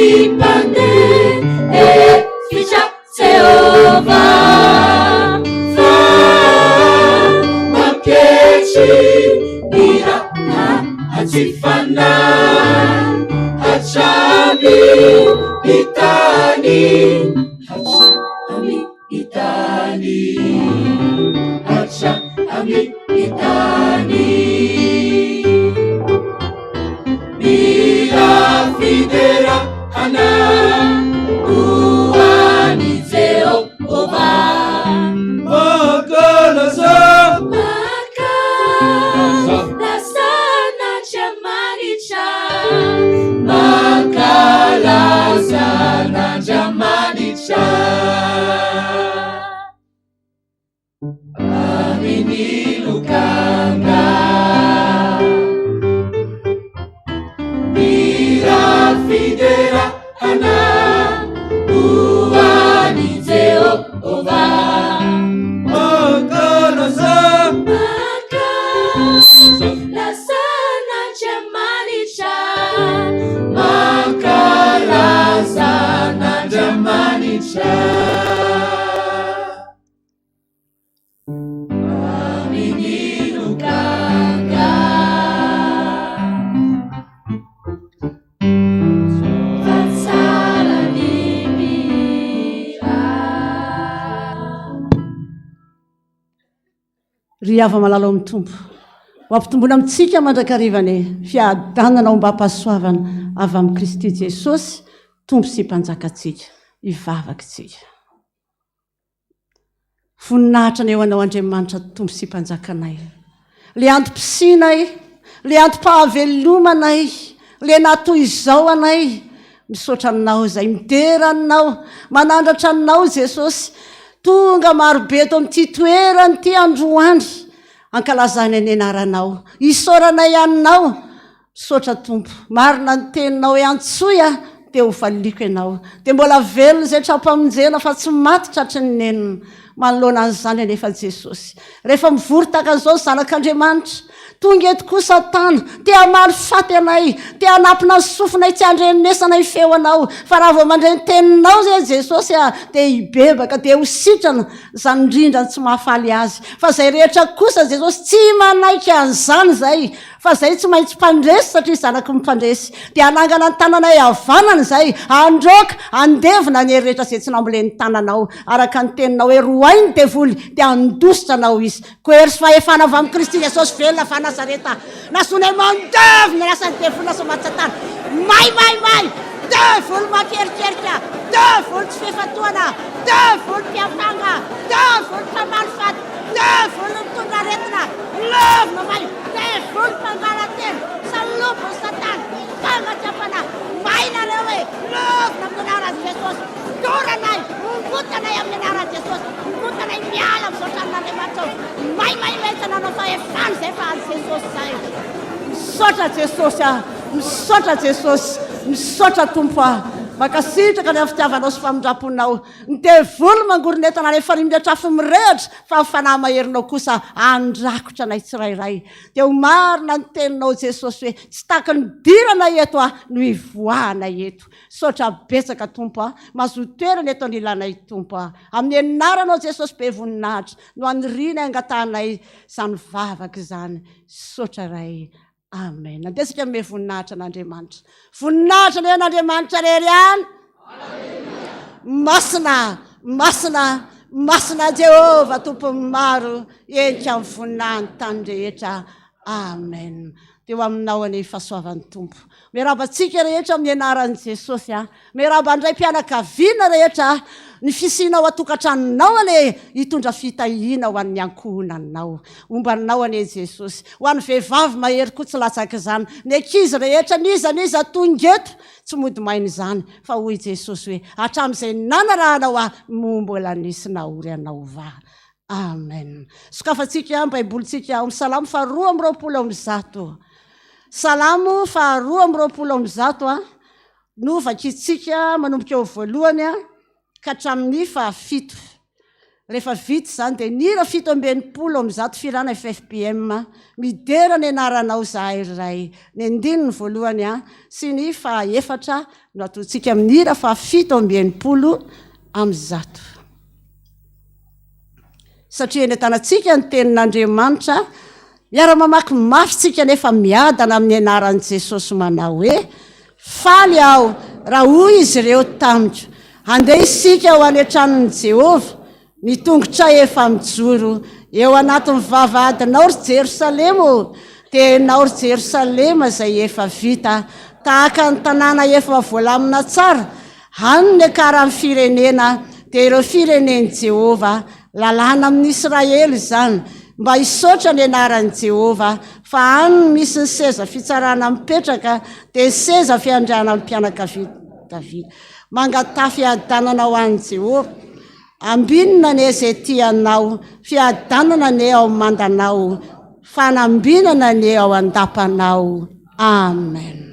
ipande ficha Jehova fa makechi ira hajifana hachami itani hachami itani hachami itani mira fidera ana uani Jehova makalaza sana jamani cha makalaza na jamani cha amini lukanga mira fidera ana uani Jehova makalaza sana jamani cha makalaza na jamani cha amini lukanga fatsala nimira ry ava malalo amin'ny tompo mampitombona amintsika mandrakarivany fiadanana ao mba hampahasoavana avy amin'ny Kristy Jesosy tompo sy mpanjakatsika ivavakitsika voninahitra ny eo anao Andriamanitra tompo sy mpanjakanay le antom-pisinay le antom-pahavelomanay le natoy izao anay misaotra aminao zay mideranao manandratra aminao Jesosy tonga marobe eto amin'ity toerany ty androany ankalazany ny anaranao isaoranay aminao misaotra tompo marina ny teninao antsoya dia ho valiko ianao dia mbola velona izay trapamonjena fa tsy maty tratry ny nenina manoloana an'izany anefa Jesosy rehefa mivory tahaka an'izao zanak'Andriamanitra tonga eto kosa tana te hamaly faty anay te hanampina ny sofinay tsy handrenesanay feo anao fa raha vao mandray ny teninao zay Jesosy dia hibebaka dia ho sitrana izany indrindra tsy mahafaly azy fa izay rehetra kosa Jesosy tsy manaiky an'izany zay fa zay tsy maintsy mpandresy satria zanaky mimpandresy dia hanangana ny tananay havanana zay androka andevina ny hery rehetra izay tsy namboleny tananao araka ny teninao hoe roainy devoly dia andositra anao izy koery sy fahefana avy amin'ny Kristy Jesosy velona fa Nazareta nasonay mandevina lasany devoly naso matsatana may devoly mamperikerika devoly tsy fefatoana devoly mpiavanga devoly mpamalifaty devoly mitondra aretina levina may devoly mpangalateny salobo satana fangatsapana mainareo hoe levina amin'ny anaran'i Jesosy doranay ngotanay amin'ny anaran'i Jesosy ngotanay miala misaotra amin'Andriamanitra may tananao fahefana zay fa azy Jesosy zay misaotra Jesosy misaotra Jesosy misaotra tompo makasitraka ny fitiavanao sy famindraponao ny devoly mangoronetana rehefa rimidatra mirehatra fa fanahy maherinao kosa andrakotra anay tsirairay dia ho marina ny teninao Jesosy hoe tsy taky ny dirana eto no ivoahanay eto saotra betsaka tompo mahazo toerana eto anilanay tompo amin'ny anaranao Jesosy be voninahitra no anirina angatahanay izany vavaka izany saotra ray amen andesika me voninahitra n'Andriamanitra voninahitra ny an'Andriamanitra rery any masina Jehova tompo maro endrika amin'ny voninahiny tany rehetra amen dia ho aminao any fahasoavan'ny tompo miarabantsika rehetra amin'ny anaran'i Jesosy miaraba ndray mpianakaviana rehetra ny fisinao atokantranonao ane hitondra fitahiana ho an'ny ankohonanao ombanao ane Jesosy ho an'ny vehivavy mahery koa tsy latsaka izany ny ankizy rehetra niza tongeto tsy mody maina izany fa hoy Jesosy hoe hatramin'izay nanarahanao mbola nisy nahory anao va amen sokafantsika baibolitsika amin'ny salamo faharoa amby roapolo amby zato salamo faharoa amby roapolo amby zato novakitsika manomboka eo voalohany ka hatramin'ny fahafito rehefa vita zany dia nira 7:20 amin'zato firana FFPM midera ny anaranao zahay iray ny andiny ny voalohany sy ny fahaefatra no ataontsika amin'nira fa 7:20 amin'zato satria ny tanantsika ny tenin'Andriamanitra miara-mamaky mafytsika nefa miadana amin'ny anaran'i Jesosy manao hoe faly aho raha hoy izy ireo tamiko handeha isika ao anetran'ny Jehovah mitongotra efa mijoro eo anatin'ny vavahadinao ry Jerosalema dia nao ry Jerosalema izay efa vita tahaka ny tanàna efa voalamina tsara haniny akaran'ny firenena dia ireo firenen'i Jehovah lalàna amin'ny Israely izany mba hisaotra ny anaran'i Jehovah fa haniny misy ny seza fitsarana mipetraka dia ny seza fiandriana amin'ny mpianakavia Davida mangatafy fiadanana ho an'i Jehovah ambinina ny izay tianao fiadanana ny ao mandanao fanambinana ny ao andapanao amen.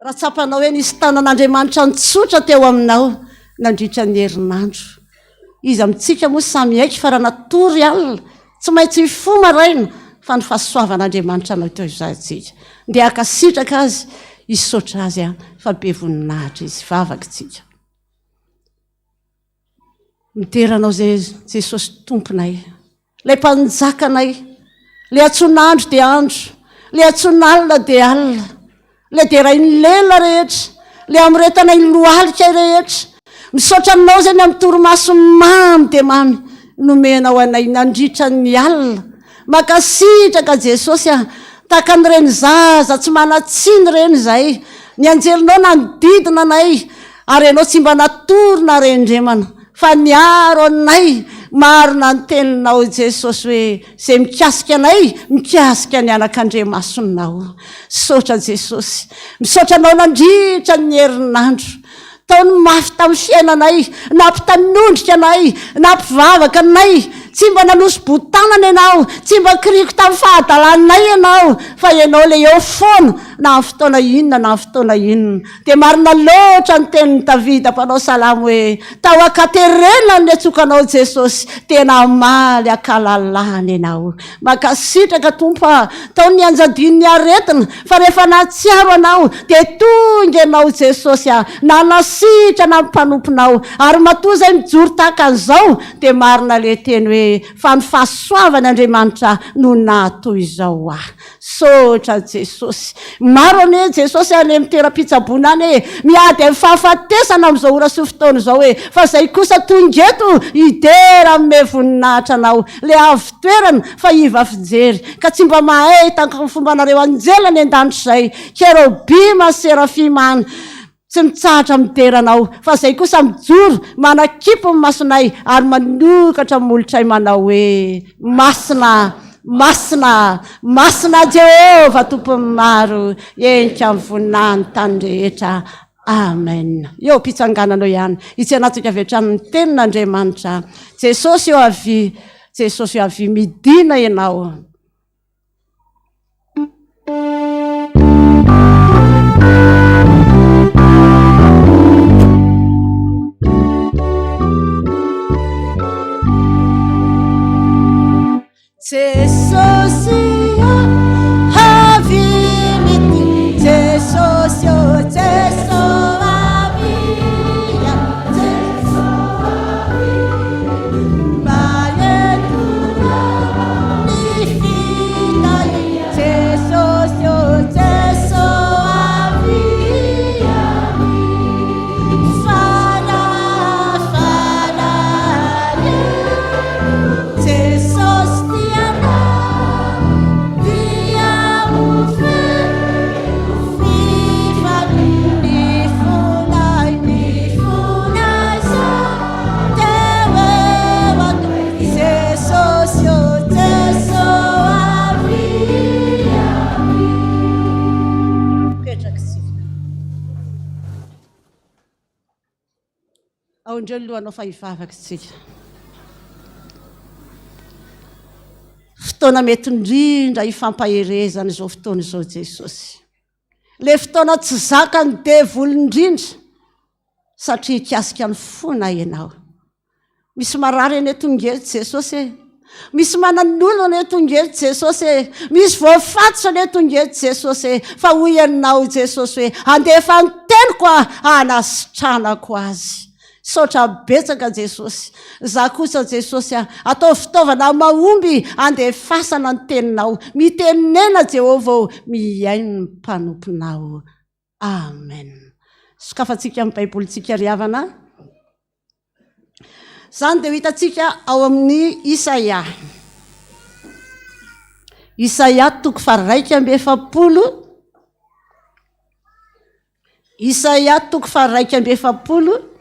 Ratsapanao hoe nisy tanan'Andriamanitra nitsotra teo aminao nandritra ny herinandro. Izy amintsika moa samy aiky fa raha natory alina tsy maintsy fo maraina fa ny fahasoavan'Andriamanitra anao teo izantsika. Dia akasitraka azy hisotra azy fa be voninahitra izy vavakintsika. Miteranao zay Jesosy tomponay, ilay mpanjakanay, ilay atsonandro dia andro, ilay atsonalina dia alina. Le dera iny lela rehetra le amiretana iny lohalika rehetra misaotra aminao zany amin'ny torimaso mamy dia mamy nomenao anay nandritra ny alina makasitraka Jesosy tahaka an'ireny zaza tsy manatsiny ireny izay ny anjelinao nanodidina anay ary ianao tsy mba natorina rendremana fa niaro anay marina ny teninao Jesosy hoe izay mikasika anay mikasika ny anak'Andriamasonao. Misaotra Jesosy, misaotra anao nandritra ny herinandro taony mafy tamin'ny fiainanay, nampitanondrika anay, nampivavaka anay, tsy mba nanosy botanana ianao, tsy mba kiriko tamin'ny fahadalanay ianao fa ianao le eo foana na amin'ny fotoana inona na amin'ny fotoana inona. Dia marina loatra ny tenin'ny Davida mpanao salamo hoe tao akaterena ny atsokanao Jesosy tena maly akalalana ianao. Makasitraka Tompo tao ny anjadiny ny aretina fa rehefa natsiaro anao dia tonga ianao Jesosy nanasitra na mpanomponao ary matoa zay mijoro tahaka an'izao dia marina le teny hoe fa ny fahasoavan'Andriamanitra no nahatoy izao Sotra Jesosy. Maro ane Jesosy any mitera-pitsaboana any miady amin'ny fahafatesana amin'izao ora sy fotoana izao hoe fa zay kosa tongeto idera amin'ny voninahitra anao le avy toerana fa iva fijery ka tsy mba mahay tanka fomba nareo anjelany an-danitra izay kerobima serafimany tsy mitsahatra miteranao fa zay kosa mijoro manakipo ny masonay ary manokatra molotray manao hoe masina Jehova tompony maro enika amin'ny voninahiny tany rehetra. Amen. Eo mpitsangananao ihany itsenatsika avy hatramin'ny tenin'Andriamanitra. Jesosy eo avy midina ianao. Aondreo lohanao fa hivavaka tsika. Fotoana mety indrindra hifampaherezana izao fotoana izao Jesosy. Le fotoana tsy zakany devoly indrindra satria hikasika ny fona ianao. Misy marary eny etongely Jesosy. Misy manan'olona etongely Jesosy. Misy voafatsa etongely Jesosy. Fa hoy ianao Jesosy hoe andefa ny teniko anasitranako azy. Sotra betsaka Jesosy. Za kosa Jesosy atao fitaovana mahomby andefasana ny teninao. Mitenena Jehova miaino ny mpanomponao. Amen. Sokafantsika amin'ny baibolitsika riavana. Zany dia hitantsika ao amin'ny Isaia. Isaia toko faha 140. Isaia toko faha 140.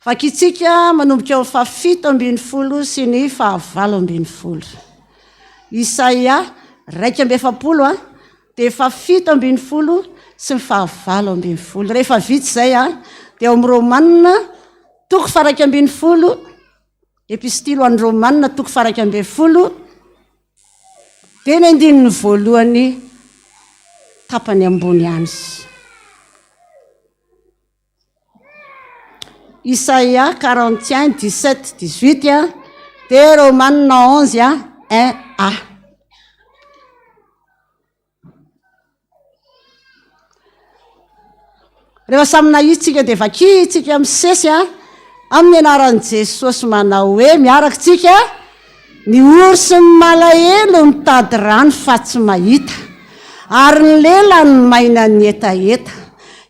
Vakitsika manomboka eo fa 7:10 sy ny fa 9:10. Isaia 140 dia fa 7:10 sy ny fa 9:10. Rehefa vitsy zay dia ao amin'ny Romanina toko fa 1:10. Epistilo an'ny Romanina toko fa 1:10. Dia ny andininy voalohany tapany ambony any. Isaia 41, 17, 18, dia Romanina 11, 1a. Rehefa samy nahitsika dia vakitsika misesy amin'ny anaran'i Jesosy manao hoe miaraka tsika ny orsy ny malahelo mitady rano fa tsy mahita ary ny lelany maina ny etaeta.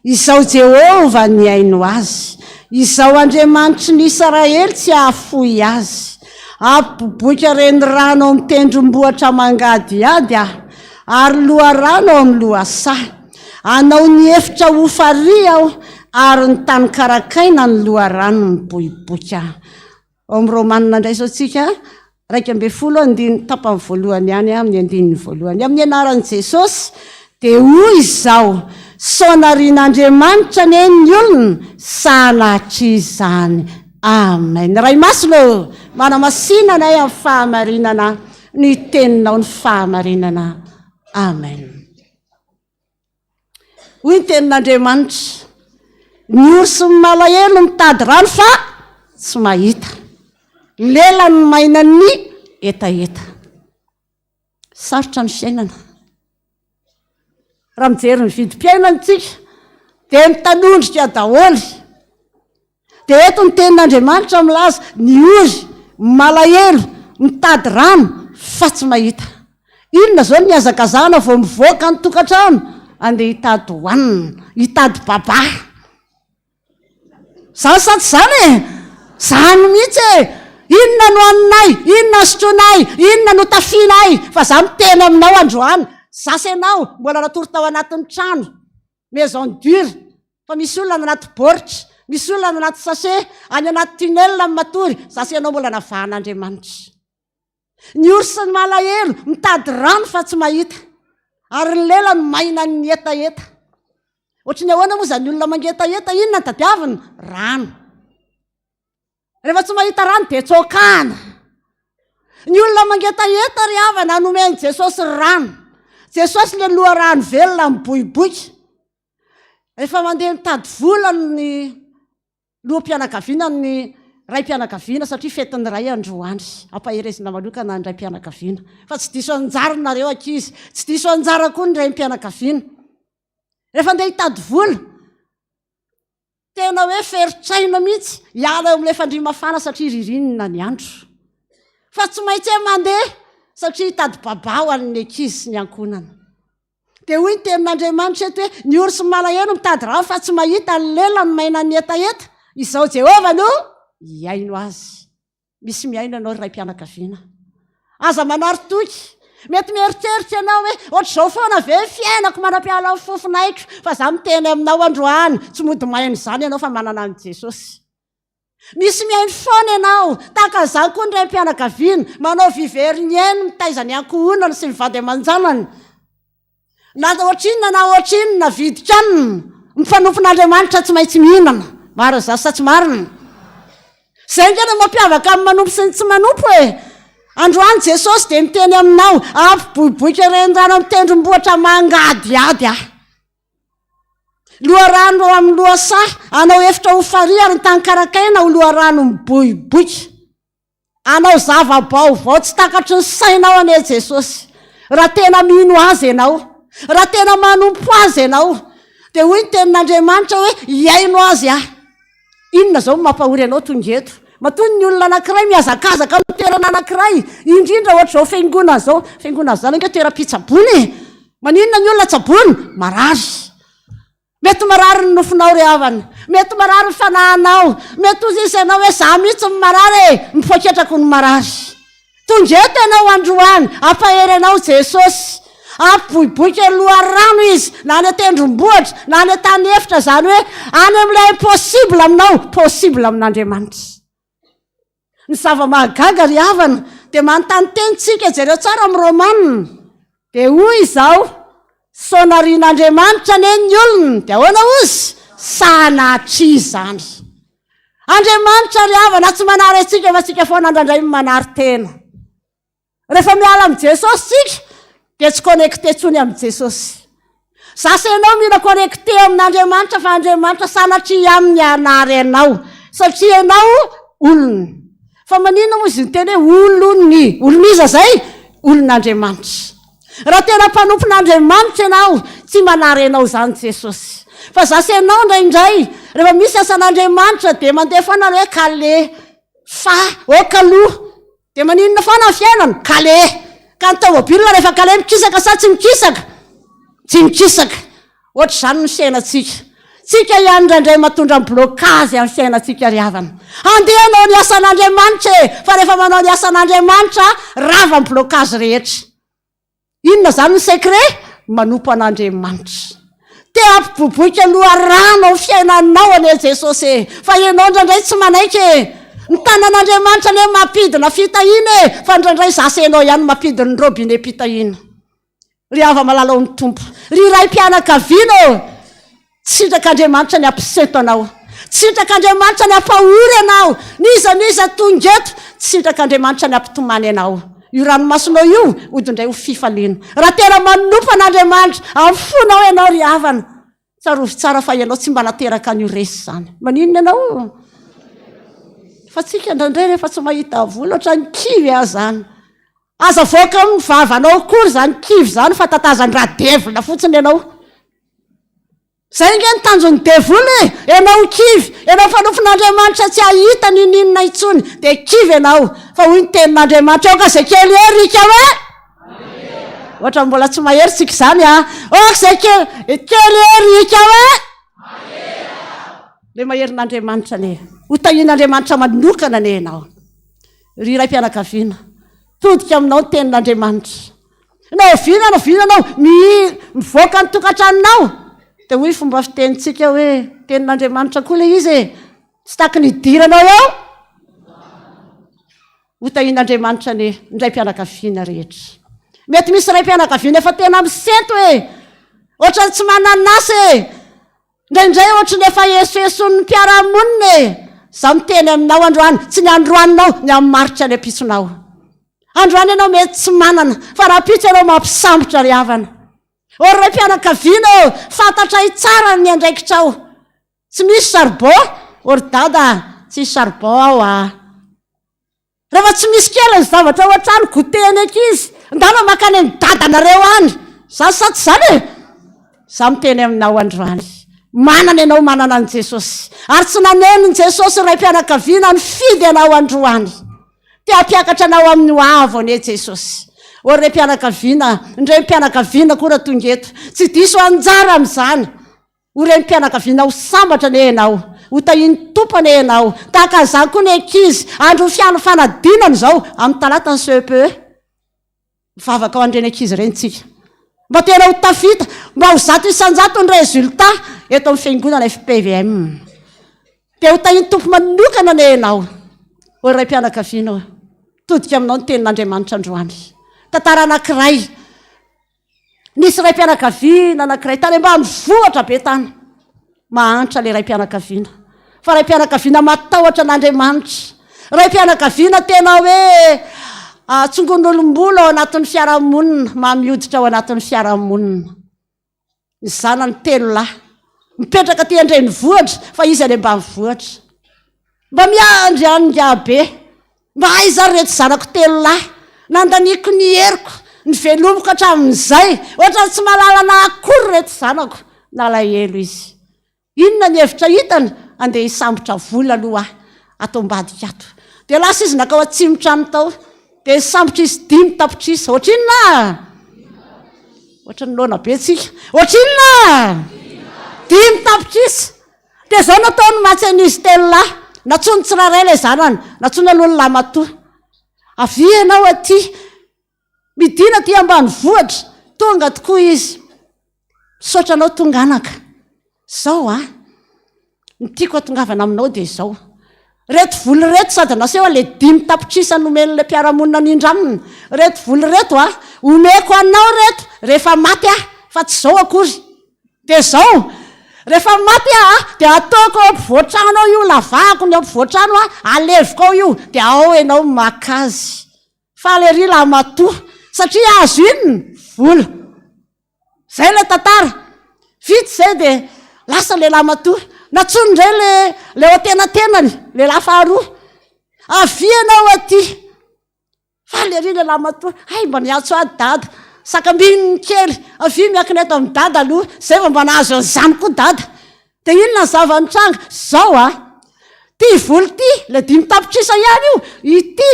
Izao Jehova ny aino azy. Izao Andriamanitry ny Israely tsy ahafoy azy. Apoboka reny rano amin'ny tendrombohitra mangadiady ary loha rano ao amin'ny lohasaha. Anao ny efitra ho farihy aho ary ny tany karakaina ny loha rano miboiboika. Ao amin'ny Romanina indray izao tsika 1:10 tapany voalohany ihany amin'ny andininy voalohany. Amin'ny anaran'i Jesosy dia hoy izao saonarin'Andriamanitra ny olona sanatry izany. Amen. Ray masilo manamasinanay amin'ny fahamarinana ny teninao ny fahamarinana. Amen. Hoy ny tenin'Andriamanitra ny orsy ny malahelo mitady rano fa tsy mahita. Ny lelany maina ny etaeta. Sarotra ny fiainana. Raha mijery ny vidim-piainana tsika dia mitanondrika daholo. Dia eto ny tenin'Andriamanitra milaza ny ozy malahelo mitady rano fa tsy mahita. Inona zao ny hazakazahana vao mivoaka ny tokantrano andeha hitady hoanina, hitady baba. Zany sa tsy zany zany mihitsy inona no hoaninay, inona no sotroanay, inona no tafianay, fa za miteny aminao androany Zasy ianao mbola natory tao anatin'ny trano maison dure, fa misy olona anaty baoritra, misy olona anaty sachet, any anaty tunnel matory. Zasy ianao mbola navahan'Andriamanitra. Ny ory sy ny malahelo mitady rano fa tsy mahita, ary ny lela no maina ny etaeta. Ohatrany ahoana moa zany olona mangetaeta, inona ny tadiavina? Rano. Rehefa tsy mahita rano dia tsokana. Ny olona mangetaeta ry havana hanomeny Jesosy rano. Jesosy le loha rano velona miboiboika. Rehefa mandeha mitady vola ny loham-pianakaviana, ny raim-pianakaviana, satria fetin'ny ray androany. Ampaherezina manokana ny raim-pianakaviana. Fa tsy diso anjara nareo ankizy, tsy diso anjara koa ny raim-pianakaviana. Rehefa andeha hitady vola, tena hoe feritsaina mihitsy hiala eo amin'ilay fandriamafana satria ririnina ny andro. Fa tsy maintsy mandeha satria hitady babao amin'ny ankizy sy ny ankonana. Dia hoy ny tenin'Andriamanitra eto hoe ny ory sy malahelo mitady rano fa tsy mahita, ny lela ny maina ny etaeta. Izao Jehova no hiaino azy. Misy miaino ianao ray mpianakaviana. Aza manaritoky. Mety mieritreritra ianao hoe ohatr'izao foana ve fiainako manam-piala amin'ny fofinaiko, fa za miteny aminao androany, tsy mody maino izany ianao fa manana an' Jesosy. Misy miaino foana ianao, tahaka izany koa ny ray mpianakaviana, manao vivery ny ainy, mitaiza ny ankohonana sy ny vady aman-janany. Na ohatrinona na ohatrinona vidikanina, mifanompon'Andriamanitra tsy maintsy mihinana. Marina za sa tsy marina? Zay ngena mampiavaka amin'ny manompo sy ny tsy manompo e. Androany Jesosy dia miteny aminao, ampiboiboika renirano amin'ny tendrombohitra mangadiady aho. Loharano amin'ny lohasahy, anao efitra ho farihy ny tany karakaina ho loharano miboiboika. Anao zava-baovao tsy takatry ny sainao ane Jesosy. Raha tena mino azy ianao, raha tena manompo azy ianao, dia hoy ny tenin'Andriamanitra hoe hiaino azy aho. Inona zao mampahory ianao tongeto? Matony ny olona anankiray mihazakazaka amin'ny toerana anankiray, indrindra ohatr'izao fiangonana zao. Fiangonana zany ange toeram-pitsabony. Maninona ny olona tsabony? Marary. Mety marary ny nofinao ry havana, mety marary ny fanahinao, mety ozy isy ianao hoe za mihitsy ny marary, mifoaketrako ny marary. Tongeto ianao androany, ampahery anao Jesosy. Ampiboiboika loharano izy, na any tendrombohitra, na any tany efitra, zany hoe any amin'ilay impossible aminao, possible amin'Andriamanitra. Ny zava-mahagaga ry havana dia manontany tenitsika jereo tsara amin'ny Romanina. Dia hoy izao, sonarian'Andriamanitra neny ny olona, dia ahoana ozy? Sanatria izany. Andriamanitra ry havana tsy manary antsika fa tsika foana indraindray manary tena. Rehefa miala amin'ny Jesosy tsika dia tsy connecté tsony amin'ny Jesosy. Zasy ianao mila connecté amin'Andriamanitra fa Andriamanitra sanatria aminy anary ianao, satria ianao olona. Fa maninona moa izy ny teny hoe olony? Oloniza zay? Olon'Andriamanitra. Raha tena mpanompon'Andriamanitra ianao, tsy manary ianao zany Jesosy. Fa zasy ianao indraindray, rehefa misy asan'Andriamanitra dia mandeha foana hoe kale, fa okaloha. Dia maninona foana ny fiainana? Kale. Ka ny tômôbilina rehefa kale mikisaka sa tsy mikisaka? Tsy mikisaka. Ohatr'izany ny fiainantsika. Tsika ihany indraindray matondra ny blokazy amin'ny fiainantsika ry havana. Andeha anao ny asan'Andriamanitra e, fa rehefa manao ny asan'Andriamanitra, rava ny blokazy rehetra. Inona zany ny secret? Manompo an'Andriamanitra. Te ampiboiboika loharano amin'ny fiainanao ane Jesosy e, fa ianao indraindray tsy manaiky e. Ny tanan'Andriamanitra le mampidina fitahina e, fa indraindray zasy ianao ihany mampidina ny robinet pitahina. Ry hava malala ao ny tompo, ry raim-pianakaviana o, tsitrak'Andriamanitra ny ampiseto anao, tsitrak'Andriamanitra ny ampahory anao, niza tongeto, tsitrak'Andriamanitra ny ampitomany anao. Io ranomasonao io odindray ho fifaliana. Raha tena manompo an'Andriamanitra amin'ny fonao ianao ry havana, tsarovy tsara fa ianao tsy mba nateraka an'io resy zany. Maninona ianao? Fa tsika indraindray rehefa tsy mahita vola ohatran'ny kivy aho zany. Aza voaka amin'ny vavanao kory zany kivy zany, fa tatazan-draha devina fotsiny ianao. Zay nge ny tanjon'ny devoly e, ianao kivy, ianao fanompon'Andriamanitra tsy ahita ninina intsony, dia kivy ianao. Fa hoy ny tenin'Andriamanitra ao ka zay kely herika hoe? Ohatra mbola tsy mahery tsika izany a. Oka zay kely herika hoe? Le maherin'Andriamanitra ne, ho tahian'Andriamanitra manokana ne ianao. Ry raim-pianakaviana, todika aminao ny tenin'Andriamanitra. vinanao mivoaka ny tokantranonao dia hoy fomba fitenitsika hoe tenin'Andriamanitra koa le izy tsy taky ny idiranao eo hotahin'Andriamanitra ny indray mpianakaviana rehetra. Mety misy ray mpianakaviana efa tena misento ohatrany tsy mananasy indraindray ohatrany efa esoeson'ny mpiaramonina za miteny aminao androany tsy ny androaninao ny amin'ny maritra ny ampisonao. Androany ianao mety tsy manana fa raha pitsy ianao mampisambotra ry havana. Ory ray mpianakaviana fantatra tsara ny andraikitrao. Tsy misy charbon ory dada tsisy charbon ao rehefa tsy misy kely ny zavatra ohatrany goteny ankizy ndana makany amin'ny dadanareo any za saty zany za miteny aminao androany manana ianao manana an' Jesosy ary tsy naneniny Jesosy ray mpianakaviana ny fidy anao androany tia mpiakatra anao amin'ny hoavo ane Jesosy. Ory ray mpianakaviana indray mpianakaviana koa raha tonga eto tsy diso anjara amin'izany ho ray mpianakaviana ho sambatra ane ianao hotahiny tompany ianao tahaka an'izany koa ny ankizy andro fiano fanadinana zao amin'ny talata ny CEPE mivavaka ao andreny ankizy ireny tsika mba tena ho tafita mba ho zato isanjato ny résultat eto amin'ny fiangonana FPVM dia hotahiny tompo manokana ane ianao. Ory ray mpianakaviana todika aminao ny tenin'Andriamanitra androany. Tantara anankiray nisy ray mpianakaviana anankiray tany mba mivoatra be tany mahantra le ray mpianakaviana fa ray mpianakaviana matahotra an'Andriamanitra. Ray mpianakaviana tena hoe tsongon'olombolo ao anatin'ny fiarahamonina mamioditra ao anatin'ny fiarahamonina. Ny zanany telo lahy mipetraka ty andrenivohitra fa izy any ambanivohitra mba miandry anynga be mba aiza reto zanako telo lahy nandaniko ny heriko ny velomoko hatramin'izay ohatra tsy malalana akory reto zanako nalahelo izy. Inona ny hevitra hitany andeha hisambotra vola aloha atao mbadika ato dia lasa izy nakao atsimotrano tao dia sambotra izy 5 tapitrisa ohatrinona ohatra ny lona be tsika ohatrinona 5 tapitrisa dia zao nataony matsy an'izy telo lahy natsony tsiraray ilay zanany natsony alohan'ny lamatoa avy ianao aty midina ty ambany vohatra tonga tokoa izy misaotra anao tonganaka zao ny tiako atongavana aminao dia zao reto voly reto sady naseho le 5 tapitrisa nomen'le mpiaramonina nindramina reto voly reto omeko anao reto rehefa maty fa tsy zao akory dia zao rehefa maty dia ataoko ao ampivoatrano ao io lavako ny ampivoatrano aleviko ao io dia ao ianao makazy fa le ry lamatoa satria azo inony vola zay le tantara vitsy zay dia lasa le lamatoa natsony ndray le otenatenany le lafaharoa avy ianao aty fa le ry le lamatoa ay mba niatso ady dada sakambininy kely avy miakiny eto amin'ny dada aloha zay fa mba nahazo an'izany koa dada dia inona ny zavanytranga zao ty voly ty le 5 tapitrisa ihany io ity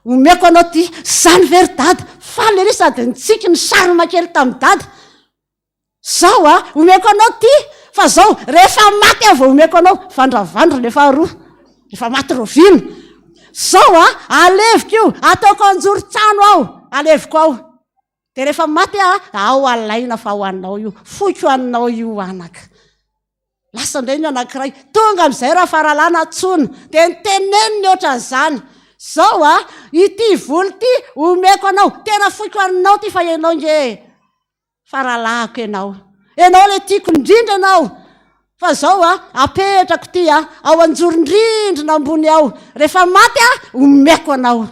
omeko anao ty zany very dada fa le ry sady nitsika ny sarima kely tamin'ny dada zao omeko anao ty fa zao rehefa maty vao omeko anao vandravandra le faharoa rehefa maty rovina zao aleviko io ataoko anjoron-tsano ao aleviko ao dia rehefa maty ao alaina fa ho anao io foiko anao io anaka lasa indray ny anankiray tonga amin'izay raha faralana tsona dia niteneniny ohatran'izany zao ity voly ty omeko anao tena foiko anao ty fa ianao nge faralahako ianao le tiako indrindra ianao fa zao apetrako ty ao anjorindrindrina ambony ao rehefa maty omeko anao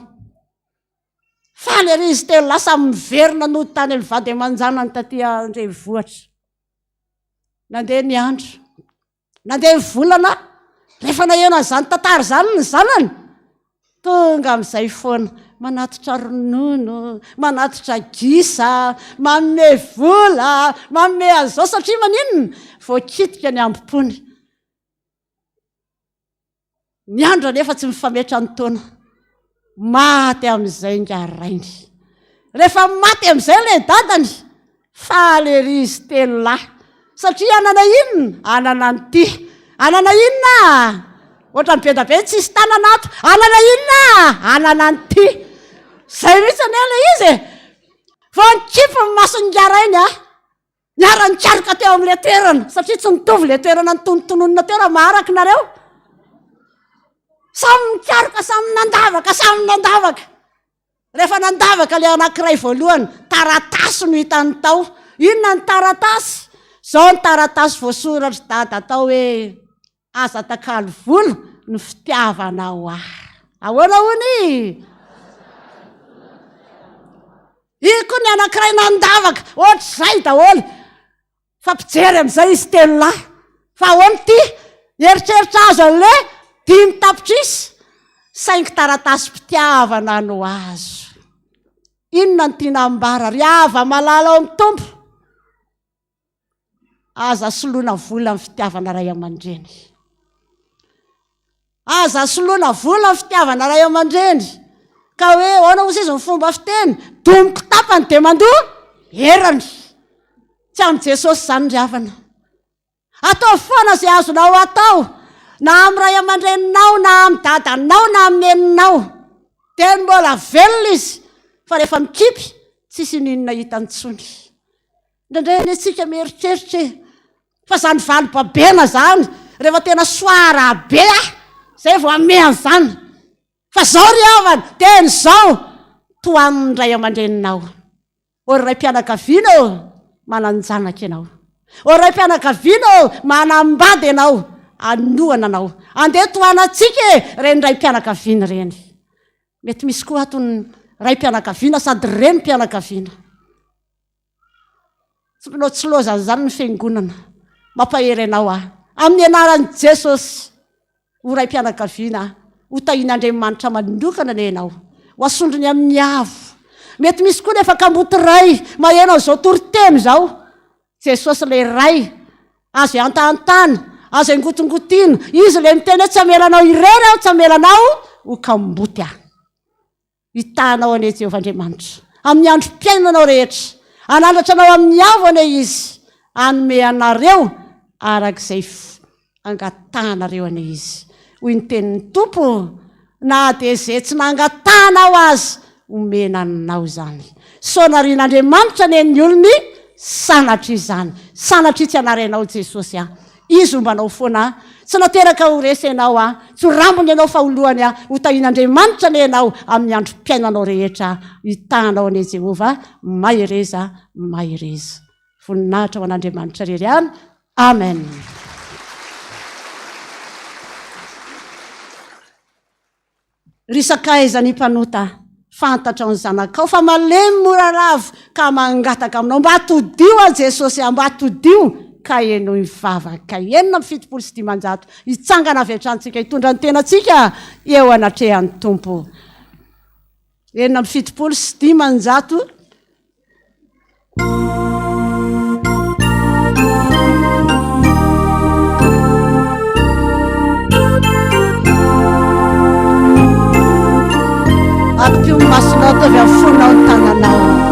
fa le ry izy telo lasa miverina nody tany amin'ny vady aman-janany taty andrenivohitra nandeha ny andro nandeha ny volana rehefa naheno an'izany tantara zany ny zanany tonga amin'izay foana manatitra ronono manatitra gisa manome vola manome azao satria maninona voakitika ny ambom-pony ny andro nefa tsy mifametra ny taona maty amin'izay ngarainy rehefa maty amin'izay le dadany fa le ry izy telo lahy satria anana inona anana nyty anana inona ohatra mibedabe tsisy tanana ato anana inona anana nyty zay mihitsy ane le izy Vao nikipo ny masony ngarainy a niara-nikaroka teo amin'le toerana satria tsy nitovy le toerana nytonontononina teo raha maharaka nareo. Samy nikaroka, samy nandavaka. Rehefa nandavaka le anankiray voalohany, taratasy no hitany tao. Inona ny taratasy? Zao ny taratasy voasoratra dada tao hoe aza takalo vola ny fitiavanao ahy. Ahoana hony? Iko ny anankiray nandavaka, ohatr'izay daholo. Fa mpijery amin'izay izy telo lahy. Fa ahoana ty? Eritreritra azo an'le 5 tapitrisa. Saingy taratasy mpitiavana no azo. Inona ny tinambara? Riava malala ao amin'ny tompo. Aza soloana vola ny fitiavana ray aman-dreny. Aza soloana vola ny fitiavana ray aman-dreny. Ka hoe ahoana hozy izy ny fomba fiteny? Domiko tapany dia mandoa herany. Tsy amin'ny Jesosy izany ry havana. Atao foana izay azonao atao. Na amin'ny ray aman-dreninao, na amin'ny dadanao, na amin'ny neninao. Teny mbola velona izy. Fa rehefa mikipy, tsisy ninona hitantsony. Indraindray antsika mieritreritra fa zany valom-babena zany. Rehefa tena soara be zay vao amehan zany. Fa zao ry havana, teny zao toan'ny ray aman-dreninao. Ory ray mpianakaviana mananjanaka ianao. Ory ray mpianakaviana manambady ianao. Anohana anao. Andeha toanatsika reny ray mpianakaviana reny. Mety misy koa atony ray mpianakaviana sady reny mpianakaviana. Tsy lozany zany ny fiangonana. Mampahery anao aho. Amin'ny anaran'i Jesosy, ho ray mpianakaviana, ho tahin'Andriamanitra manokana anao. Ho asondrony amin'ny avo. Mety misy koa nefa kamboty ray mahenao zao toriteny zao. Jesosy le ray azo antantany, azo angotongotina. Izy le miteny tsy amelanao irery aho, tsy amelanao ho kamboty aho. Hitanao ane Jehovah'Andriamanitra amin'ny andro mpiainanao rehetra. Anandratra anao amin'ny avo ane izy. Anome anareo arak'izay angatanareo ane izy. Hoy ny tenin'ny Tompo, na dia izay tsy nangatanao azy, omena anao zany. Sonarin'Andriamanitra ane ny olony sanatry izany. Sanatry tsy anarenao Jesosy aho. Izy ombanao foana. Tsy nateraka ho resy ianao tsy ho rambony ianao faholohany ho tahin'Andriamanitra ane ianao amin'ny andro mpiainanao rehetra. Hitanao ane Jehova mahireza. Voninahitra ho an'Andriamanitra rery any. Amen. Risakaiza ny mpanota, fantatra ny zanakao fa malemy mora ravo ka mangataka aminao. Mba todio a Jesosy, mba todio ka eno mivavaka. Enina amin'ny 750 hitsangana avy hatransika hitondra ny tenantsika eo anatrehan'ny Tompo. Enina amin'ny 750. Ampio ny masonao tavy amin'ny fonao ny tananao.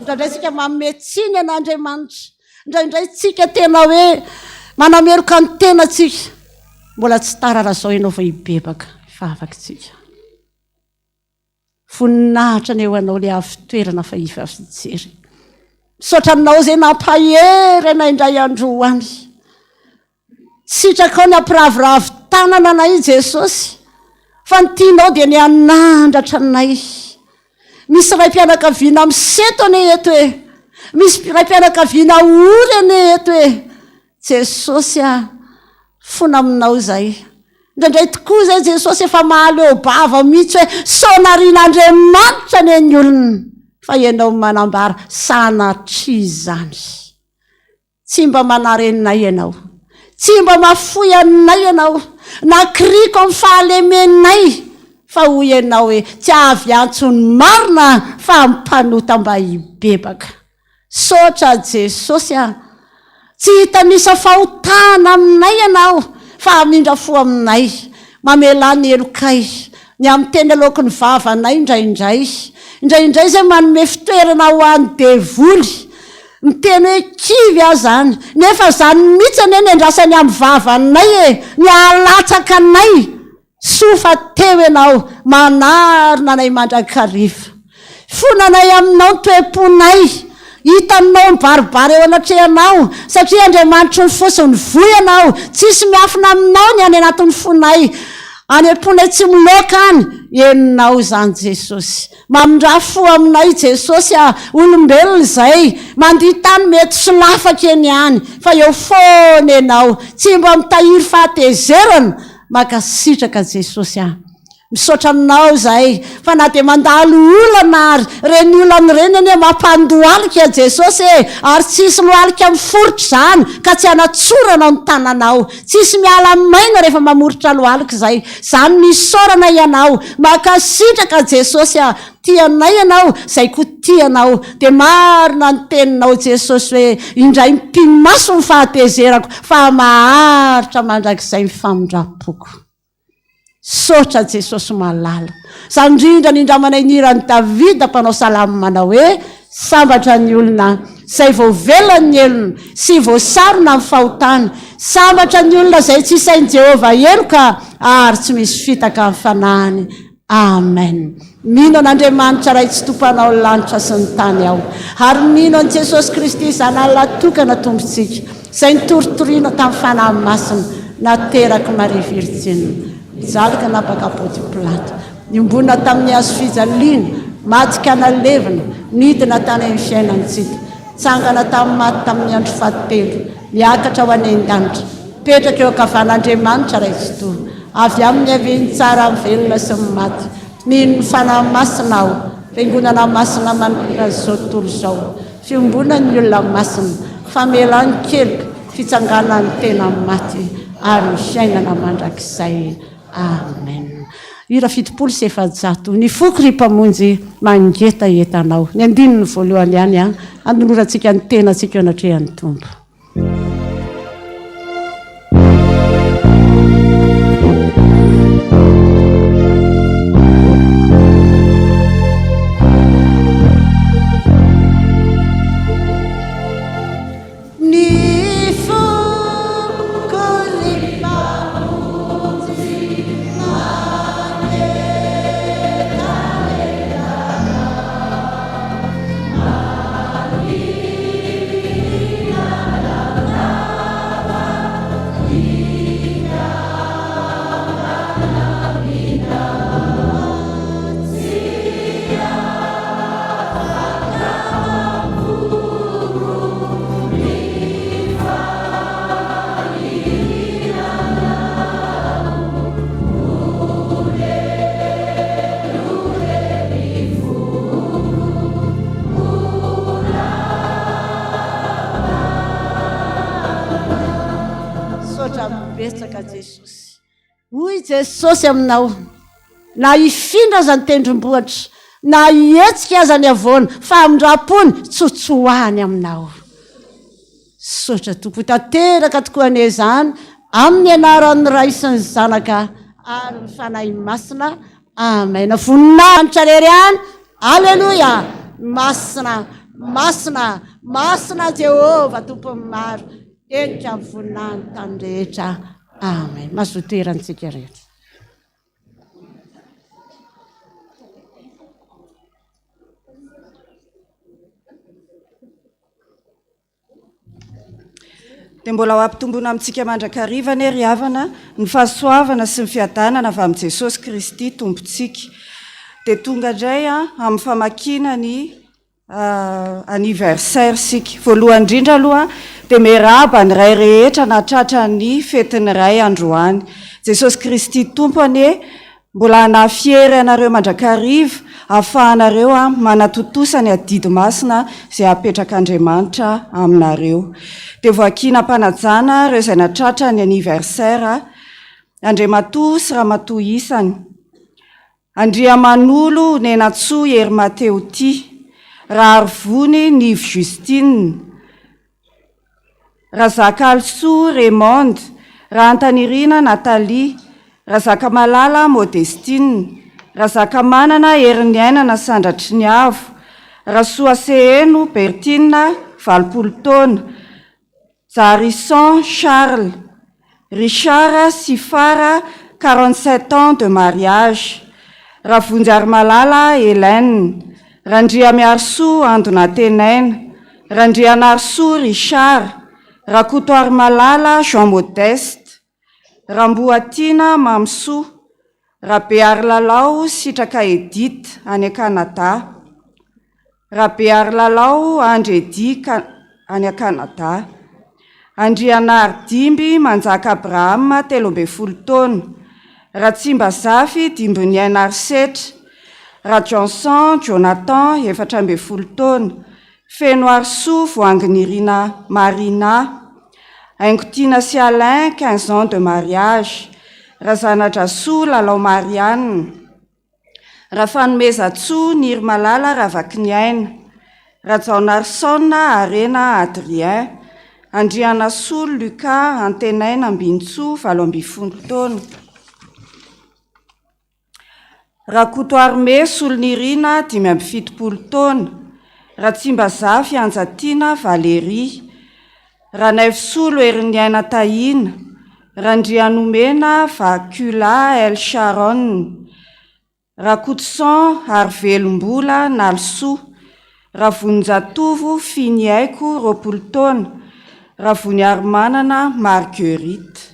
Indraindray tsika mametsiny an'Andriamanitra. Indraindray tsika tena hoe manameroka ny tenatsika. Mbola tsy tara raha zao ianao vao hibebaka. Fa afaka tsika. Voninahitra ny eo anao le avy toerana fa ifa fijery. Misaotra aminao zay nampahery anay indray andro hoany. Sitraka ao ny ampiravoravo tanana anay Jesosy fa ny tianao dia ny anandratra anay. Misy ray mpianakaviana miseto ane eto hoe, misy ray mpianakaviana ory ane eto hoe, Jesosy fona aminao zay. Indraindray tokoa zay Jesosy efa mahaleo bava mihitsy hoe saonarian'Andriamanitra ane ny olona, fa ianao manambara sanatria izany. Tsy mba manarenay ianao, tsy mba mafoy anay ianao, na kriko amin'ny fahalemenay, fa ho ianao hoe tsy avy antsony marina fa mpanota mba hibebaka. Sotra Jesosy tsy hitanisa fahotana aminay ianao, fa amindra fo aminay, mamela ny elokay, ny amin'ny teny aloky ny vavanay indraindray. Indraindray zay manome fitoerana ho an'ny devoly, miteny hoe kivy azany, nefa zany mihitsy ane ny andrasany amin'ny vavanay ny alatsaka anay. Sofa teo ianao, manarina anay mandrakariva. Fonanay aminao ny toe-ponay, hitanao mibaribary eo anatrehanao, satria Andriamanitra ny fosiny voy ianao, tsisy miafina aminao ny any anatin'ny fonay. Any am-ponay tsy miloaka any, enao zany Jesosy. Mamindrafo aminay Jesosy olombelona zay, mandihy tany mety sy lafaka eny any, fa eo foana ianao, tsy mba mitahiry fahatezerana, makasitraka Jesosy misaotra aminao zay, fa na dia mandalo olana ary reny olana reny ane mampandohalika Jesosy ary tsisy lohalika miforotra zany ka tsy hanatsorana ny tananao, tsisy miala maina rehefa mamorotra lohalika zay. Zany misaorana ianao, makasitraka Jesosy tianay ianao, zay ko tianao. Dia marina ny teninao Jesosy hoe indray mpimaso ny fahatezerako, fa maharitra mandrakizay ny famindrapoko. Sotra Jesosy malala. Zany indrindra ny indramanay niran'ny Davida mpanao salamo manao hoe, sambatra ny olona zay voavelany ny elona sy voasarona amin'ny fahotana, sambatra ny olona zay tsy isain'i Jehova eloka ary tsy misy fitaka amin'ny fanahiny. Amen. Mino an'Andriamanitra ray tsy tompanao lanitra sy ny tany ao, ary mino an' Jesosy Kristy zanalina tokana tombontsika, zay nitoritoriana tamin'ny fanahy masina, nateraky Marie Virgine, zalika napaka Ponty Pilato, nimbonina tamin'ny hazo fijaliana, matsika nalevina, nidina tany amin'ny fiainany tsika, tsangana tamin'ny maty tamin'ny andro fahatelo, miakatra ho any an-danitra, petraka eo ankavan'Andriamanitra ray tsy toa, avy amin'ny haveny tsara amin'ny velona sy ny maty. Mino ny fanahy masina aho, fiangonana masina manomboka zao tontolo zao, fiombonan'ny olona masina, famelan'ny kelika, fitsanganan'ny tena maty ary ny fiainana mandrakizay. Amen. Hira 780 ny foky ry mpamonjy mangeta entanao. Ny andininy voalohany ihany andolorantsika ny tenantsika anatrehan'ny tombo. Jesosy. Hoy Jesosy aminao, na hifindra aza ny tendrombohitra, na hietsika aza ny avoana, fa amindrapony tsotsoahany aminao. Sotra tompo tanteraka tokoa ane zany, amin'ny anaran'ny Ray sy ny Zanaka ary ny fanahy masina. Amen. Voninahitra rery any. Alleluia. Masina, masina, masina Jehova tompony maro. Enika amin'ny voninahiny tany rehetra. Amen. Mazotoerantsika rehetra. Dia mbola ho ampitombona amintsika mandrakariva ny ry havana ny fahasoavana sy ny fiadanana avy amin'i Jesosy Kristy tompontsika. Dia tonga indray amin'ny famakina ny anniversaire sika. Voalohany indrindra aloha dia miarahaba ny ray rehetra nahatratra ny fetiny ray androany. Jesosy Kristy tompony mbola hanafiery anareo mandrakariva ahafahanareo manatotosa ny adidy masina izay apetrak'Andriamanitra aminareo. Dia voakina mpanajana ireo izay natratra ny anniversaire Andriamatoa sy Ramatoa isany. Andriamanolo Nenatsoa Hery Mateo Ty, Raharivony Nive Justine, Razaka Alsoa Raymond, Rahantanirina Nathalie, Razaka Malala Modestine, Razaka Manana Heriniainana Sandra Triniavo, Rasoa Seheno Bertina Valopolo taona, Zarisson Charles, Richard Sifara 47 ans de mariage, Ravonjary Malala Hélène, Randriamiarsoa Andona Tenaina, Randrianarsoa Richard, Rakotoary Malala Jean Modeste, Ramboatina Mamsoa, Rabeary Lalao Sitraka Edith any Canada, Rabeary Lalao Andredi any Canada, Andrianary Dimby Manjaka Abraham 13 taona, Ratsimba Zafy Dimboniaina Arisetra, Rajohnson Jonathan 14 taona, Fenoarsoa Voanginirina Marina, Aingotina Sy Alain 15 ans de mariage, Razanadrasoa Lalao Marianne, Rafanomezatsoa Niry Malala Ravakiniaina, Rajaonarsona Arena Adrien, Andrianasoa Lucas Antenaina Ambintsoa 12 taona, Rakotoarime Solonirina 17 taona, Ratsimba Zafy Anjatina Valérie, Ranaivosolo Heriniaina Tahina, Randrianomena Vacula El Sharon, Rakotson Arvelombola Nalsoa, Ravonjatovo Finiaiko 20 taona, Ravoniary-manana Marguerite.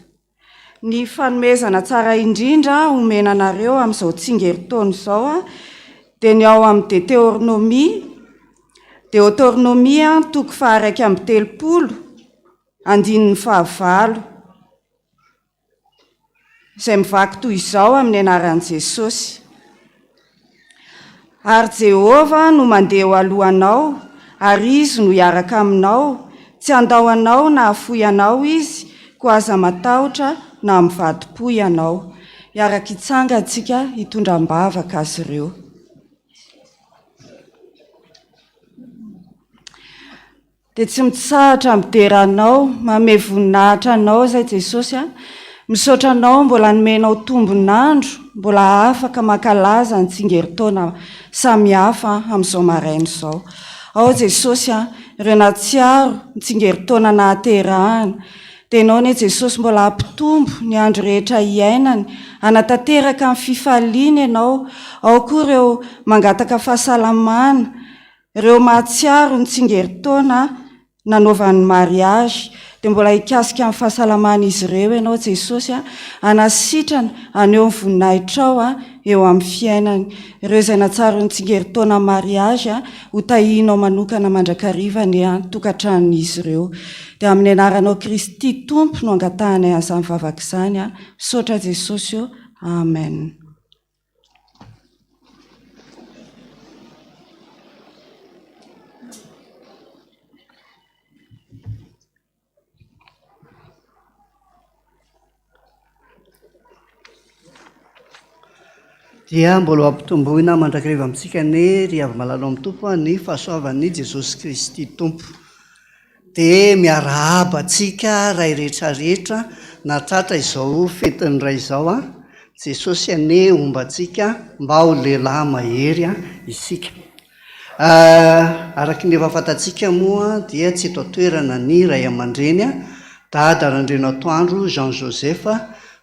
Ny fanomezana tsara indrindra omenanareo amin'izao tsingeritaona izao dia ny ao amin'ny Deutéronomie, Deutéronomie toko faha 1:30, andininy 15, izay mivaky toy izao amin'ny anaran'i Jesosy. Ary Jehova no mandeha eo alohanao, ary izy no hiaraka aminao, tsy andao anao na hafoy anao izy, koa aza matahotra na mivadi-po ianao. Hiaraka hitsanga antsika hitondram-bavaka azy ireo. Dia tsy mitsahatra mideranao, mame voninahitra anao zay Jesosy, misaotra anao mbola nomenao tombonandro, mbola afaka mankalaza ny tsingeritaona samihafa amin'izao maraina izao. Ao Jesosy, ireo natsiaro ny tsingeritaona nahaterahana, dia ianao ne Jesosy mbola ampitombo ny andro rehetra iainany, anatanteraka amin'ny fifaliana ianao, ao koa ireo mangataka fahasalamana, ireo mahatsiaro ny tsingeritaona nanaovan'ny mariage, dia mbola hikasika amin'ny fahasalamana izy ireo ianao Jesosy, anasitrana aneo ny voninahitrao eo amin'ny fiainany. Ireo izay natsaro ny tsingeritaona mariage ho tahinao manokana mandrakariva ny tokantranon'izy ireo. Dia amin'ny anaranao Kristy Tompo no angatahana an'izany vavaka izany. Misaotra Jesosy. Amen. Dia mbola ampitomboina mandrakariva amintsika ny ry avy malalo amin'ny tompo ny fahasoavan'ny Jesosy Kristy Tompo. Dia miarahaba antsika ray rehetrarehetra natratra izao fetiny ray izao Jesosy ane omba antsika mba ho lehilahy mahery isika. Araka ny efa fantatsika moa dia tsy eto toerana ny ray aman-dreny dada Randrenatoandro Jean Joseph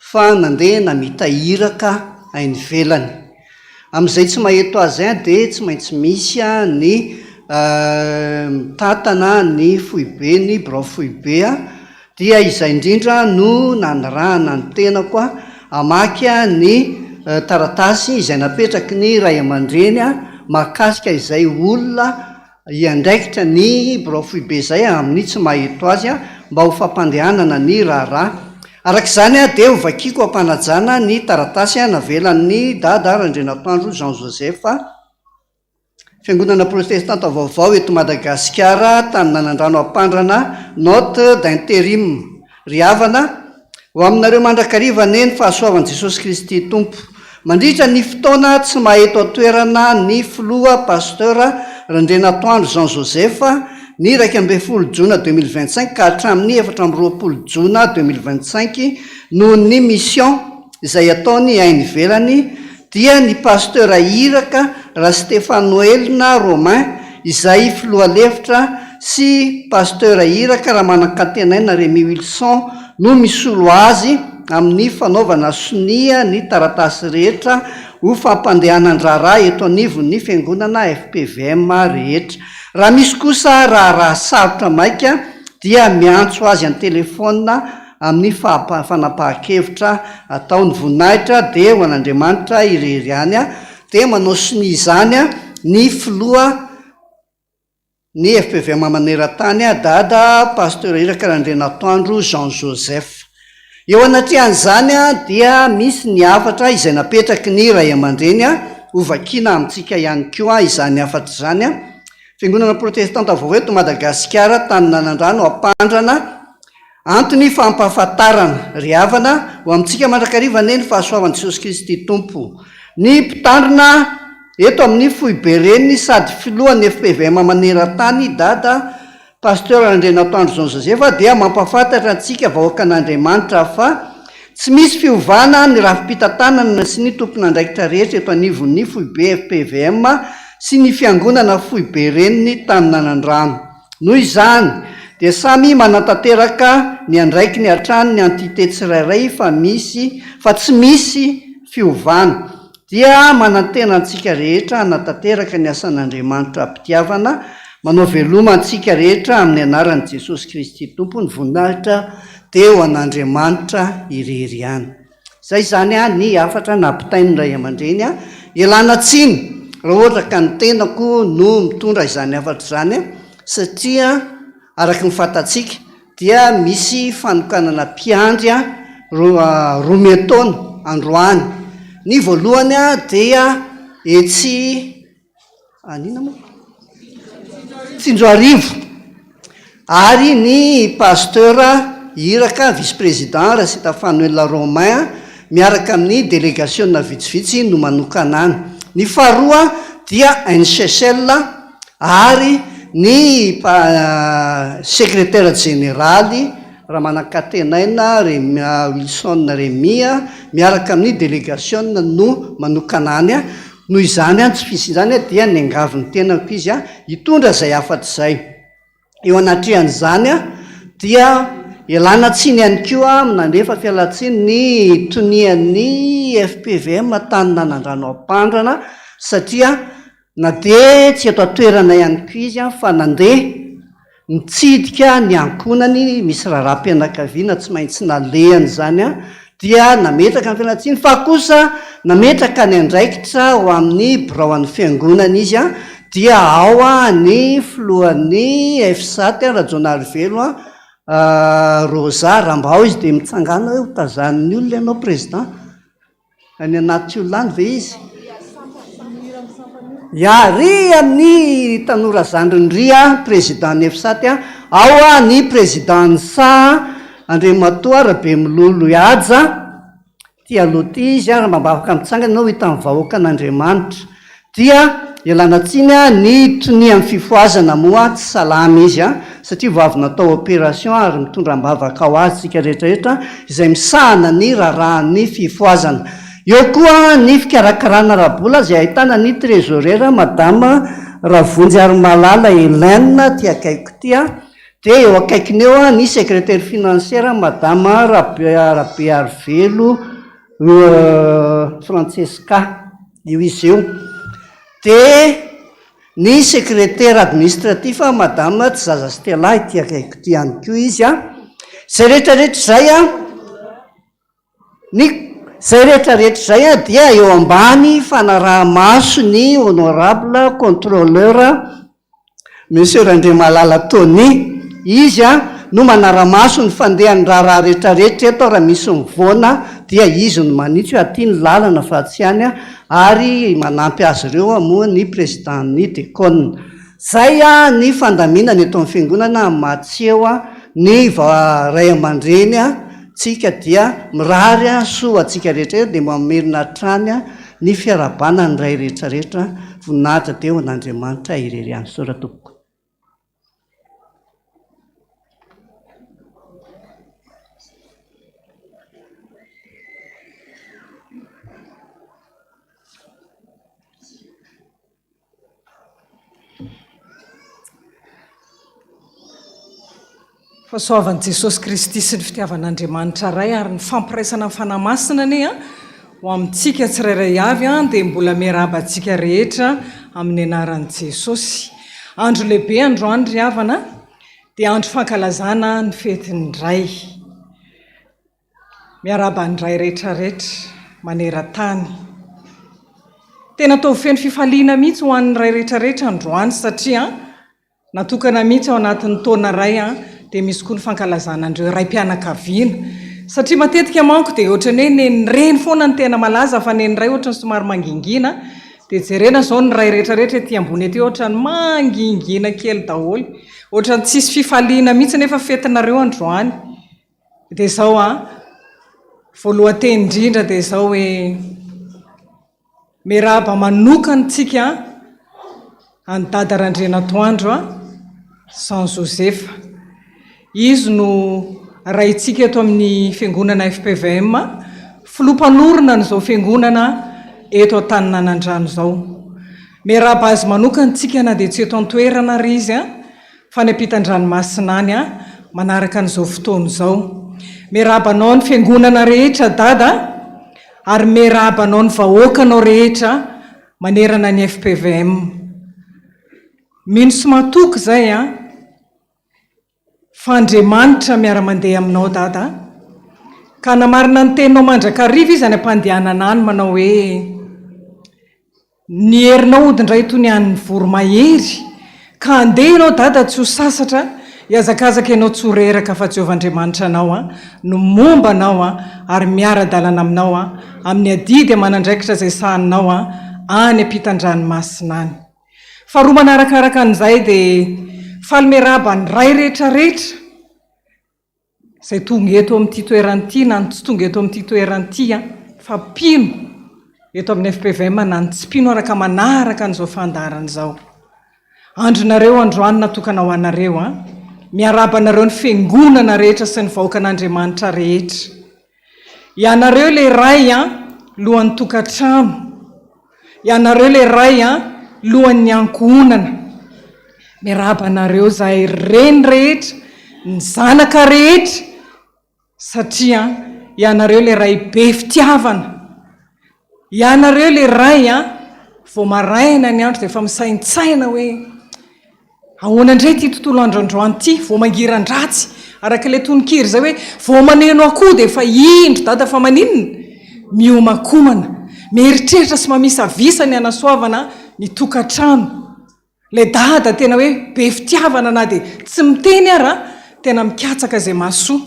fa nandeha namitahiraka ainy velany. Amin'izay tsy maheto azy dia tsy maintsy misy ny tatana ny foibe ny brao foibe dia izay indrindra no nanarahana ny tenako a amakya ny taratasy izay napetraky ny ray aman-dreny a mahakasika izay olona iandraikitra ny brafoibe zay amin'ny tsy mahito azy a mba ho fampandehanana ny raharaha arak'izany a dia hovakiko ampanajana ny taratasy a navelan'ny dada Randrenatoandro Jean Joseph fiangonana protestanta vaovao eto Madagasikara tany Nanandrano Ampandrana note d'intérim riavana ho aminareo mandrakariva neny fahasoavan'i Jesosy Kristy Tompo mandritra ny fotoana tsy maheto atoerana ny filoha pasteur Randrenatoandro Jean Joseph ny 12 Jona 2025 ka hatramin'ny 14 Jona 2025 noho ny mission izay ataony ainy ivelany dia ny pasteur iraka raha Stéphanoelina Romain izay filoha lefitra sy pasteur iraka raha manan-katenaina Rémy Wilson no misolo azy amin'ny fanaovana sonia ny taratasy rehetra ho fampandehanan-draharaha eto anivon'ny fiangonana FPVM rehetra raha misy kosa raha sarotra maika dia miantso azy amin'ny telefona amin'ny fanapahan-kevitra ataony voninahitra dia ho an'Andriamanitra irery any a dia manao sonia izany a ny filoha ny FPVM maneran-tany a dada pasteur iraka Randrenatoandro Jean Joseph eo anatrehan'izany a dia misy ny hafatra izay napetraky ny ray aman-dreny a hovakina amintsika ihany koa izany hafatra izany a fiangonana protestanta vaovao eto Madagasikara tany Nanandrano Ampandrana antony fampahafantarana riavana ho amintsika mandrakariva neny fahasoavan'i Jesosy Kristy Tompo ny mpitandrina eto amin'ny foibe reny sady filohan'ny FPVM maneran-tany dada pasteur Randrenatoandro Jean Joseph dia mampafantatra antsika vahoaka an'Andriamanitra fa tsy misy fiovana ny rafi-pitantanana sy ny tompon'andraikitra rehetra eto anivon'ny foibe FPVM sy ny fiangonana foibe reniny tany Nanandrano noho izany dia samy manantanteraka ny andraiky ny hatrany ny antité tsirairay fa tsy misy fiovana dia manantena antsika rehetra hanatanteraka ny asan'Andriamanitra mpitiavana manao veloma antsika rehetra amin'ny anaran'i Jesosy Kristy Tompo ny voninahitra dia ho an'Andriamanitra irery ihany zay zany a ny hafatra nampitain'ny ray aman-dreny a ialana tsiny raha ohatra ka ny tenako no mitondra izany hafatra izany a satria araky ny fantatsika dia misy fanokanana mpiandry a roa taona androany ny voalohany a dia etsy anina moa Tsinjoarivo ary ny pasteur iraka vice président raha Stéphanoelina Romain miaraka amin'ny délégation na vitsivitsy no manokana any ny faharoa dia NCCL ary ny secrétaire généraly raha manan-katenaina Wilson Remia miaraka amin'ny délégation no manokana any a noho izany a tsy fisy izany a dia ny angavin'ny tenako izy a hitondra zay hafatra izay eo anatrehan'izany a dia ialana tsiny ihany koa nandrefa fialatsiny ny tonian'ny FPVM tany Nanandrano Ampandrana satria na dia tsy eto atoerana ihany koa izy a fa nandeha nitsidika ny ankonany misy raharaha-pianakaviana tsy maintsy nalehany zany a dia nametraka ny fialatsiny fa kosa nametraka ny andraikitra ho amin'ny braoan'ny fiangonana izy a dia ao a ny filohan'ny F7 rajonary velo a Rosa Rambao izy dia mitsangana hoe hotazan'ny olona ianao président any anaty olany ve izy ry amin'ny tanora zandriny ry a président ny F7 a ao a ny président ny sa Andriamatoa Rabe Milolo Ihaja tia loti izy a raha mambavaka mitsangana nao hitan'ny vahoaka an'Andriamanitra dia ialana tsiny a ny tonia amin'ny fifoazana moa tsy salama izy a satria vavy natao opération ary mitondra mbavaka ao azy tsika rehetrarehetra izay misahana ny rarahan'ny fifoazana eo koa ny fikarakarana rabola zay ahitana ny trésorière madame Ravonjy Aromalala Hélène ty akaiko ty a dia eo akaikiny eo a ny secrétaire financière madame Rabe Arvelo Francesca io izy eo dia ny secrétaire administratif madame Tzaza Stella ity akaiko ty ihany koa izy a zay rehetrarehetra zay a zay rehetrarehetra zay a dia eo ambany fanaraha-maso ny honorable contrôleur monsieur Andriamalala Tony izy a no manara-maso ny fandehany raharaha rehetrarehetra eto raha misy mivoana dia izy no manitsy hoe aty ny lalana fa tsy hany a ary manampy azy ireo moa ny président ny dekona zay a ny fandaminana eto amin'ny fiangonana matseo a ny ray aman-dreny a tsika dia mirary a soa atsika rehetra dia mamerina trany a ny fiarabana ny ray rehetrarehetra voninahitra dia ho an'Andriamanitra irery any sora tompoko. fahasoavan'i Jesosy Kristy sy ny fitiavan'Andriamanitra ray ary ny fampiraisana amin'ny fanahy masina anie a ho amintsika tsirairay avy a dia mbola miarahaba antsika rehetra amin'ny anaran'i Jesosy. Andro lehibe androany ry havana dia andro fankalazana ny fetin'ny ray. Miarahaba ny ray rehetrarehetra maneran-tany. Tena tao feno fifaliana mihitsy ho an'ny ray rehetrarehetra androany satria natokana mihitsy ao anatin'ny taona ray a dia misy koa ny fankalazana andreo raim-pianakaviana satria matetika manko dia ohatrany hoe nenireny foana ny tena malaza fa neniray ohatrany somary mangingina dia jerena zao ny ray rehetrarehetra ety ambony ety ohatrany mangingina kely daholo ohatrany tsisy fifaliana mihitsy nefa fetinareo androany dia zao a voalohanteny indrindra dia zao hoe miarahaba manokany tsika any dada Randrenatoandro a San Josepha. Izy no raintsika eto amin'ny fiangonana FPVM filompanorona n'izao fiangonana eto Antaninanandrano zao. Miarahaba azy manokany tsika na dia tsy eto an-toerana ry izy a fa ny ampitan-dranomasina any a manaraka an'izao fotoana izao. Miarahabanao ny fiangonana rehetra dada ary miarahabanao ny vahoakanao rehetra manerana ny FPVM. Mino sy matoky zay a fa Andriamanitra miara-mandeha aminao dada ka namarina ny teninao mandrakariva izy any ampandehanana any manao hoe ny herinao odindray toy ny an'ny voromahery ka andeha ianao dada tsy ho sasatra hiazakazaka ianao tsy ho reraka fa Jehovahandriamanitra anao a no momba anao a ary miara-dalana aminao a amin'ny adidy amanandraikitra izay sahaninao a any ampitan-dranomasina any. Faharoa manarakaraka an'izay dia faly miarahaba ny ray rehetrarehetra izay tonga eto amin'ity toeran'ity na ny tsy tonga eto amin'ity toeran'ity a fa pino eto amin'ny FPVM na ny tsy pino araka manaraka an'izao fandaharana izao. Andronareo androany natokana ho anareo a miarahaba anareo ny fiangonana rehetra sy ny vahoakan'Andriamanitra rehetra. Ianareo le ray a lohan'ny tokantrano. Ianareo le ray a lohan'ny ankohonana. Miarahaba anareo zahay reny rehetra ny zanaka rehetra satria ianareo le ray be fitiavana. Ianareo le ray a vao maraina ny andro dia efa misaintsaina hoe ahoana indray ity tontolo androandroany ity vao mangiran-dratsy araka ilay tononkira zay hoe vao maneno akoho dia efa indro dada fa maninona miomakomana mieritreritra sy mamisavisa ny anasoavana ny tokantrano. Le dada tena hoe be fitiavana na dia tsy miteny ara tena mikatsaka zay mahasoa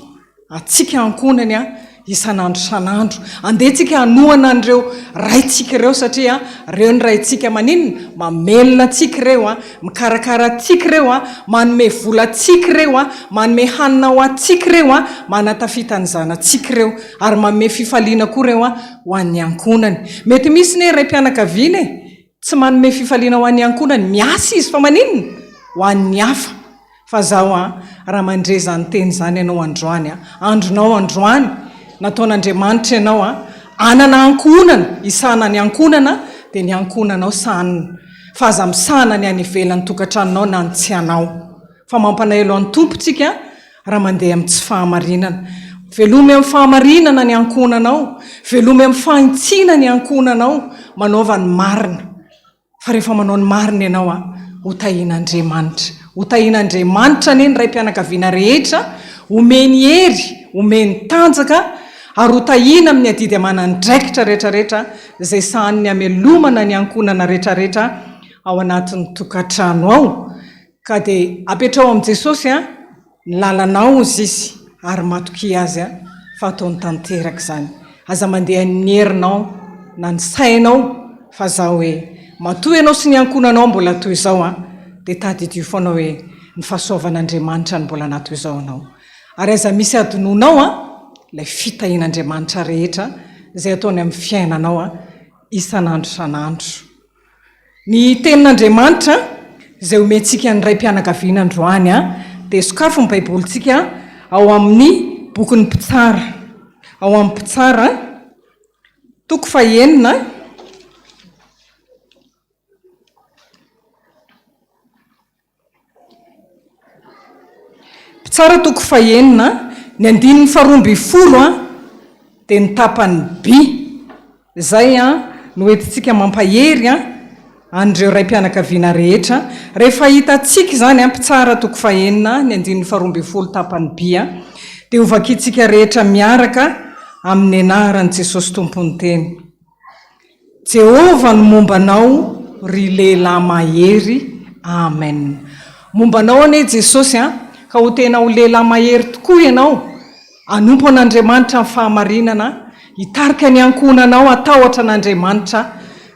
atsika ankonany a isan'andro san'andro. Andehantsika hanoana an'ireo raintsika ireo satria reo ny raintsika maninona mamelona antsika ireo a mikarakara antsika ireo a manome vola antsika ireo a manome hanina ho antsika ireo a manatafita ny zanantsika ireo ary manome fifaliana koa ireo a ho an'ny ankonany. Mety misy ny raim-pianakaviana tsy manome fifaliana ho an'ny ankonany miasa izy fa maninona ho an'ny hafa. Fa zaho a raha mandreza ny teny zany ianao androany a andronao androany nataon'Andriamanitra ianao a anana ankonana isana ny ankonana dia ny ankonanao sanina fa aza misana ny any ivelan'ny tokantranonao na ny tsy anao fa mampanaelo an'ny tompontsika raha mandeha amin'ny tsy fahamarinana. Velomy amin'ny fahamarinana ny ankonanao, velomy amin'ny fahintsiana ny ankonanao, manaova ny marina. Fa rehefa manao ny marina ianao a ho tahian'Andriamanitra. Ho tahian'Andriamanitra anie ny raim-pianakaviana rehetra, omeny hery omeny tanjaka ary hotahina amin'ny adidy amanandraikitra rehetrarehetra zay sahan'ny amelomana ny ankonana rehetrarehetra ao anatin'ny tokantrano ao ka dia apetrao amin'i Jesosy ny lalanao izy ary matoky azy fa ataony tanteraka izany. Aza mandeha ny herinao na ny sainao fa zao hoe matoy ianao sy ny ankonanao mbola toy izao dia tadidio foana hoe ny fahasoavan'Andriamanitra ny mbola natoy izao anao. Ary aza misy adinonao ilay fitahin'Andriamanitra rehetra izay ataony amin'ny fiainanao isan'andro san'andro. Ny tenin'Andriamanitra izay omentsika ny ray mpianakaviana androany dia sokafo ny baibolintsika ao amin'ny bokin'ny Mpitsara. Ao amin'ny Mpitsara toko 9 Mpitsara toko 9 ny andininy 12 dia ny tapany by. Zay no entintsika mampahery andreo ray mpianakaviana rehetra rehefa hitantsika izany Mpitsara toko 9 ny andininy 12 tapany by dia hovakitsika rehetra miaraka amin'ny anaran'i Jesosy tompony teny. Jehova no mombanao ry lehilahy mahery. Amen. Mombanao ane Jesosy ka ho tena ho lehilahy mahery tokoa ianao, anompo an'Andriamanitra ny fahamarinana, hitarika ny ankonanao atahotra an'Andriamanitra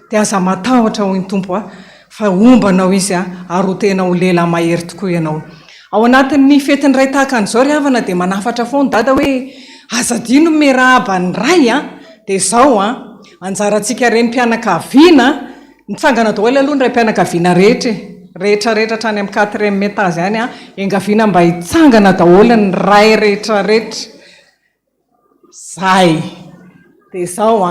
dia aza matahotra hoy ny Tompo fa ombanao izy ary ho tena ho lehilahy mahery tokoa ianao. Ao anatin'ny fetiny ray tahaka an'izao ry havana dia manafatra foana dada hoe aza dino miarahaba ny ray dia izao anjarantsika reny mpianakaviana nitsangana daholo aloha ny ray mpianakaviana rehetrarehetra trany amin'ny 4e étage any engaviana mba hitsangana daholo ny ray rehetrarehetra zay. Dia izao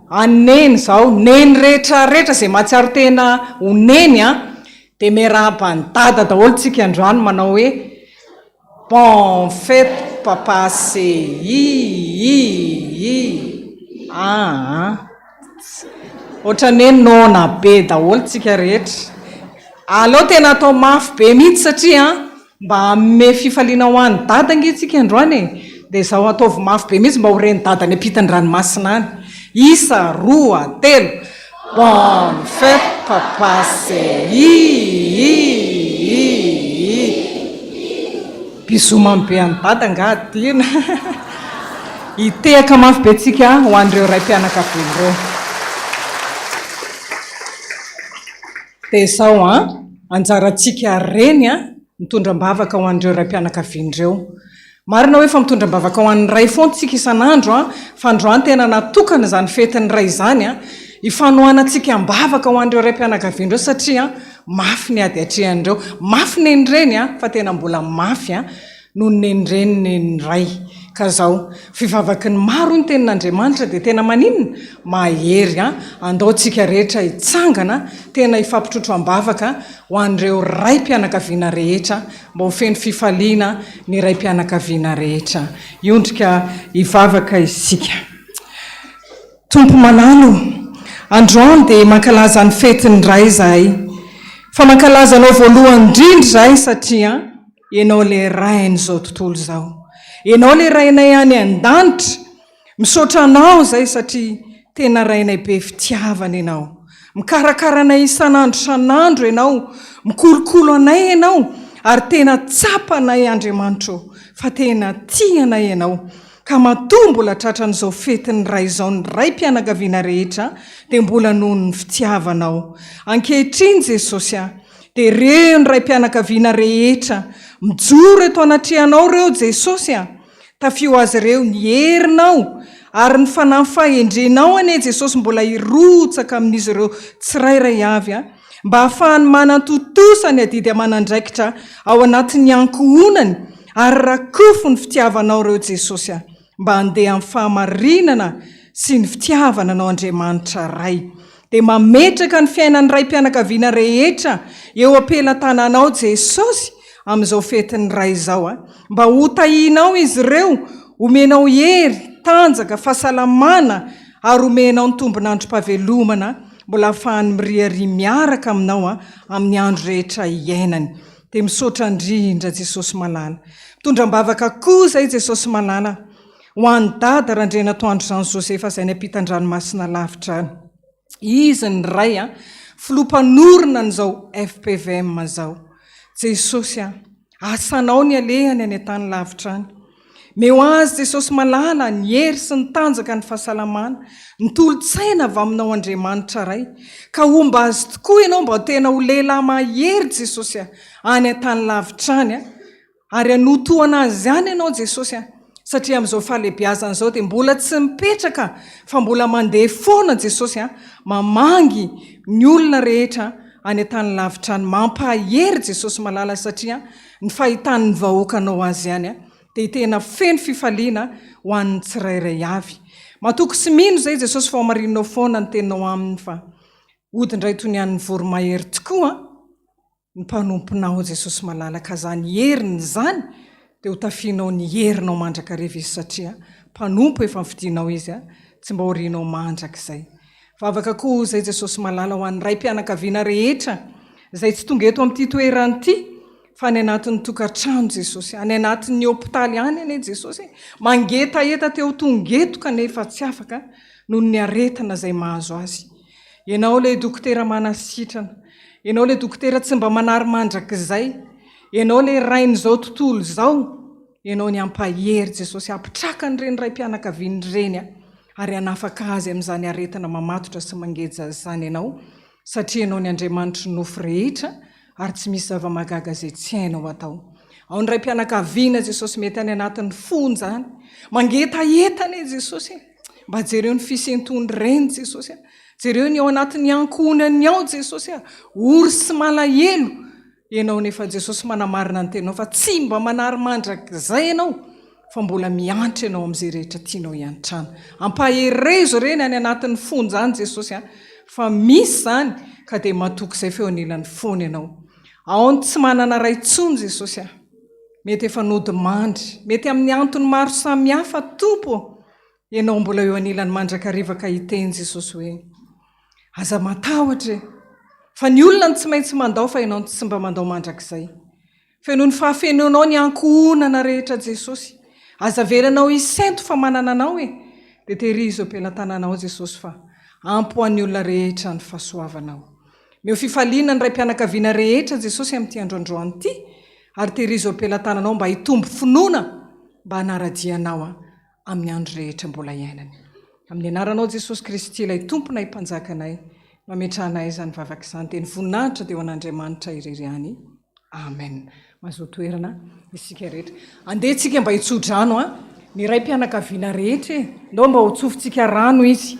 aneny izao neny rehetrarehetra zay mahatsiaro tena ho neny dia miarahaba ny dada daholo tsika androany manao hoe bon fête papa c'est ohatran'ny hoe nona be daholo tsika rehetra. Aleo tena atao mafy be mihitsy satria mba ame fifaliana ho an'ny dada ngetsika androany dia izao ataovy mafy be mihitsy mba ho reny dada ny ampitany ranomasina any. 1 2 3 bonne fête papa c'est bisou mambe any dada ngadina hitehaka mafy be tsika ho an'ireo ray mpianakaviana ireo. Dia izao anjarantsika reny mitondra-bavaka ho an'ireo ray mpianakaviana ireo. Marina hoe fa mitondra-bavaka ho an'ny ray foana tsika isan'andro fa androany tena natokana izany fetin'ny ray izany hifanohanantsika ambavaka ho an'ireo ray mpianakaviana ireo satria mafy ny ady atrehan'ireo, mafy neny reny fa tena mbola mafy no neny reny neny ray. Ka zao fivavaky ny maro ny tenin'Andriamanitra dia tena maninona mahery andaontsika rehetra hitsangana tena hifampitrotro ambavaka ho an'ireo ray mpianakaviana rehetra mba ho feno fifaliana ny ray mpianakaviana rehetra. Iondrika hivavaka isika. Tompo malalo, androany dia mankalaza ny fetiny ray zahay, fa mankalaza anao voalohany indrindra zahay satria ianao le rain'izao tontolo izao. Ianao le rainay any an-danitra, misaotra anao zay satria tena rainay be fitiavana ianao. Mikarakara anay isan'andro san'andro ianao, mikolokolo anay ianao ary tena tsapanay Andriamanitra fa tena tianay ianao. Ka matoa mbola tratran'izao fetiny ray izao ny ray mpianakaviana rehetra dia mbola noho ny fitiavanao. Ankehitriny Jesosy dia ireo ny ray mpianakaviana rehetra mijoro eto anatrehanao reo Jesosy tafio azy ireo ny herinao ary ny fanahy fahendrenao ane Jesosy mbola hirotsaka amin'izy ireo tsirairay avy mba hahafahany manantotosany adidy amanandraikitra ao anatin'ny ankohonany ary rakofo ny fitiavanao reo Jesosy mba handeha amin'ny fahamarinana sy ny fitiavana anao Andriamanitra ray. Dia mametraka ny fiainan'ny ray mpianakaviana rehetra eo ampelantananao Jesosy amin'izao fetiny ray izao mba ho tahinao izy ireo, omenao hery, tanjaka, fahasalamana ary omenao ny tombon'androm-pahavelomana mbola ahafahany miriary miaraka aminao amin'ny andro rehetra iainany. dia misaotra indrindra Jesosy malala. Mitondra-mbavaka koa izay Jesosy malala ho an'ny dada randrena toandro izany Josefa izay ny ampitan-dranomasina lavitra any. Izy ny ray filompanorona n'izao FPVM zao. Jesosy asanao ny alehany any an-tany lavitra any. Meo azy Jesosy malala ny hery sy ny tanjaka ny fahasalamana, ny tolo-tsaina avy aminao Andriamanitra ray. Ka omba azy tokoa ianao mba tena ho lehilahy mahery Jesosy any an-tany lavitra any ary anotoana azy any ianao Jesosy satria amin'izao fahalehibiazana izao dia mbola tsy mipetraka fa mbola mandeha foana Jesosy mamangy ny olona rehetra any an-tany lavitra any, mampahery Jesosy malala satria ny fahitany vahoakanao azy any dia tena feno fifaliana ho an'ny tsirairay avy. Matoko sy mino izay Jesosy fa marinonao foana ny teninao aminy fa odindray toy ny an'ny voromahery tokoa ny mpanomponao Jesosy malala, ka zany heriny zany dia ho tafianao ny herinao mandrakariva izy satria mpanompo efa mifidinao izy tsy mba horianao mandrakizay. Vavaka koa izay Jesosy malala ho an'ny ray mpianakaviana rehetra izay tsy tonga eto amin'ity toerana ity fa any anatin'ny tokantrano Jesosy, any anatin'ny hôpitaly any ane Jesosy, mangetaeta teo tongeto kanefa tsy afaka noho ny aretina izay mahazo azy. Ianao ilay dokotera manasitrana, ianao ilay dokotera tsy mba manary mandrakizay, ianao ilay rain'izao tontolo izao, ianao ny ampahery Jesosy, apitraka n'ireny ray mpianakaviany ireny ary anafaka azy amin'izany aretina mamatotra sy mangeja izany ianao satria ianao ny Andriamanitra nofo rehetra ary tsy misy zava-magaga izay tsy hainao atao. Ao ny ray mpianakaviana Jesosy mety any anatin'ny fonja any, mangetaetana Jesosy, mba jereo ny fisentony reny Jesosy, jereo ny ao anatin'ny ankonany ao Jesosy, ory sy malahelo. Ianao nefa Jesosy manamarina ny tenao fa tsy mba manary mandrakizay ianao fa mbola miantra ianao amin'izay rehetra tianao iantrana. Ampaherezo reny any anatin'ny fonja any Jesosy fa misy zany ka dia matoky izay feo anilan'ny foana ianao. Ao ny tsy manana ray intsony Jesosy, mety efa nody mandry, mety amin'ny antony maro samihafa tompo, ianao mbola eo anilan'ny mandrakariva ka hiteny Jesosy hoe aza matahotra fa ny olona tsy maintsy mandao fa ianao tsy mba mandao mandrakizay. Fa noho ny fahafenonao ny ankohonana rehetra Jesosy, aza velanao isento fa manana anao dia tehirizo am-pelantananao Jesosy fa ampy ho an'ny olona rehetra ny fahasoavanao. Meo fifaliana ny ray mpianakaviana rehetra Jesosy amin'ity androandroany ity ary tehirizo am-pelantananao mba hitombo finoana mba hanaradianao amin'ny andro rehetra mbola iainany. Amin'ny anaranao Jesosy Kristy ilay tomponay mpanjakanay, mametrahanay izany vavaka izany teny voninahitra dia ho an'Andriamanitra irery any. Amen. Mazoa toerana isika rehetra. Andehantsika mba hitso-drano ny ray mpianakaviana rehetra ndao mba ho tsofintsika rano izy.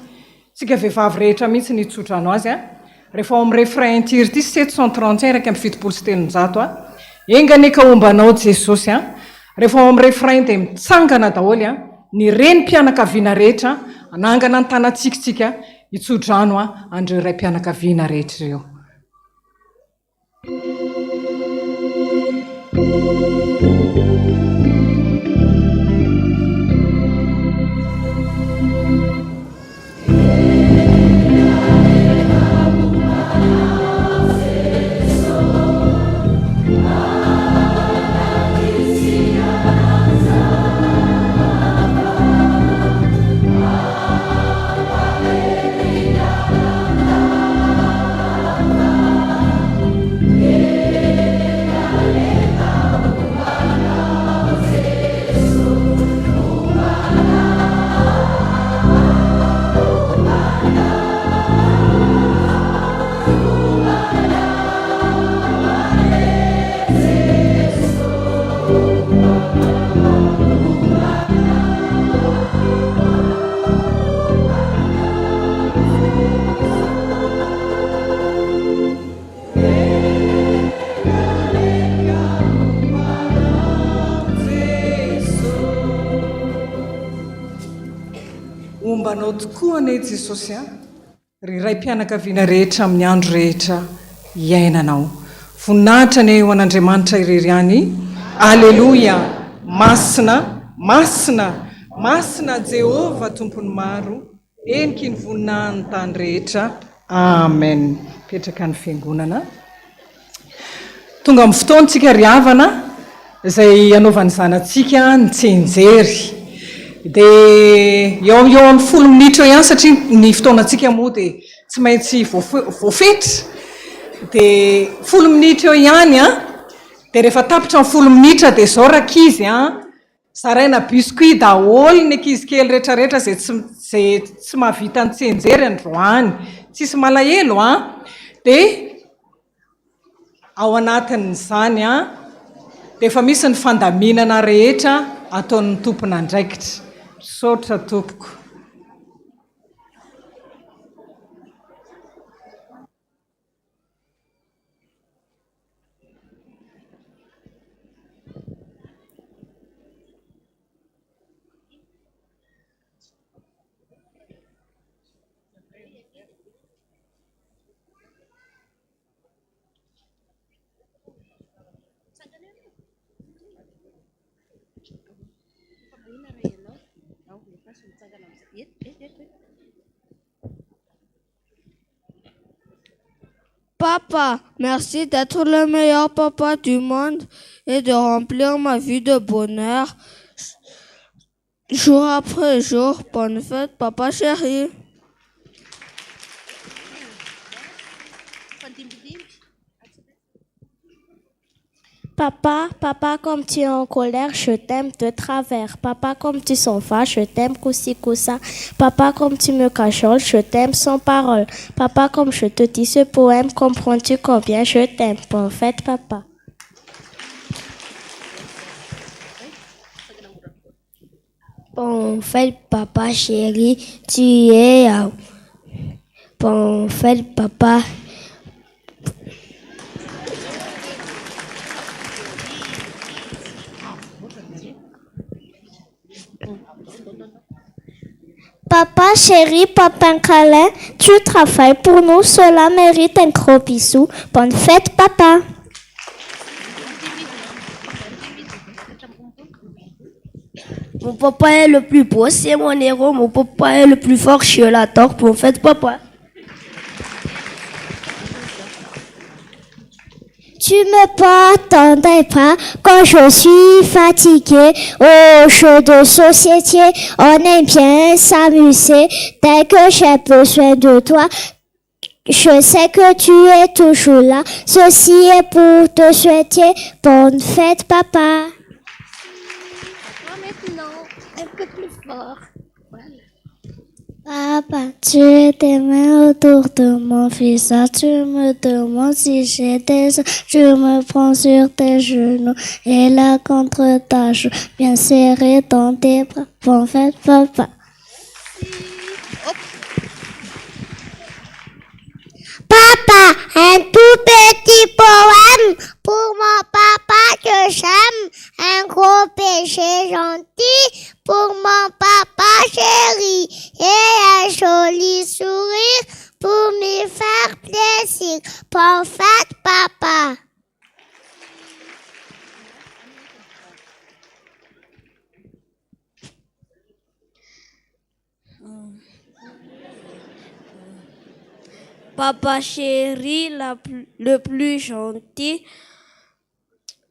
Tsika vehivavy rehetra mihitsy ny hitso-drano azy rehefa ao amin'ny refrain itiry ity 731 raika amin'ny fitopolo sy telonjato engane ka ombanao Jesosy rehefa ao amin'ny refrain dia mitsangana daholo ny reny mpianakaviana rehetra anangana ny tanatsikitsika hitso-drano andreo ray mpianakaviana rehetra ireo. Ombanao tokoa ane Jesosy ry ray mpianakaviana rehetra amin'ny andro rehetra iainanao. Voninahitra ny eo an'Andriamanitra irery any. Aleluia. Masina, masina, masina Jehova tompony maro, eniky ny voninahiny tany rehetra. Amen. Petraka ny fiangonana. tonga amin'ny fotoantsika riavana izay anaovan'ny zanantsika ny tsenjery dia eo amin'ny 10 minitra ihany satria ny fotoanantsika moa dia tsy maintsy voafetra dia 10 minitra eo ihany dia rehefa tapitra ny 10 minitra dia zao rakizy zaraina biscuit daholo ny ankizy kely rehetrarehetra zay tsy mahavita ny tsenjery androany tsisy malahelo dia ao anatin'izany dia efa misy ny fandaminana rehetra ataon'ny tompona andraikitra. Misaotra tompoko. Papa, merci d'être le meilleur papa du monde et de remplir ma vie de bonheur. Jour après jour, bonne fête, papa chéri. Papa, papa, comme tu es en colère, je t'aime de travers. Papa, comme tu s'en fâches, je t'aime coussi coussa. Papa, comme tu me cacholes, je t'aime sans parole. Papa, comme je te dis ce poème, comprends-tu combien je t'aime? Bonne fête, papa. Bonne fête, papa chéri, tu es à... Bonne fête, papa. Papa chéri, papa câlin, tu travailles pour nous, cela mérite un gros bisou. Bonne fête, papa. Mon papa est le plus beau, c'est mon héros. Mon papa est le plus fort, je l'adore. Bonne fête, papa. Tu me portes dans tes bras quand je suis fatiguée. Au jeu de société, on aime bien s'amuser. Dès que j'ai besoin de toi, je sais que tu es toujours là. Ceci est pour te souhaiter bonne fête, papa. Maintenant, un peu plus fort. Papa, tu es tes mains autour de mon visage, tu me demandes si j'ai des os, tu me prends sur tes genoux et là contre ta joue, bien serré dans tes bras. Bonne fête, papa. Papa, un tout petit poème pour mon papa que j'aime, un gros péché gentil pour mon papa chéri et un joli sourire pour me faire plaisir. Bonne fête, papa. Papa chéri, le plus gentil.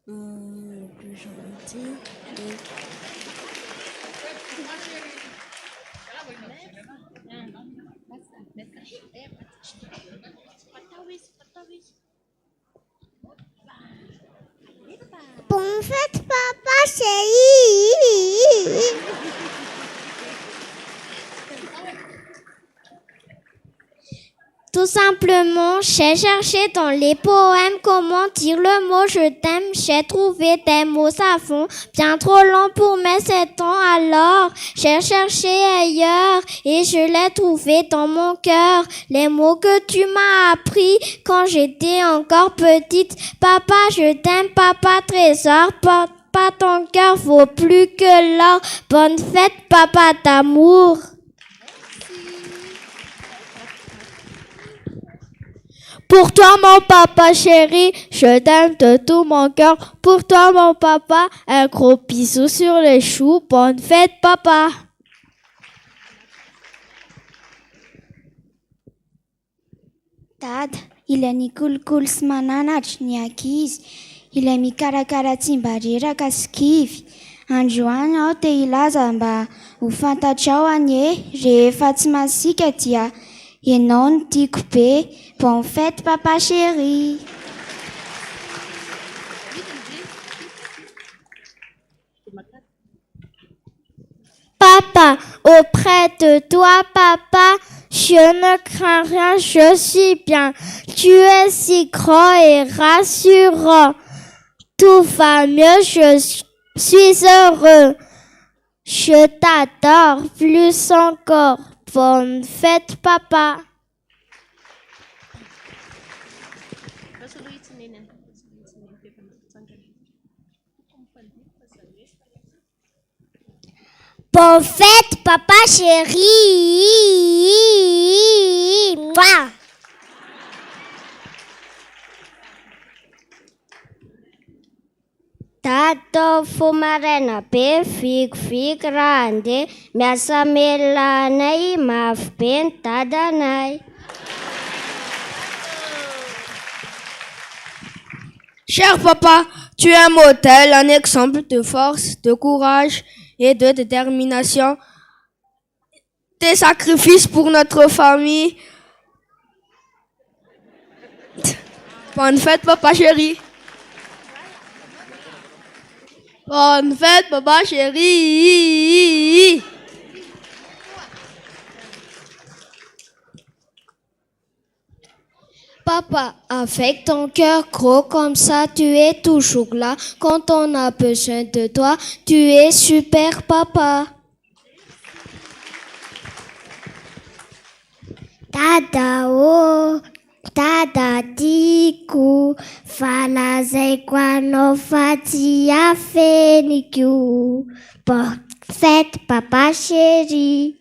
Le plus gentil. Bonne fête, papa chéri. Tout simplement, j'ai cherché dans les poèmes comment dire le mot je t'aime. J'ai trouvé des mots savants, bien trop longs pour mes 7 ans. Alors, j'ai cherché ailleurs et je l'ai trouvé dans mon cœur. Les mots que tu m'as appris quand j'étais encore petite. Papa, je t'aime, papa trésor. Papa, ton cœur vaut plus que l'or. Bonne fête, papa d'amour. Pour toi, mon papa chéri, je t'aime de tout mon cœur. Pour toi, mon papa, un gros bisou sur les choux. Bonne fête, papa. Dad, ilay nikolokolo sy mananatra ny ankizy, ilay mikarakara tsy mba reraka sy kivy. Androany aho te hilaza mba ho fantatrao anie, rehefa tsy masika dia ianao no tiako be. Bonne fête, papa chéri. Papa, auprès de toi, papa, je ne crains rien, je suis bien. Tu es si grand et rassurant. Tout va mieux, je suis heureux. Je t'adore plus encore. Bonne fête, papa. Bonne fête, papa chéri. Mouah. Tato fomarena be vigovigo raha andeha miasa melanay mafy be ny dadanay. Cher papa, tu es un modèle, un exemple de force, de courage et de détermination. Tes sacrifices pour notre famille. Bonne fête, papa chéri. Bonne fête, papa chéri. Papa, avec ton cœur gros comme ça, tu es toujours là. Quand on a besoin de toi, tu es super, papa. Dada oh, dada tiako, falazaiko anao fa tsy afeniko. Bonne fête, papa chéri.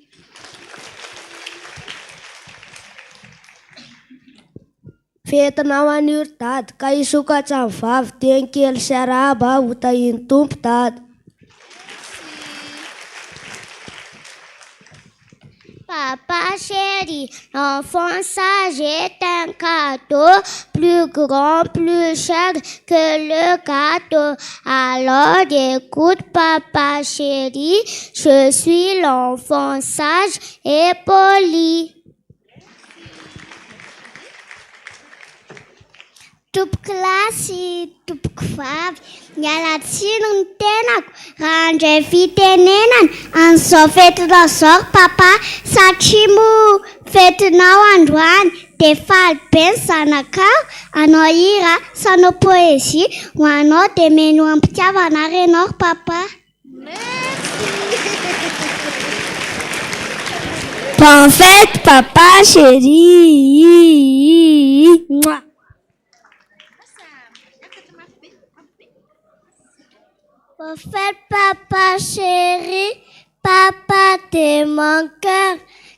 Fetinao aniry dady, ka isokatra ny vavy teny kely sy arahaba ho tahiny tompo dady. Papa chéri, l'enfant sage est un cadeau, plus grand, plus cher que le gâteau. Alors écoute, papa chéri, je suis l'enfant sage et poli. Tompoko lahy sy tompoko vavy, miala tsino ny tenako raha andray fitenenana an'izao fetinao zao papa, satria mo fetinao androany de faly be ny zanakao. Anao hira sy anao poésie, ho anao de meno ampitiavana renao papa. Bonne fête, papa chéri. Mouah. Bonne fête, papa chéri, papa de mon cœur,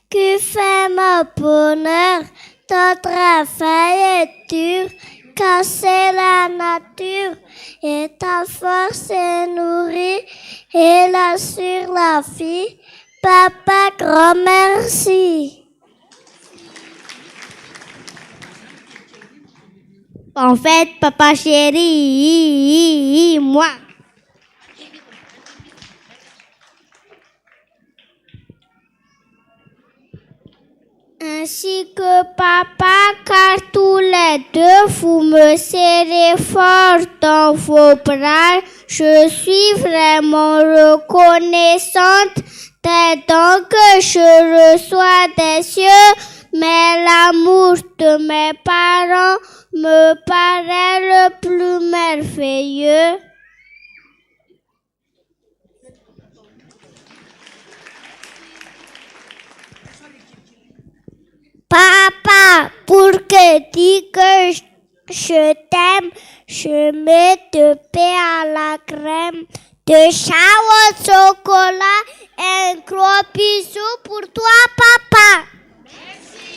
qui fait mon bonheur. Ton travail est dur, car c'est la nature, et ta force est nourrie, et là sur la vie. Papa, grand merci. Bonne fête, papa chéri. Moi. Ainsi que papa, car tous les deux vous me serrez fort dans vos bras. Je suis vraiment reconnaissante des dons que je reçois des cieux, mais l'amour de mes parents me paraît le plus merveilleux. Papa, pour que dis que je t'aime, je mets de pain à la crème, de chat au chocolat, un gros bisou pour toi, papa. Merci.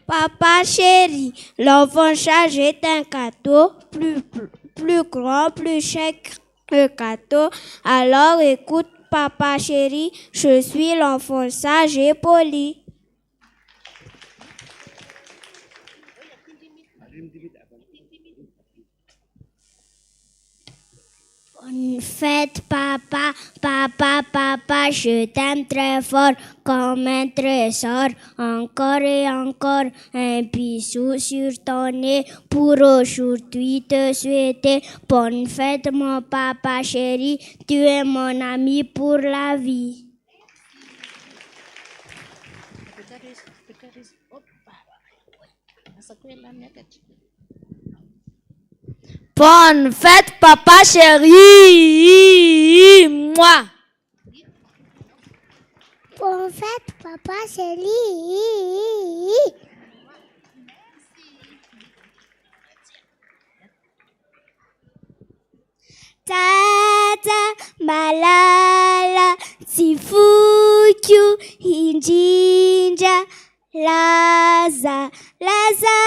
Papa chéri, l'enfant sage est un cadeau, plus grand, plus cher que le cadeau. Alors écoute, papa chéri, je suis l'enfant sage et poli. Bonne fête, papa, papa, papa, je t'aime très fort comme un trésor. Encore et encore, un bisou sur ton nez pour aujourd'hui te souhaiter bonne fête, mon papa chéri. Tu es mon ami pour la vie. Bonne fête, papa chéri. Moi. Bonne fête, papa chéri. Tata malala sifuku injinja laza laza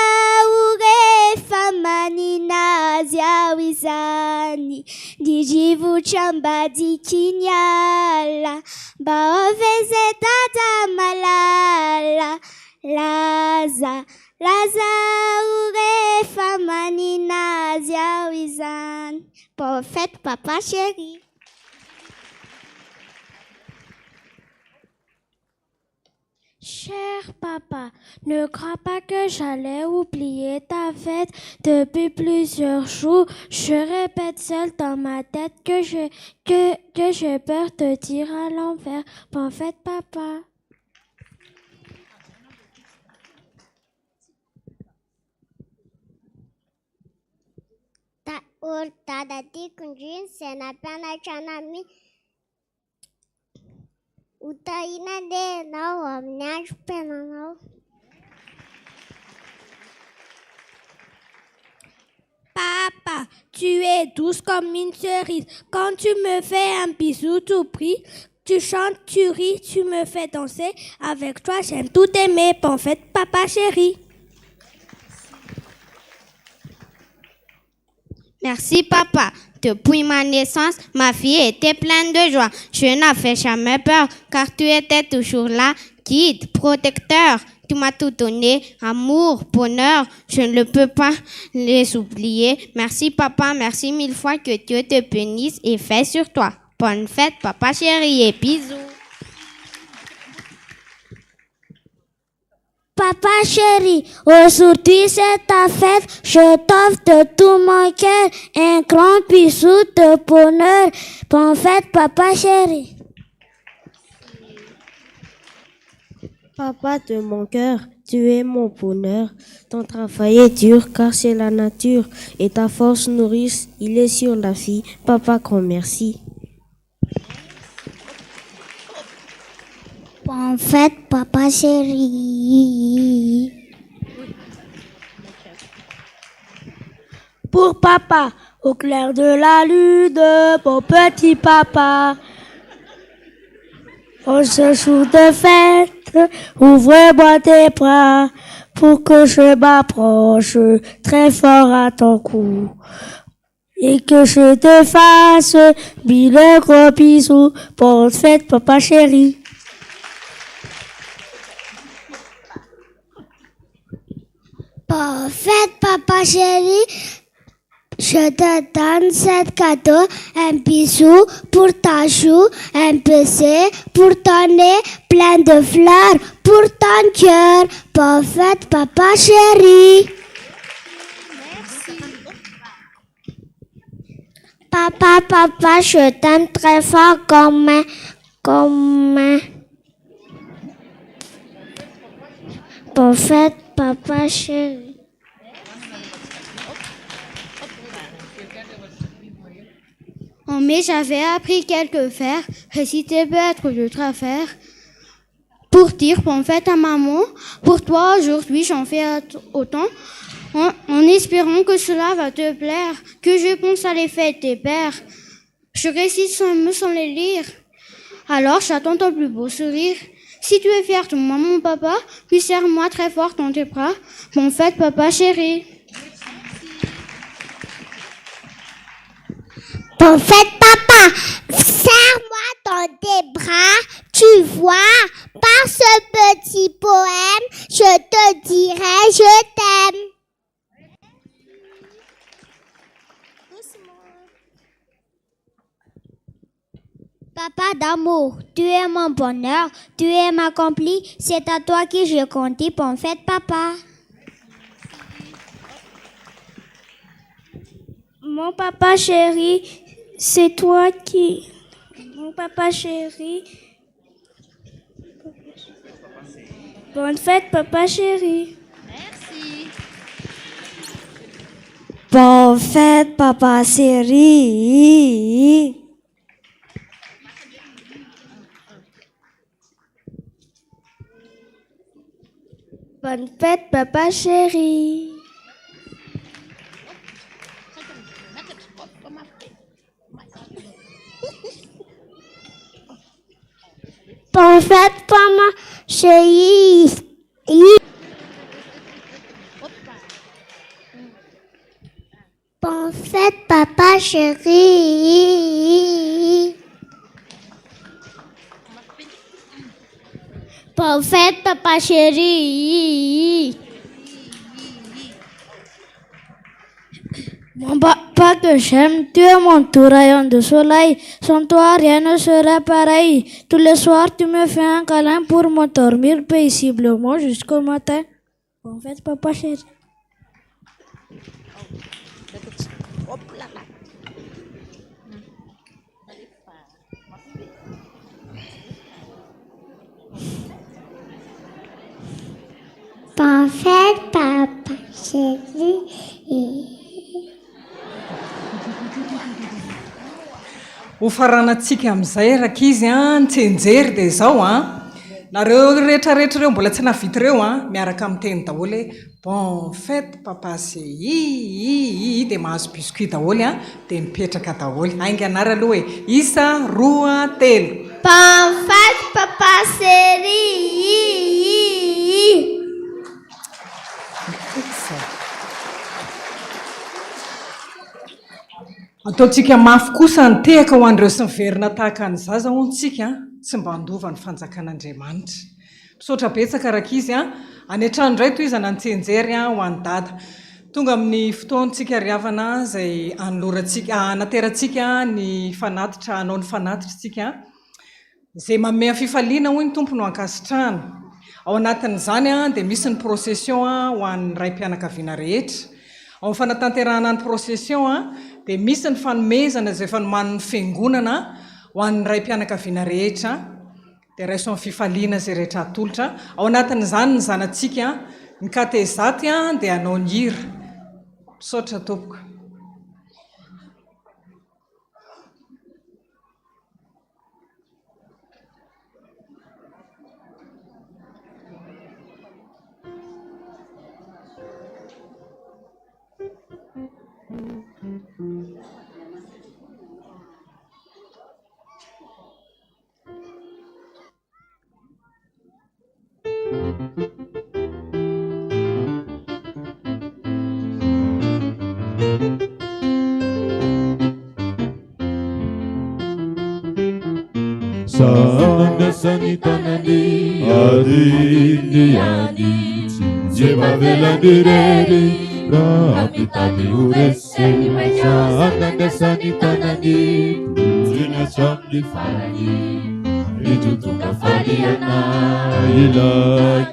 urefa manina ziawizani dijivu chamba dikinyala baoveze tata malala laza laza urefa manina ziawizani. Bonne fête, papa chéri. Cher papa, ne crois pas que j'allais oublier ta fête. Depuis plusieurs jours, je répète seule dans ma tête que j'ai peur de dire à l'envers. Bonne fête, papa. Tadati kunjin senapana chanami utaina de nao amnaj penano. Papa, tu es douce comme une cerise. Quand tu me fais un bisou tout pris, tu chantes, tu ris, tu me fais danser. Avec toi, j'aime tout aimer. Bonne fête, papa chéri. Merci papa. Depuis ma naissance, ma fille était pleine de joie. Je n'avais jamais peur car tu étais toujours là, guide, protecteur. Tu m'as tout donné, amour, bonheur. Je ne peux pas les oublier. Merci papa, merci mille fois, que Dieu te bénisse et fait sur toi. Bonne fête papa chéri et bisous. Papa chéri, aujourd'hui c'est ta fête, je t'offre de tout mon cœur un grand bisou de bonheur. Bonne fête, papa chéri. Papa de mon cœur, tu es mon bonheur. Ton travail est dur car c'est la nature et ta force nourrice, il est sur la vie. Papa, grand merci. Bonne fête, papa chéri. Pour papa, au clair de la lune, mon petit papa. En ce jour de fête, ouvre-moi tes bras pour que je m'approche très fort à ton cou. Et que je te fasse mille gros bisous. Bonne fête, papa chéri. Bonne fête, papa chéri. Je te donne cet cadeau, un bisou pour ta joue, un baiser pour ton nez, plein de fleurs pour ton cœur. Bonne fête, papa chéri. Merci. Papa, papa, je t'aime très fort comme un. Bonne fête, papa chéri. En mai, j'avais appris quelques vers, réciter peut-être de travers, pour dire bonne fête à maman. Pour toi, aujourd'hui, j'en fais autant, en espérant que cela va te plaire, que je pense à les fêtes des pères. Je récite sans les lire, alors j'attends ton plus beau sourire. Si tu es fier de moi, mon papa, puis serre-moi très fort dans tes bras. Bonne fête, papa chéri. Bonne fête, papa. Serre-moi dans tes bras, tu vois, par ce petit poème, je te dirai je t'aime. Papa d'amour, tu es mon bonheur, tu es ma complice, c'est à toi que je compte, bonne fête papa. Mon papa chéri, c'est toi qui... Mon papa chéri. Bonne fête, papa chéri. Merci. Bonne fête, papa chéri. Bonne fête, papa chéri. Bonne fête, maman chérie. Bonne fête, papa chéri. Bonne fête, papa chéri. Mon papa que j'aime, tu es mon tout rayon de soleil. Sans toi, rien ne serait pareil. Tous les soirs, tu me fais un câlin pour m'endormir paisiblement jusqu'au matin. Bonne fête, papa chéri. Bonne fête, papa chéri. ho faranantsika amin'izay raka izy ntsenjery dia izao nareo rehetrarehetra reo mbola tsy navity reo miaraka amin'ny teny daholo hoe bon fête papa chéri dia mahazo biscuit daholo dia mipetraka daholo ainga anara aloha hoe isa roa telo. Bonne fête papa chéri. Ataontsika mafy kosa ny tehaka ho an'ireo sy miverina tahaka ny zaza ontsika tsy mba handova ny fanjakan'Andriamanitra. Misaotra betsaka raka izy any an-trano indray toy izy nantsenjery ho an'ny dada. Tonga amin'ny fotoantsika riavana izay anaterantsika ny fanatitra hanao ny fanatitra izay manome fifaliana hoy ny tompony ho ankasitrahana. Ao anatin'izany dia misy ny procession ho an'ny raim-pianakaviana rehetra. Ao amin'ny fanatanterahana ny procession dia misy ny fanomezana izay fanoman'ny fiangonana ho an'ny raim-pianakaviana rehetra dia raiso amin'ny fifaliana izay rehetra atolotra. Ao anatin'izany ny zanantsika ny katezaty dia hanao ny hira. Misaotra tompoko. Sana sanitanani adiniani Jema velandireri Rahapitani ureseni Sana sanitanani Zina chamli farani Ijutunga fariana Ila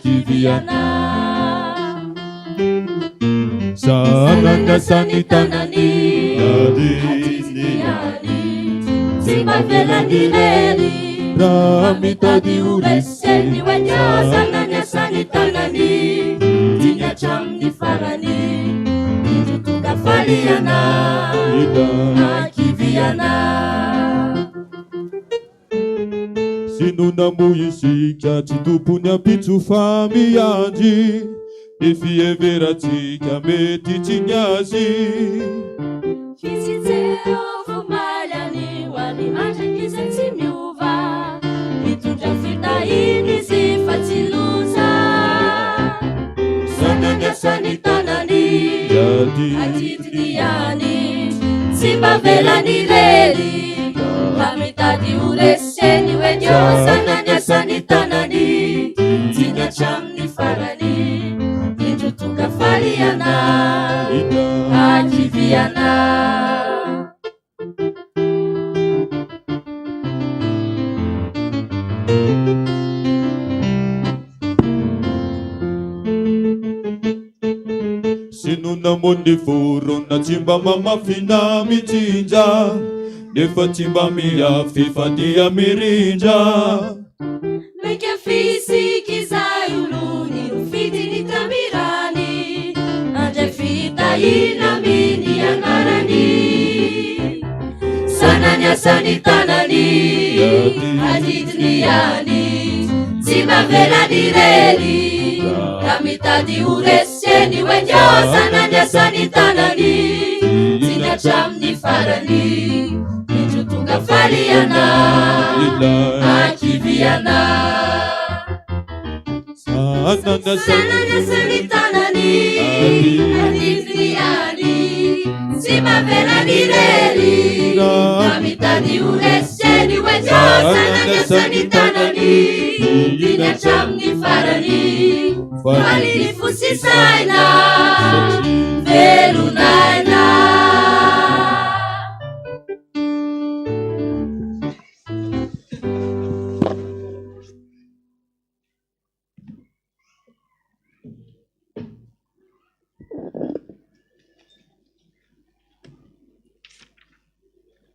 kiviana Sana sanitanani adiniani Jema velandireri Ramitadi ureseni Wanyasana sanitanani Tinya chamni farani Ijutunga fariana Ila kiviana Sinuna muyisika Chitupunya pitu famiyanji Ifi everatika meti chinyazi Kisiteo fumalani Walimanja kisensi miuva Itunja fitaini sifatiluza Sananya sanitanani Atitiyani Sibavelani reli Ramitadi ureseni ny tanany dina hatramin'ny farany indro tonga faliana akiviana Sinunamoni furuna chimba mama fina mitsinja nefa chimba mia fifa dia mirinja meke fisiki zayuluni ufitini tamirani ande fita ina mini anarani sananya sanitanani adidniani zima vela direli kamitadi ureseni wenjosa nanya sanitanani zina chamni farani injutunga faliana akiviana sananya sanitanani adidniani zima vela direli kamitadi ureseni wenjosa nanya sanitanani zina chamni farani Falili fusisaina velunaina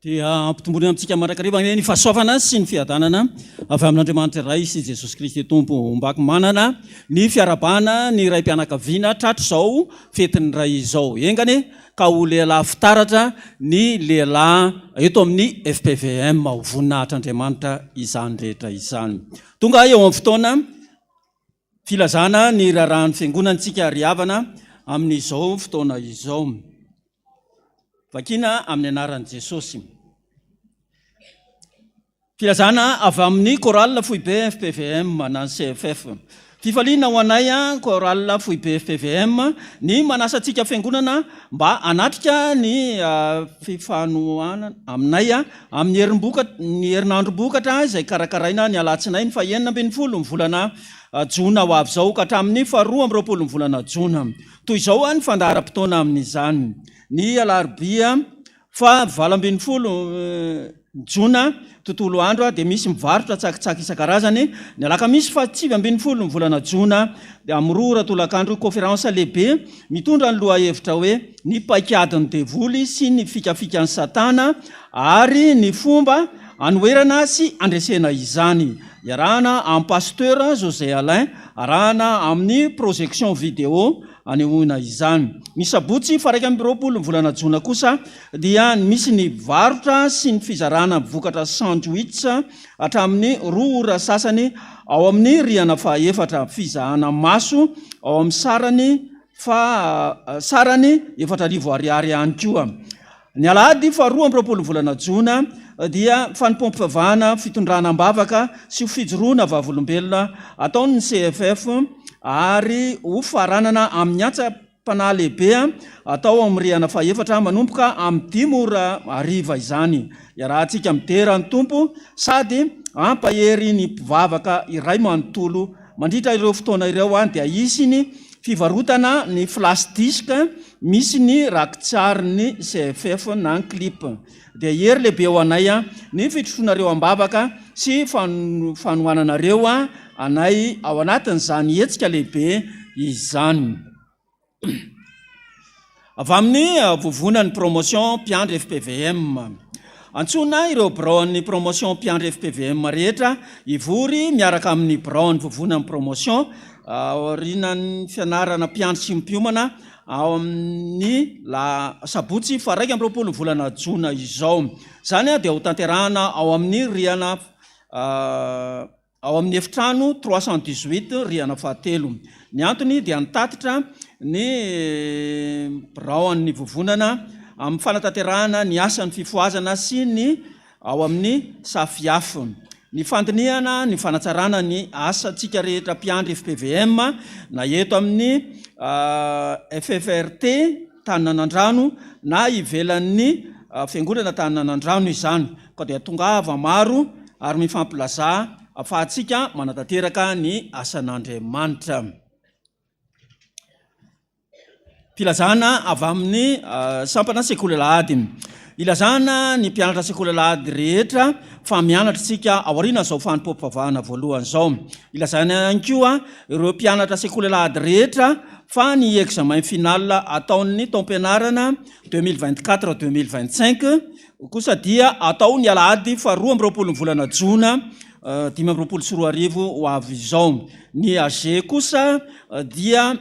dia ampitombony amintsika mandrakariva ny fahasoavana sy ny fiadanana avy amin'Andriamanitra iray sy Jesosy Kristy tompo mbaky manana ny fiarabana ny ray mpianakaviana tratro izao fetiny ray izao engany ka ho lehilahy fitaratra ny lehilahy eto amin'ny FPVM ho voninahitr'Andriamanitra izany rehetra izany tonga eo amin'ny fotoana filazana ny rarahan'ny fiangonantsika riavana amin'izao fotoana izao vakina amin'ny anaran'i Jesosy. Filazana avy amin'ny chorale foibe FPVM na CFF. Fifaliana ho anay chorale foibe FPVM ny manasantsika fiangonana mba anatrika ny fifanoana aminay amin'ny herinandro-bokatra izay karakaraina ny alatsinainy fa 9 ny volana Jona ho avy izao ka hatramin'ny 12 ny volana Jona. Toy izao ny fandaharam-potoana amin'izany. Ny alarobia fa 12 Jona tontolo andro dia misy mivarotra tsakitsaky isan-karazany ny alakamisy fa 9 ny volana Jona dia amorora tolakandro conférence lehibe mitondra ny loha hevitra hoe ny paikadin'ny devoly sy ny fikafikan'ny satana ary ny fomba anoerana sy andresena izany iarahana amin'ny pasteur José Alain arahana amin'ny projection vidéo anehoana izany. Ny sabotsy fa 20 ny volana Jona kosa dia misy ny varotra sy ny fizarana vokatra sandwich hatramin'ny 2 ora sasany ao amin'ny riana faha-4 fizahana maso ao amin'ny sarany 4,000 ariary ihany koa. Ny alahady fa 12 ny volana Jona dia fanipompivavahana fitondrana ambavaka sy fijoroana vavolombelona ataon'ny CFF ary ho faranana amin'ny atsa-panahy lehibe atao amin'ny riana faha-4 manomboka amin'ny 5 ora hariva izany. Iarahantsika midera ny tompo sady ampahery ny mpivavaka iray manontolo mandritra ireo fotoana ireo dia isy ny fivarotana ny flash disk misy ny rakitsary ny CFF na ny clip dia hery lehibe ho anay ny fitrofonareo ambavaka sy fanohananareo anay ao anatin'izany hetsika lehibe izany. Avy amin'ny vovonan'ny promotion mpiandry FPVM antsona ireo braon'ny promotion mpiandry FPVM rehetra ivory miaraka amin'ny braon'ny vovonan'ny promotion aorinan'ny fianarana mpiandry sy mpiomana ao amin'ny sabotsy fa 20 volana Jona izao. Zany dia ho tanterahana ao amin'ny riana ao amin'ny efitrano 318 riana fahatelo. Ny antony dia nitatitra ny braon'ny vovonana amin'ny fanatanterahana ny asan'ny fifoazana sy ny ao amin'ny safiafo. Ny fandinihana ny fanatsarana ny asantsika rehetra mpiandry FPVM na eto amin'ny FFRT Taninanandrano na ivelan'ny fiangonana Taninanandrano izany. Ka dia tongava maro ary mifampilaza afahantsika manatateraka ny asan'Andriamanitra. Filazana avy amin'ny sampana sekoly lahady. Ilazana ny mpianatra sekoly lahady rehetra fa mianatra tsika aoriana zao fanompoam-pivavahana voalohany zao. Ilazana ihany koa ireo mpianatra sekoly lahady rehetra fa ny examen final ataon'ny taom-pianarana 2024-2025 kosa dia atao ny alahady fa 12 volana Jona 2024 ho avy izao. Ny AG kosa dia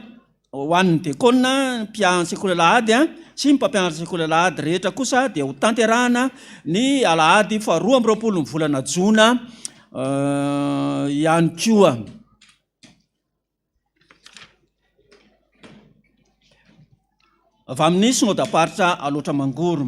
ho an'ny dekona mpianatra sekoly lahady sy mpampianatra sekoly lahady rehetra kosa dia ho tanterahana ny alahady fa 12 volana Jona ihany koa. Avy amin'ny synodam-paritra Alotra Mangoro.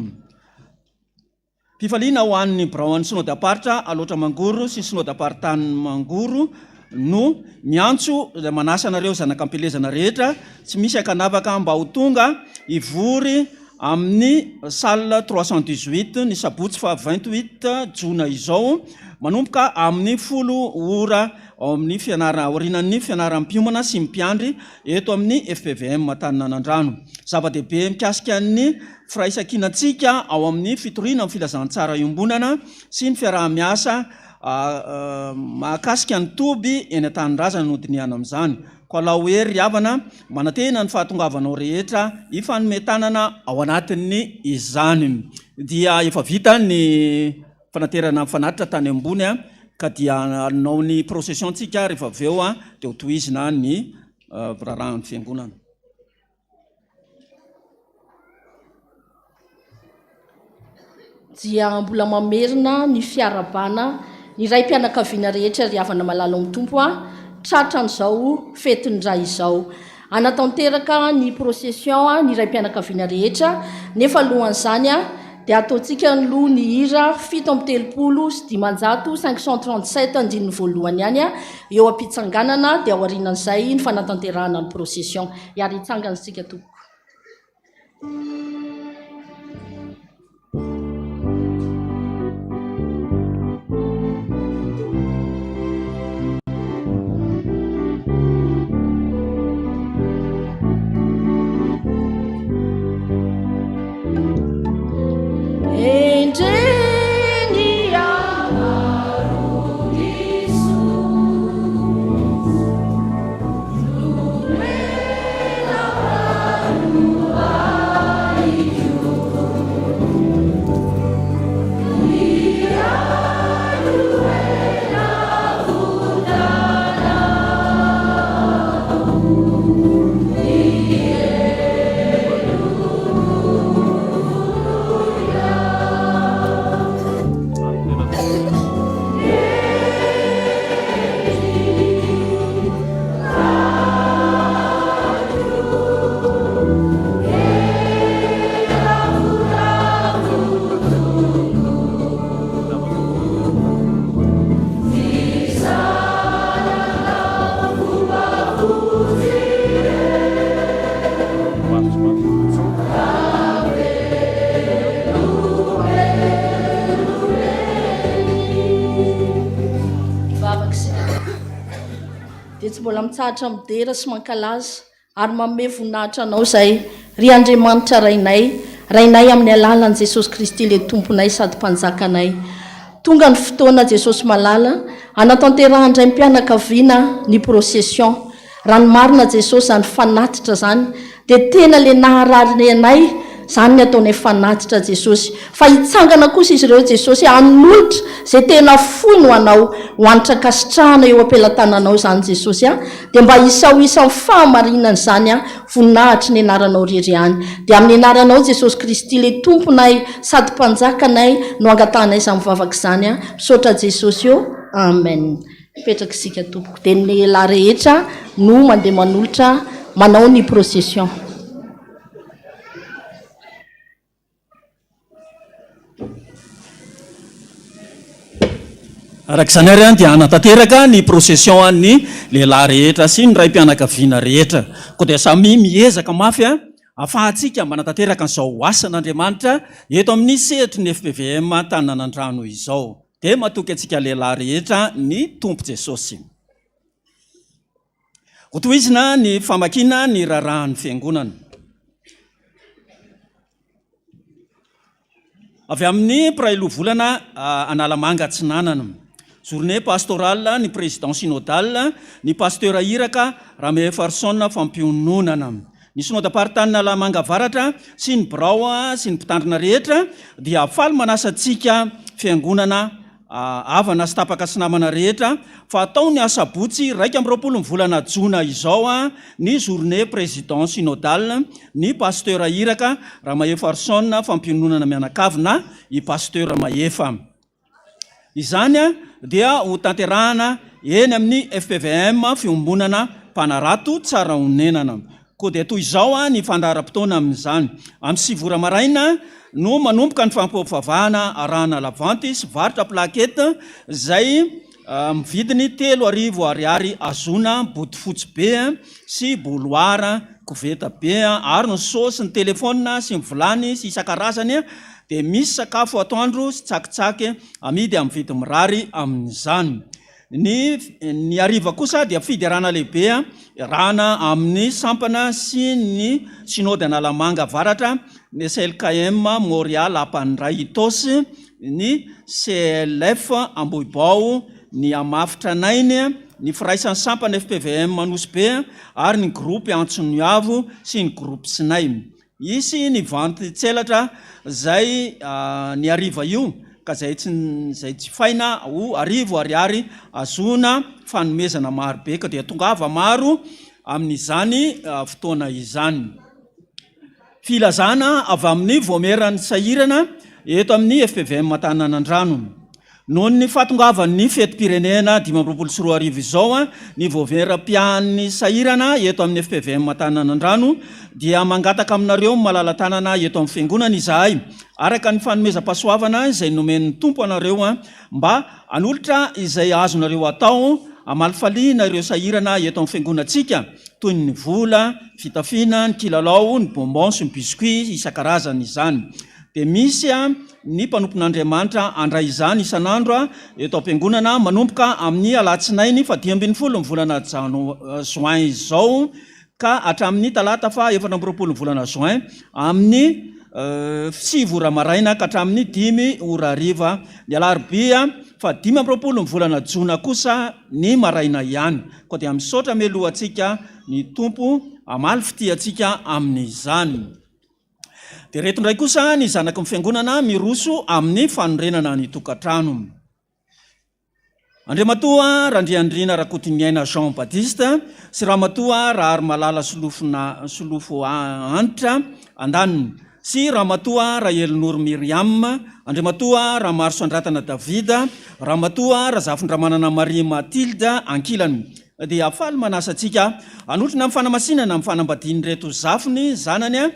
Fifaliana ho an'ny braon'ny synodam-paritra Alotra Mangoro sy synodam-paritany Mangoro no miantso manasa anareo zanak'ampelezana rehetra tsy misy akanavaka mba ho tonga ivory amin'ny salle 318 ny sabotsy fa 28 Jona izao manomboka amin'ny 10 ora ao amin'ny fianarana aorinan'ny fianaram-piomana sy mpiandry eto amin'ny FPVM Taninanandrano. Zava-dehibe mikasika ny firaisan-kinatsika ao amin'ny fitoriana amin'ny filazantsara iombonana sy ny fiaraha-miasa mahakasika ny toby eny an-tanindrazana nodiniana amin'izany. Koa laha hoe ry havana manantena ny fahatongavanao rehetra ifanometanana ao anatin'ny izany. Dia efa vita ny fanaterana fanatitra tany ambony ka dia anao ny procession tsika rehefa aveo dia ho tohizina ny rarahan'ny fiangonana. Dia mbola mamerina ny fiarabana ny ray mpianakaviana rehetra ry havana malala amin'ny tompo tratran'izao fetindray izao. Anatanteraka ny procession ny ray mpianakaviana rehetra nefa alohan'izany dia ataontsika ny loha ny hira 7:537 andininy voalohany ihany eo am-pitsanganana dia ao aorianan'izay ny fanatanterahana ny procession. Iary hitsangana isika tompoko. Mbola mitsahatra midera sy mankalaza ary manome voninahitra anao zay ry Andriamanitra rainay amin'ny alalan'i Jesosy Kristy le tomponay sady mpanjakanay. Tonga ny fotoana Jesosy malala anatanterahana mpianakaviana ny procession. Raha ny marina Jesosy zany fanatitra zany dia tena le naharary anay zany ny ataonay fanatitra Jesosy. Fa hitsangana kosa izy ireo Jesosy hanolotra zay tena foy no anao hoanitra kasitrahana eo ampelantananao zany Jesosy dia mba isaoisa fahamarinana zany voninahitra ny anaranao rery any. Dia amin'ny anaranao Jesosy Kristy le tomponay sady mpanjakanay no angatanay izany mivavaka izany misaotra Jesosy eo. Amen. Petraka isika tompoko. Dia ny lehilahy rehetra no mandeha manolotra manao ny procession. Arak'izany ary dia anatanteraka ny procession an'ny lehilahy rehetra sy ny ray mpianakaviana rehetra. Koa dia samy miezaka mafy afahantsika manatanteraka an'izao asan'Andriamanitra eto amin'ny sehatry ny FPVM Taninanandrano izao. dia matoky antsika lehilahy rehetra ny tompo jesosy. Ho tohizina ny famakina ny rarahan'ny fiangonana. Avy amin'ny pirailoha volana Analamanga Atsinanana, journée pastorale ny président synodal ny pasteur Iraka Ramefarson fampiononana. Ny synodam-paritany Analamanga Avaratra sy ny birao sy ny mpitandrina rehetra dia afaly manasantsika fiangonana avana sy tapaka sy namana rehetra fa atao ny asabotsy 20 volana jona izao ny journée président synodal ny pasteur Iraka Ramefarson fampiononana mianakavina i pasteur Mahefa. Izany dia ho tanterahana eny amin'ny FPVM fiombonana Panarato tsara honenana. Ko dia toy izao ny fandaharam-potoana amin'izany. Amin'ny 7 ora maraina no manomboka ny fampivavahana arahana lavanty sy varotra plaketa izay mividiny 3,000 ariary azona bodofotsy be sy boloara koveta be ary ny saosy ny telefona sy ny vilany sy isan-karazany dia misy sakafo atoandro sy tsakitsaky amidy amin'ny vidy mirary amin'izany. Ny ariva kosa dia fidirana lehibe rahana amin'ny sampana sy ny synody Analamanga Avaratra ny SLKM Montréal Ampandray Itosy ny CLF Ambohibao ny Amafitra Nainy ny firaisan'ny sampana FPVM Manosbe ary ny groupe Antsoniavo sy ny groupe Sinay. Isy ny vanty tselatra zay ny ariva io ka zay tsy faina ho 1,000 ariary azona fanomezana maro be ka dia tongava maro amin'izany fotoana izany. Filazana avy amin'ny voamerany sahirana eto amin'ny FPVM Matananandrano. Noho ny fahatongavan'ny fetim-pirenena 2024 izao ny voaveram-piahan'ny sahirana eto amin'ny FPVM Matananandrano dia mangataka aminareo malala-tanana eto amin'ny fiangonana izahay araka ny fanomezam-pahasoavana izay nomen'ny tompo anareo mba anolotra izay azonareo atao amalifaliana ireo sahirana eto amin'ny fiangonantsika toy ny vola, fitafina, ny kilalao, ny bonbon sy ny biscuit isan-karazany izany. Dia misy ny mpanompon'Andriamanitra andray izany isan'andro eto am-piangonana manomboka amin'ny alatsinainy 12 volana juin izao ka hatramin'ny talata 14 volana juin amin'ny 7 ora maraina ka hatramin'ny 5 ora hariva. Ny alarobia 15 volana jona kosa ny maraina ihany. Ko dia misaotra melohantsika ny tompo amaly fitiantsika amin'izany. Dia reto indray kosa ny zanaky ny fiangonana miroso amin'ny fanorenana ny tokantrano. Andriamatoa Randriandrina Rakotiniaina Jean Baptiste sy Ramatoa Raharymalala Solofo Antitra Andaniny sy Ramatoa Rahelinoro Miriam, Andriamatoa Ramarso Andratana Davida, Ramatoa Razafindramanana Maria Matilda Ankilany. Dia afaly manasantsika anotrina amin'ny fanamasinana amin'ny fanambadiany reto zafiny zanany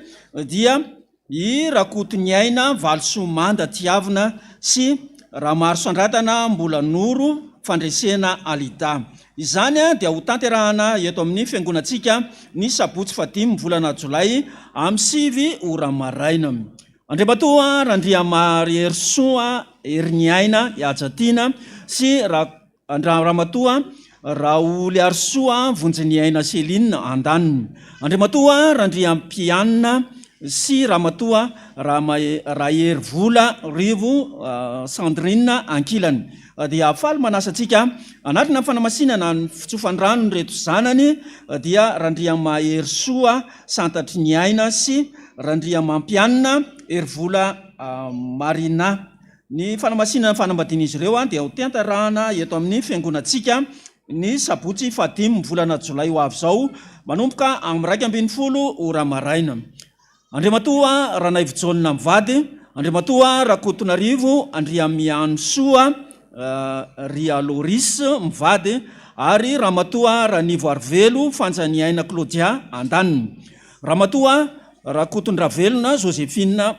dia i Rakotiniaina Valsomanda Tiavina sy Ramarso Andratana Mbolanoro Fandresena Alida. Izany dia ho tanterahana eto amin'ny fiangonantsika ny sabotsy 15 volana Jolay amin'ny 7 ora maraina. Andriamatoa Randriamariersoa Erniaina Iajatiana sy Ramatoa Raoly Arsoa Vonjiniaina Seline Andaniny. Andriamatoa Randriampianina sy Ramatoa Rahervola Rivo Sandrine Ankilany. Dia afaly manasantsika anatina fanamasinana ny fitsofandrano ny reto zanany dia Randriamahersoa Santatriniaina sy Randriamampianina Hervola Marina. Ny fanamasinana ny fanambadian'izy ireo dia ho tentarahana eto amin'ny fiangonantsika ny sabotsy 15 volana Jolay ho avy izao manomboka amin'ny 12 ora maraina. Andriamatoa Ranaivojaonina Mivady, Andriamatoa Rakotonarivo Andriamiansoa Ria Loris Mivady ary Ramatoa Ranivo Arvelo Fanjaniaina Claudia Andaniny. Ramatoa Rakotondravelona Joséphine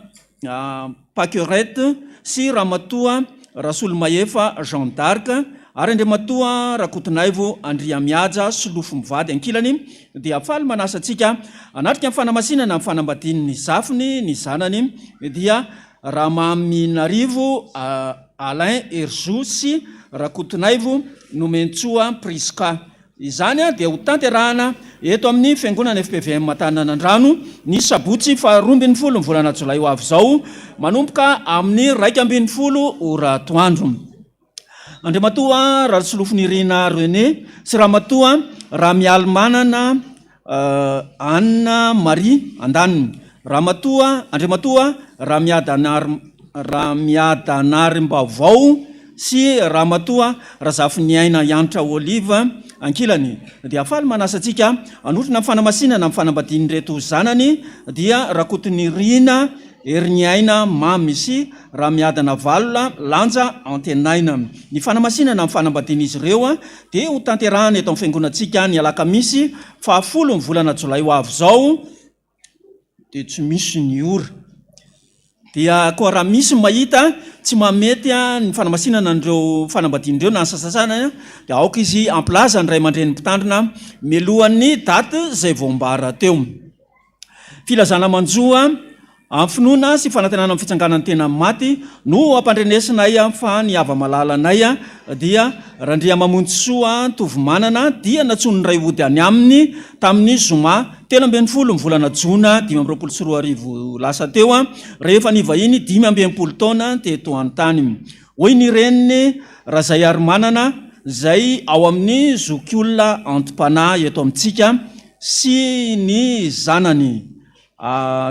Paquerette sy Ramatoa Rasolo Mahefa Jean d'Arc ary andriamatoa rakotonaivo andria miaja solofo mivady ankilany dia faly manasa antsika anatrika amin'ny fanamasinana amin'ny fanambadiany ny zafiny ny zanany dia Ramaminarivo Alain Erjou sy rakotonaivo nomentsoa Priska. Izany dia ho tanterahana eto amin'ny fiangonana FPVM Tananandrano ny sabotsy faharoa folo volana Jolay ho avy izao manomboka amin'ny 12 ora toandro. Andriamatoa Rasolofo-nirina René sy Ramatoa Ramialmanana Anna Marie Andaniny. Andriamatoa Ramiadanarimbavao sy Ramatoa Razafiniaina Yantra Oliva ankilany. Dia faly manasa antsika anotrina fanamasinana amin'ny fanambadiany reto zanany dia Rakotonirina Erniaina Mamy sy Ramiadana Valona Lanja Antenaina. Ny fanamasinana amin'ny fanambadiany izy ireo dia ho tanterahana eto amin'ny fiangonantsika ny alakamisy 10 volana Jolay ho avy izao dia tsy misy ny ora. Dia koa raha misy mahita tsy mamety ny fanamasinana andreo fanambadian'ireo na sasasana dia aoka izy amplaza ny ray aman-dreny mpitandrina mialohan'ny daty zay voambara teo. Filazana manjoa amin'ny finoana sy fanantenana amin'ny fitsanganany tena maty no ampandrenesinay fa ny ava-malalanay dia Randria Mamonjy Soa Tovomanana dia natsony ray ody any aminy tamin'ny zoma 17 volana Jona 2024 lasa teo rehefa nivahiny 15 taona teto an-tany. Hoy ny reniny Razay Arimanana zay ao amin'ny zokiolona Antipana eto amintsika sy ny zanany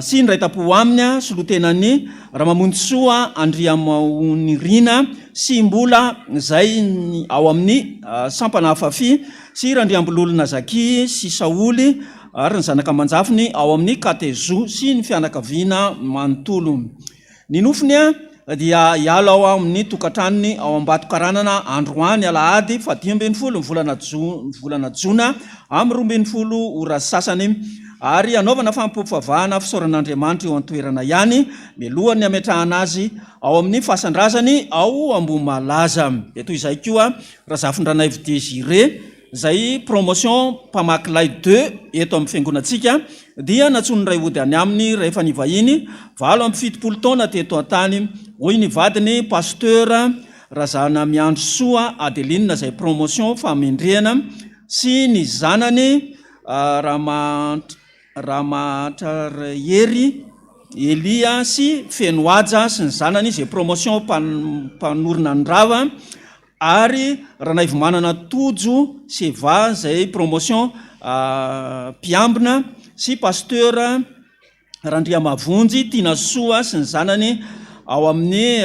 sy ny ray tapo aminy solotenany Ramamonjy Soa Andriamaonirina sy mbola zay ao amin'ny sampana hafafi sy Randriambololona Zaki sy Saoly ary ny zanaka manjafiny ao amin'ny Katezo sy ny fianakaviana manontolo. Ny nofiny dia iala ao amin'ny tokantranony ao Ambatokaranana androany alahady 15 volana Jona amin'ny 12 ora sasany ary anaovana fampofavahana fisoran'Andriamanitra eo an-toerana ihany mialohany ametrahana azy ao amin'ny fasandrazany ao Ambomalaza. Eto izay koa Razafindranaivo Désiré zay promotion mpamakilay 2 eto amin'ny fiangonantsika dia natsony ray ody any aminy rehefa nivahiny 7 taona teto an-tany. Hoy ny vadiny pasteur Razana Miandro Soa Adeline zay promotion famendrehana sy ny zanany Ramatrayery Elia sy Fenoaja sy ny zanany zay promotion mpanorina andrava ary Ranaivo Manana Tojo Seva zay promotion mpiambina sy pasteur Randria Mavonjy Tina Soa sy ny zanany ao amin'ny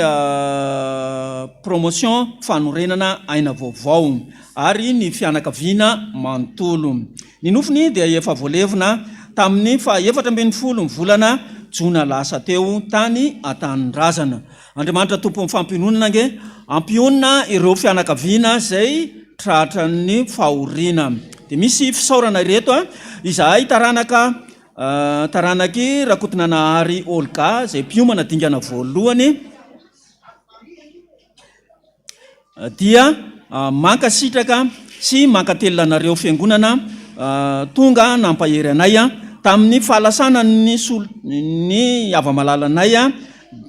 promotion fanorenana aina vaovao ary ny fianakaviana manontolo. Ny nofiny dia efa voalevina tamin'ny 17 volana Jona lasa teo tany Antanindrazana. Andriamanitra tompo mifampionona nge ampionina ireo fianakaviana zay tratran'ny fahoriana. Dia misy fisaorana ireto izahay taranaky Rakotonanahary Olga zay mpiomana dingana voalohany dia mankasitraka sy mankatelonanareo fiangonana tonga nampahery anay tamin'ny fahalasana ny ava-malalanay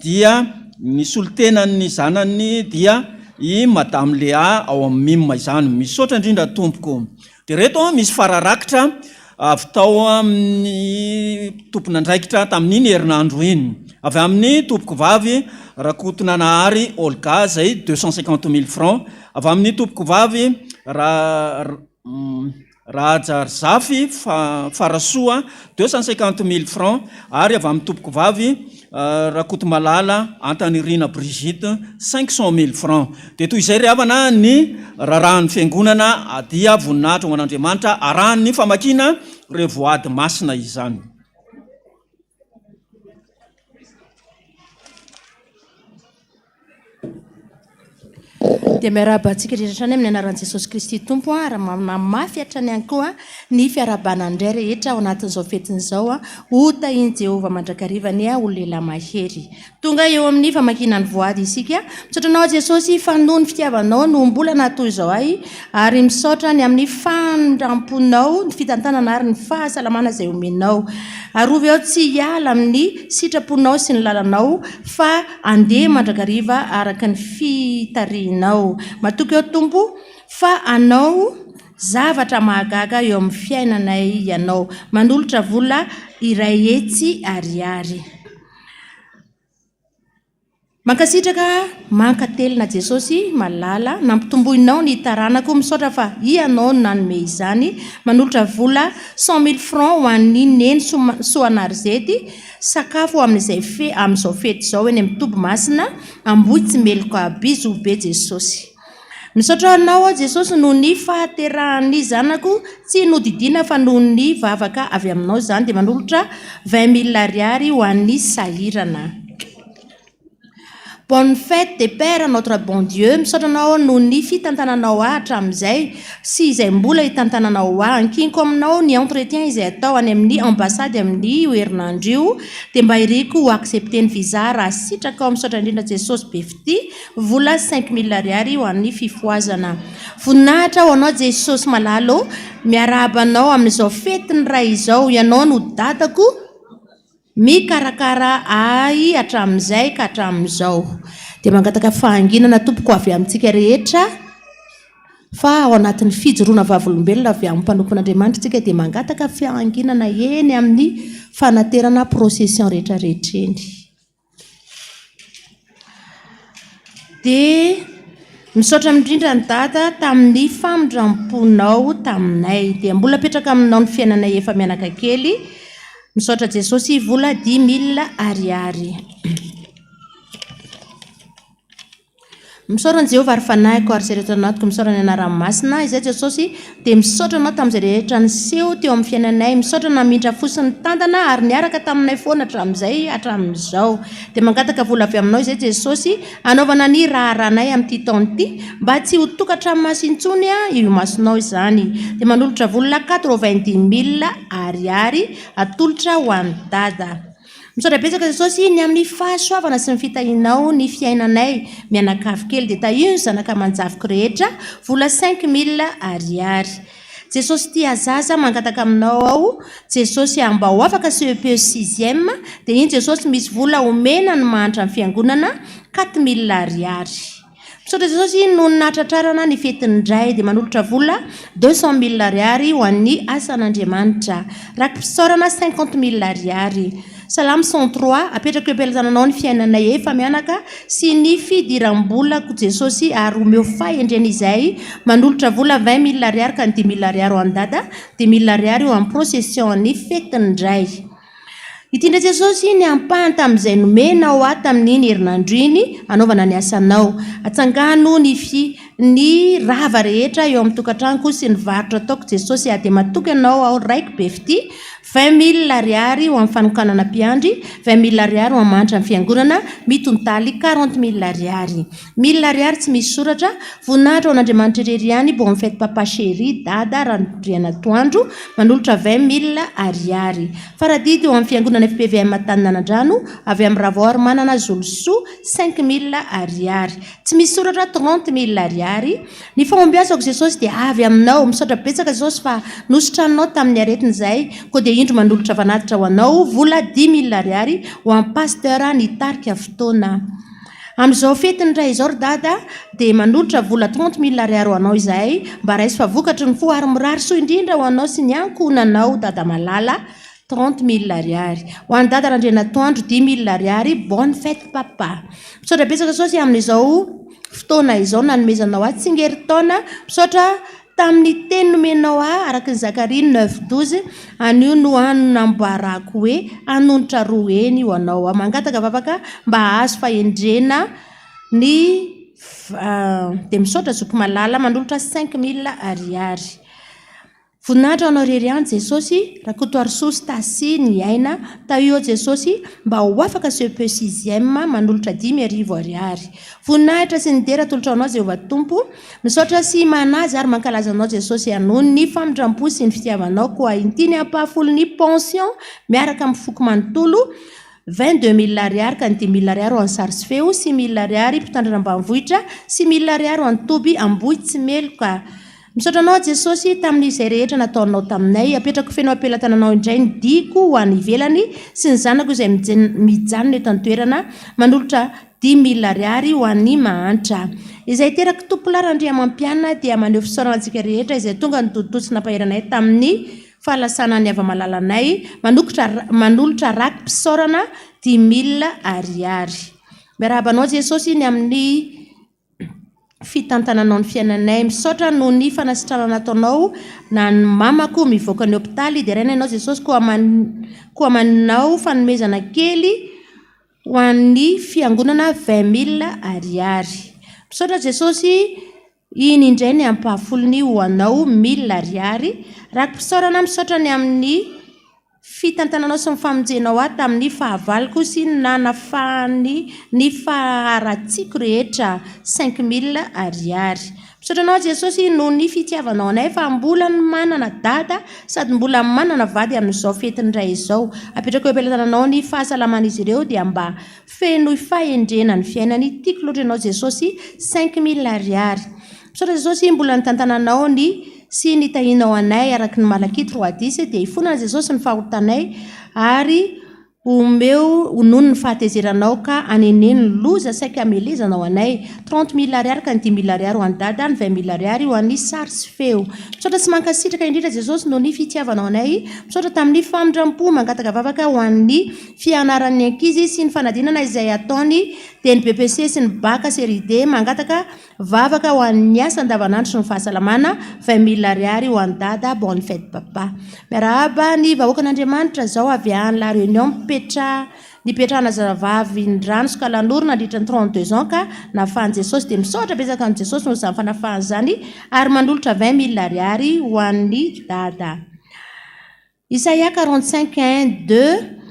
dia ny solotenan'ny zanany dia i Madame Léa ao amin'ny Mima izany. Misaotra indrindra tompoko. Dia reto misy fararakitra avy tao amin'ny tompon'andraikitra tamin'iny herinandro iny avy amin'ny tompoko vavy Rakotonanahary Olga zay 250 000 francs, avy amin'ny tompoko vavy Rajarzafy Farasoa 250 000 francs ary avy amin'ny tompoko vavy Rakotomalala Antanirina Brigitte 500 000 francs. Dia toy izay ry havana ny rarahan'ny fiangonana dia voninahitra ho an'Andriamanitra arahan'ny famakina revoady masina izany. dia miarabantsika rehetratrany amin'ny anaran'i Jesosy Kristy tompo a raha mamafy hatrany ihany koa ny fiarabana indray rehetra ao anatin'izao fetin'izao a ota iny Jehova mandrakarivany a olo lehilahy mahery tonga eo amin'ny famakinany voady isika misaotra anao Jesosy fanohy ny fitiavanao no mbola natoy izao ay ary misaotra ny amin'ny fandramponao ny fitantanana ary ny fahasalamana izay omenao arovy ao tsy hiala amin'ny sitraponao sy ny lalanao fa andeha mandrakariva araka ny fitarihinao matoky eo tompo fa anao zavatra mahagaga eo amin'ny fiainanay ianao manolotra vola iray etsy ariary mankasitraka mankatelina Jesosy malala nampitomboinao ny taranako misaotra fa ianao nanome izany manolotra vola 100,000 francs ho an'ny neny Soanarizety sakafo amin'izao fety zao eny amin'ny Tobo Masina amboitsy meloko abizo be Jesosy misaotra anao Jesosy noho ny fahaterahan'ny zanako tsy nodidiana fa noho ny vavaka avy aminao zany dia manolotra 20,000 ariary ho an'ny sahirana. Bonne fête de Père notre bon Dieu misaotra anao noho ny fitantananao hatramin'izay sy izay mbola hitantananao ankinko aminao ny entretien izay atao any amin'ny ambassady amin'ny herinandro io dia mba iriko ho accepter ny visa raha sitraka ao misaotra indrindra Jesosy be fity vola 5,000 ariary ho an'ny fifoazana voninahitra ho anao Jesosy malalo miarabanao amin'izao fetiny ray izao ianao no dadako mikarakara ay hatramin'izay ka hatramin'izao dia mangataka fahanginana tompoko avy amintsika rehetra fa ao anatin'ny fijoroana vavolombelona avy amin'ny mpanompon'Andriamanitra tsika dia mangataka fahanginana eny amin'ny fanaterana procession rehetrarehetra eny dia misaotra indrindra ny dada tamin'ny famindramponao taminay dia mbola petraka aminao ny fiainanay efa mianaka kely misaotra Jesosy vola 10,000 ariary misaotra Jehova ary fanahiko ary izay rehetra anatoko misaotra ny anarany masina izay Jesosy dia misaotra anao tamin'izay rehetra niseho teo amin'ny fiainanay misaotra namindra fosiny tantana ary niaraka taminay foana hatramin'izay hatramin'izao dia mangataka vola avy aminao izay Jesosy anaovana ny raharanay amin'ity taona ity mba tsy ho tokatra masintsony io masonao izany dia manolotra vola 90,000 ariary atolotra ho an'ny dada misaotra betsaka Jesosy ny amin'ny fahasoavana sy ny fitahinao ny fiainanay mianakavy kely dia tahio ny zanaka manjaviko rehetra vola 5,000 ariary Jesosy tia zaza mangataka aminao ao Jesosy mba ho afaka CEP 6e dia iny Jesosy misy vola omena ny mahantra ny fiangonana 4,000 ariary misaotra Jesosy no natratrarana ny fetindray dia manolotra vola 200,000 ariary ho an'ny asan'Andriamanitra rakim-pisaorana 50,000 ariary Salamo 103 apetraka eo am-pielezananao ny fiainanay efa mianaka sy ny fidiram-bolako Jesosy ary omeo fahendreny izay manolotra vola 20,000 ariary ka ny 10,000 ariary ho an-dada 10,000 ariary ho amin'ny procession ny fetindray itindra Jesosy ny ampahany tamin'izay nomenao tamin'iny herinandro iny anaovana ny asanao atsangano ny rava rehetra eo amin'ny tokantranoko sy ny varotra ataoko Jesosy dia matoky anao ao raiky be fity 20,000 ariary ho amin'ny fanokanana mpiandry 20,000 ariary ho amin'ny manitra ny fiangonana mitontaly 40,000 ariary 1,000 ariary tsy misy soratra voninahitra ho an'Andriamanitra irery ihany bonne fête papa chéri dada ranodriana toandro manolotra 20,000 ariary faradidy ho amin'ny fiangonana FPVM Taninanandrano avy amin'ny Ravoary manana Zoloso 5,000 ariary tsy misy soratra 30,000 ariary ny fahombiazako Jesosy dia avy aminao misaotra betsaka Jesosy fa nosotranao tamin'ny aretin'izay ko dia indro manolotra vanatitra ho anao vola 10,000 ariary ho amin'ny pasteur nitarika fotoana amin'izao fetiny ray izao ry dada dia manolotra vola 30,000 ariary ho anao izay mba raisy fa vokatry ny fo ary mirary soa indrindra ho anao sy ny ankonanao dada malala 30,000 ariary ho an'ny dada randrena toandro 10,000 ariary bonne fête papa misaotra betsaka Jesosy amin'izao fotoana izao nanomezanao tsingerin-taona misaotra tamin'ny teny nomenao araka ny Zakaria 9:12 anio no anambarako hoe anonotra roa eny ho anao mangataka vavaka mba azo fahendrena ny dia misaotra zoko malala manolotra 5,000 ariary voninahitra anao rery any Jesosy raha kotoary sostasy ny aina tao eo Jesosy mba ho afaka CP 6e manolotra 10,000 ariary. Voninahitra sy ny dera tolotra anao Jehovah Tompo, misaotra sy manazy ary mankalaza anao Jesosy anono ny famindram-po sy ny fitiavanao koa intiny ampahafolo ny pension miaraka amin'ny foko manontolo 22,000 ariary ka 10,000 ariary ho an'ny sary feo, 6,000 ariary mpitandrana ambanivohitra, 6,000 ariary ho an'ny toby Ambohitsy Meloka. Misaotra anao Jesosy tamin'izay rehetra nataonao taminay, apetrako fenao apelatananao indray ny diko ho an'ny ivelany sy ny zanako izay mijanona eto an-toerana manolotra 10,000 ariary ho an'ny mahantra. Izay teraka tompolarandria mampianina dia maneho fisaorana antsika rehetra izay tonga ny dodotsy nampaheranay tamin'ny fahalasana ny avamalalanay manolotra raky mpisaorana 10,000 ariary. Miarabanao Jesosy ny amin'ny fitantananao ny fiainanay, misaotra noho ny fanasitrana nataonao na ny mamako mivoaka ny hôpitaly dia raina ianao Jesosy koa manao fanomezana kely ho an'ny fiangonana 20,000 ariary. Misaotra Jesosy iny indray ny ampahafolony ho anao 1,000 ariary. Raky mpisaorana misaotra ny amin'ny fitantananao sy mifamonjenao ahy tamin'ny fahavaliko sy ny faharatsiko rehetra 5,000 ariary. Misaotra anao Jesosy noho ny fitiavanao anay fa mbola ny manana dada sady mbola manana vady amin'izao fetiny iray izao. Apetrako eo am-pelatananao ny fahasalaman'izy ireo dia mba feno fahendrena ny fiainany tiako loatra ianao Jesosy 5,000 ariary. Misaotra Jesosy mbola ny tantananao ny sy ny tahinao anay araky ny Malaki 3:10 dia ifonana Jesosy ny fahotanay ary omeo nono ny fahatezeranao ka aneneny loza saika amelezanao anay 30,000 ariary ka 10,000 ariary ho an'ny dada, ny 20,000 ariary ho an'ny sary sy feo. Misaotra tsy mankasitraka indrindra Jesosy noho ny fitiavanao anay, misaotra tamin'ny famindram-po mangataka vavaka ho an'ny fianaran'ny ankizy sy ny fanadinana izay ataony dia ny BPC sy ny baka série D mangataka vavaka ho an'ny asa andavanandro sy ny fahasalamana 20,000 ariary ho an'ny dada. Bonne fête papa. Miarahaba ny vahoakan'Andriamanitra zao avy any La Réunion nipetrahana zavavy ny rano sy kalan'orona nandritra ny 32 ans ka nafahan'i Jesosy dia misaotra betsaka ny Jesosy noho izany fanafahany izany ary manolotra 20,000 ariary ho an'ny dada. Isaia 45:1-2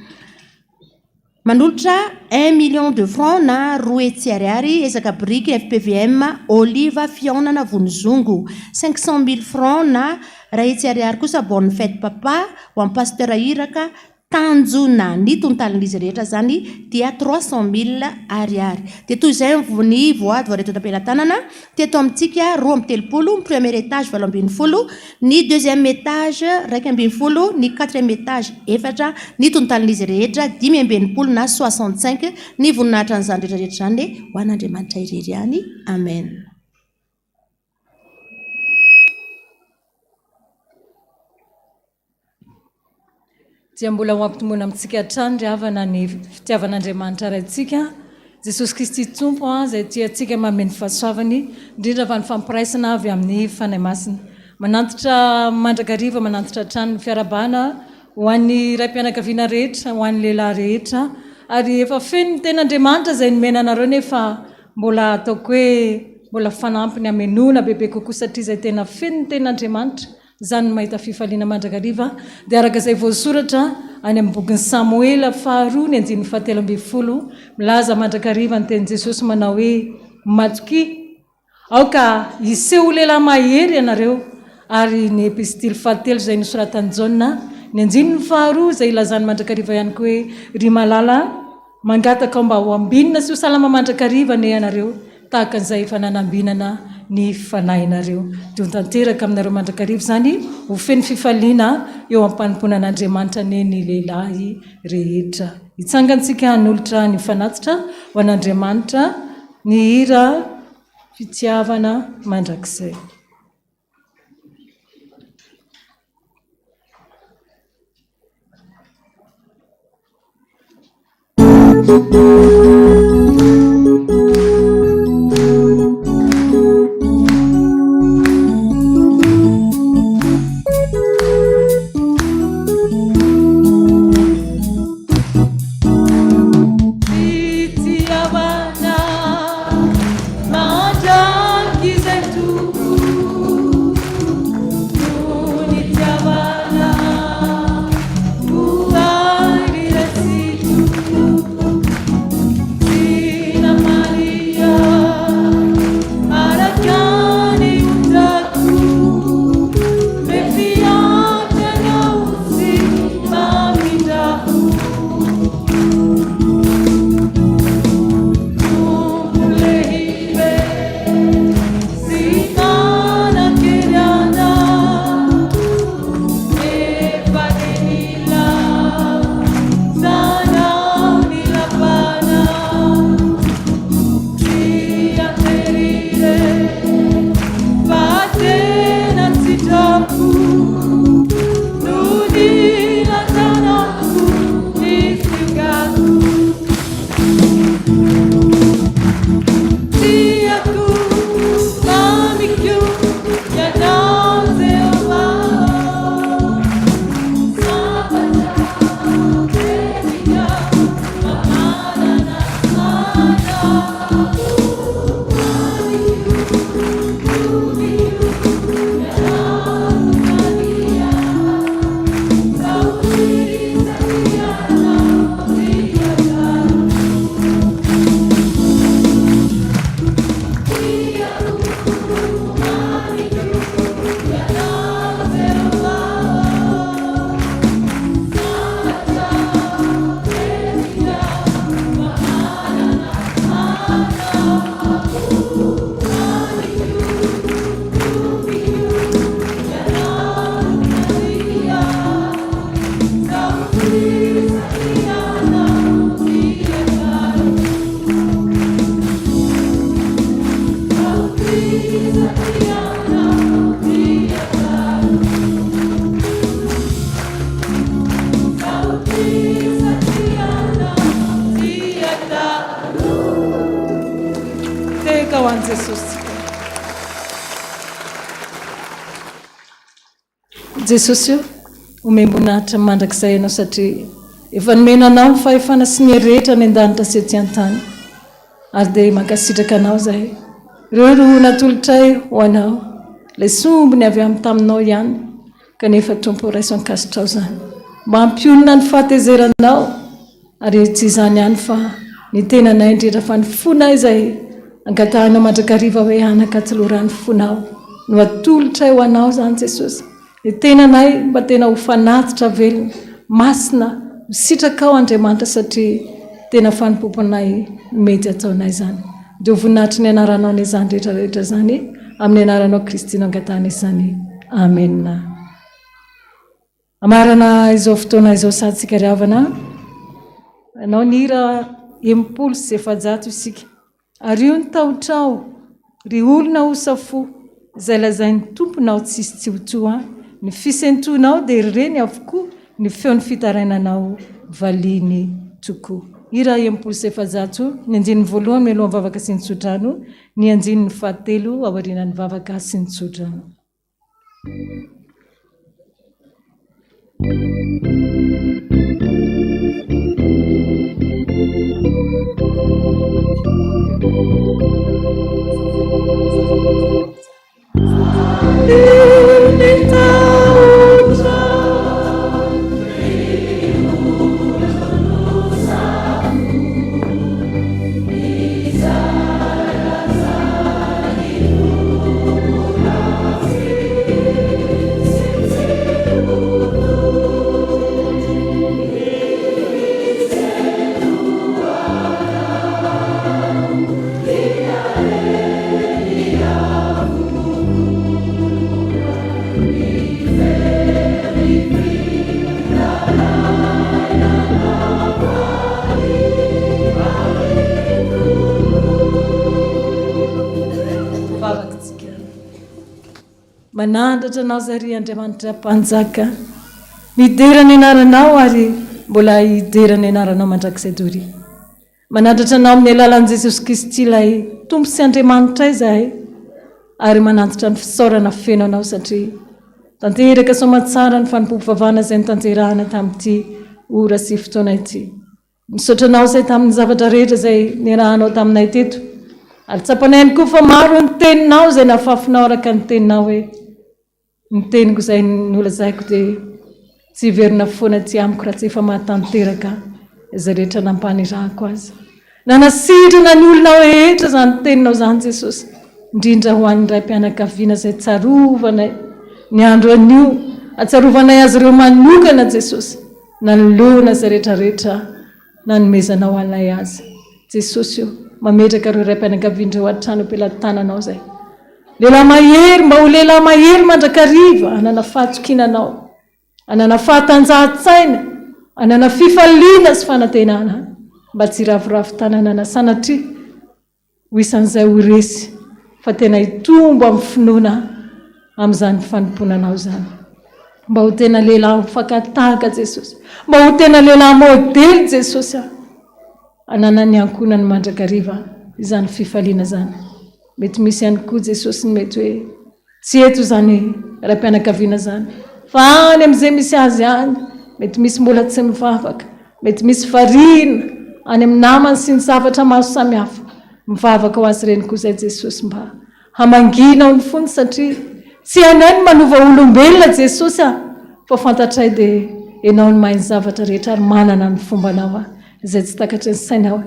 manolotra 1 million de francs na 2 ariary ezaka briky FPVM Oliva Fiaonana Vonizongo, 500,000 francs na 2 ariary kosa bonne fête papa ho an'ny pasteur Iraka Tanjona ny tontalin'izy rehetra zany dia 300,000 ariary. Dia toy izay ny voady voareto am-pelatanana teto amintsika 2:30, ny premier étage 20,0, ny deuxième étage 2,0, ny quatrième étage 4, ny tontalin'izy rehetra 5,0 na 65, ny voninahitra an'izany rehetrarehetra zany ho an'Andriamanitra irery any. Amen. Dia mbola ho ampitombona amintsika hatrany ry havana ny fitiavan'Andriamanitra raintsika Jesosy Kristy Tompo izay tiantsika mameno fahasoavany indrindra fa ny fampiraisana avy amin'ny fanahy masina. Manantitra mandrakariva manantitra hatrany ny fiarabana ho an'ny raim-pianakaviana rehetra, ho an'ny lehilahy rehetra ary efa feno ny ten'Andriamanitra izay nomena anareo nefa mbola ataoko hoe mbola fanampiny amenona bebe kokoa satria izay tena feno ny ten'Andriamanitra. Zany no mahita fifaliana mandrakariva dia araka izay voasoratra any amin'ny bokin'ny Samuela 2:7 milaza mandrakariva ny tenin' Jesosy manao hoe matoky aoka iseho lehilahy mahery ianareo ary ny epistily 3 izay nosoratan'i Jaona ny 2 izay ilazany mandrakariva ihany koa hoe ry malala mangataka mba ho ambinina sy ho salama mandrakariva ne ianareo tahaka an'izay efa nanambinana ny fanahinareo. Dia ho tanteraka aminareo mandrakariva zany ho feno fifaliana eo am-panomponan'Andriamanitra ne ny lehilahy rehetra. Hitsangantsika hanolotra ny fanatitra ho an'Andriamanitra ny hira fitiavana mandrakizay. Unity ho an'i jesosy jesosy io omembonahitra mandrakizay ianao satria efa nomenanao ny fahefana sy ny rehetra ny an-danitra sy ety an-tany ary dia mankasitraka anao zahay ireo ro natolotray ho anao ilay sombony avy amin'ny taminao ihany kanefa tompo raiso ankasitrao zany mba hampiolona ny fahatezeranao ary tsy izany ihany fa ny tenanay indrindra fa ny fonay izay angatahanao mandrakariva hoe anaka tsy lorany fonao no atolotray ho anao zany jesosy ny tenanay mba tena ho fanatitra velona masina misitraka ao Andriamanitra satria tena fanompoponay mety ataonay zany dia ho voninahitry ny anaranao ny izany rehetrarehetra zany amin'ny anaranao Kristy no angatahana izany amen. Amarana izao fotoana izao saditsika riavana anao ny hira 100 isika ary io ny tahotrao ry olona ho safo izay lazainy tomponao tsisy tsiotsoa ny fisentonao dia reny avokoa ny feon'ny fitarainanao valiny tokoa. Hira 100 ny anjininy voalohany mialoha ny vavaka sy ny tsodrano ny anjininy fahatelo aorianan'ny vavaka sy ny tsodrano. Manandratra anao zary Andriamanitra mpanjaka midera ny anaranao ary mbola hidera ny anaranao mandrakizay dory. Manandratra anao amin'ny alalan'i Jesosy Kristy ilay tompo sy Andriamanitra izahay ary manandratra ny fisaorana feno anao satria tanteraka somatsara ny fanompoam-pivavahana izay nitanterahana tamin'ity ora sy fotoana ity. Misaotra anao izay tamin'ny zavatra rehetra izay niarahanao taminay teto ary tsapanay koa fa maro ny teninao izay nahafafinao araka ny teninao hoe ny teniko izay nolazaiko dia tsy hiverina foana ty amiko raha tsy efa mahatanteraka izay rehetra nampanirahako azy. Nanasitrana ny olona rehetra zany teninao zany Jesosy indrindra ho an'ny ray mpianakaviana izay tsarovanay ny andro anio atsarovanay azy ireo manokana Jesosy nanolona izay rehetrarehetra nanomezanao anay azy. Jesosy io mametraka ireo ray mpianakavian'ireo an-trano am-pelantananao zay lehilahy mahery mba ho lehilahy mahery mandrakariva anana fahatsokinanao anana fahatanjahan-tsaina anana fifaliana sy fanantenana mba tsy ravoravo tananana sanatria ho isan'izay ho resy fa tena hitombo amin'ny finoana amin'izany fanomponanao zany mba ho tena lehilahy mifankatahaka Jesosy mba ho tena lehilahy modely Jesosy anana ny ankonany mandrakariva izany fifaliana zany. Mety misy ihany koa Jesosy ny mety hoe tsy eto zany raim-pianakaviana zany fa any amin'izay misy azy any mety misy mbola tsy mivavaka mety misy variana any amin'ny namany sy ny zavatra maro samihafa mivavaka ho azy reny koa izay Jesosy mba hamanginao ny fony satria tsy anay ny manova olombelona Jesosy fa fantatray dia ianao ny mahay ny zavatra rehetra ary manana ny fombanao izay tsy takatry ny sainao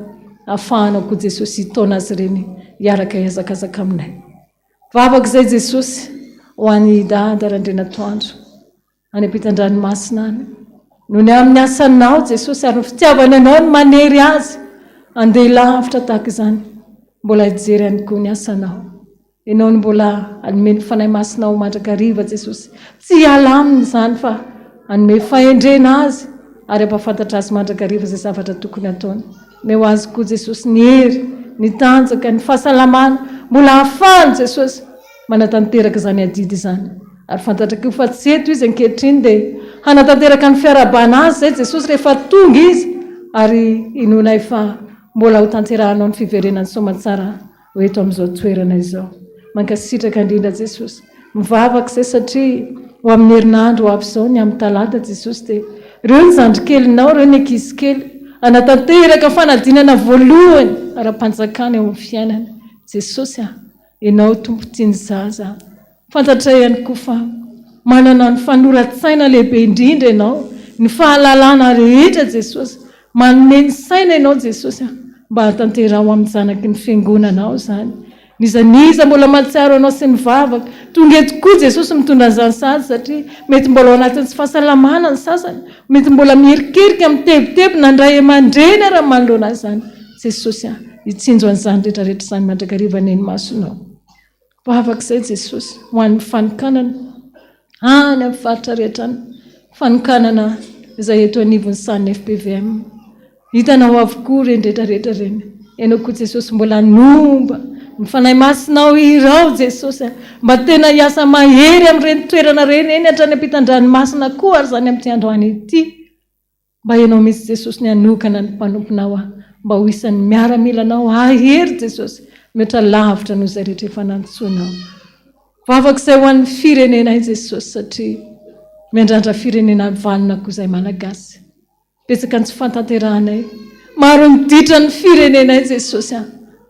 ahafahanao koa Jesosy hitaona azy reny hiaraka hiazakazaka aminay. Vavaka izay Jesosy ho an'ny dada Randrenatoandro any ampitan-dranomasina any no ny amin'ny asanao Jesosy ary ny fitiavana anao ny manery azy andeha lavitra tahaka izany mbola hijery ihany koa ny asanao ianao ny mbola anome ny fanahy masinao mandrakariva Jesosy tsy hiala aminy izany fa anome fahendrena azy ary ampafantatra azy mandrakariva izay zavatra tokony ataony. Meo azy koa Jesosy ny hery ny tanjaka ny fahasalamana mbola hafahany Jesosy manatanteraka izany adidy izany ary fantatra koa fa tsy eto izy ankehitriny dia hanatanteraka ny fiarabana azy zay Jesosy rehefa tonga izy ary inonay fa mbola ho tanterahanao ny fiverenany somatsara hoeto amin'izao toerana izao mankasitraka indrindra Jesosy mivavaka izay satria ho amin'ny herinandro avy izao ny amin'ny talata Jesosy dia ireo ny zandrikelinao ireo ny ankizy kely anatanteraka fanadinana voalohany ara-panjakana eo amin'ny fiainana Jesosy ianao tompo tiany zaza fantatra ihany koa fa manana ny fanoratsaina lehibe indrindra ianao ny fahalalana rehetra Jesosy manome ny saina ianao Jesosy mba hatanterao amin'ny zanaky ny fiangonanao zany nizaniza mbola mahatsiaro anao sy mivavaka tonga tokoa Jesosy mitondra an'izany sady satria mety mbola ao anatin'ny tsy fahasalamana ny sasany mety mbola mierikerika amin'ny tebotebo nandray aman-dreny raha manoloana zany Jesosy hitsinjo an'izany rehetrarehetra izany mandrakariva neny masonao vavaka izay Jesosy ho an'ny fanokanana any amin'ny faritra rehetra any fanokanana izay eto anivon'ny san'ny FPVM hitanao avokoa reny rehetrarehetra reny ianao koa Jesosy mbola nomba ny fanahy masinao irao Jesosy mba tena hiasa mahery amin'ireny toerana reny eny hatrany ampitan-dranomasina koa ary zany amin'ity androany ity mba ianao misy Jesosy ny hanokana ny mpanomponao mba ho isan'ny miaramilanao ahery Jesosy mety lavitra noho izay rehetra efa nantsoinao vavaka izay ho an'ny firenenay Jesosy satria miandrandra firenena valona koa izay malagasy betsaka ny tsy fantanteranay maro miditra ny firenenay Jesosy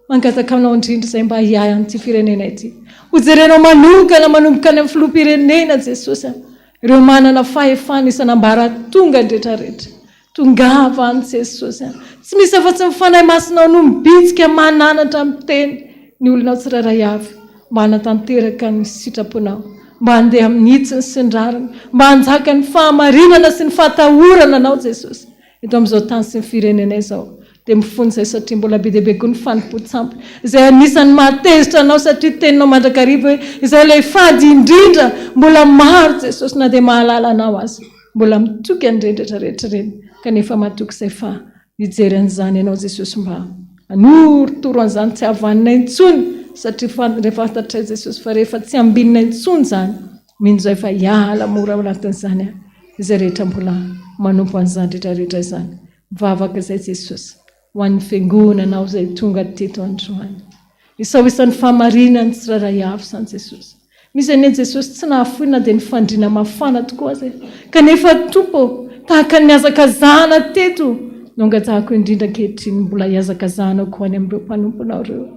mangataka aminao indrindra izay mba hiay an'ity firenenay ity hojerenao manomboka ny amin'ny filoham-pirenena Jesosy ireo manana fahefana isanambara tonga ny rehetrarehetra tongava any Jesosy tsy misy afa-tsy mifanahy masinao no mibitsika mananatra amin'ny teny ny olonao tsirairay avy mba hanatanteraka ny sitraponao mba handeha amin'ny hitsiny sy ny rariny mba hanjaka ny fahamarinana sy ny fahatahorana anao Jesosy eto amin'izao tany sy ny firenena izao dia mifony izay satria mbola be dia be koa ny fanompo-tsampy izay anisan'ny mahatezitra anao satria teninao mandrakariva hoe izay ilay fady indrindra mbola maro Jesosy na dia mahalala anao azy mbola mitoky an'ireny rehetrarehetra reny kanefa matoky izay fa hijery an'izany ianao Jesosy mba hanorotoro an'izany tsy havanina intsony satria rehefa fantatray Jesosy fa rehefa tsy ambinina intsony zany mino izay fa hiala mora anatin'izany izay rehetra mbola manompo an'izany rehetrarehetra izany mivavaka izay Jesosy ho an'ny fiangonanao izay tonga teto androany isao isan'ny fahamarinany tsirairay avy zany Jesosy misy anie Jesosy tsy nahafoina dia nifandriana mafana tokoa zay kanefa tompo tahaka ny azakazahana teto nongajahako indrindra ankehitriny mbola hiazakazahanao koa any amin'ireo mpanomponao ireo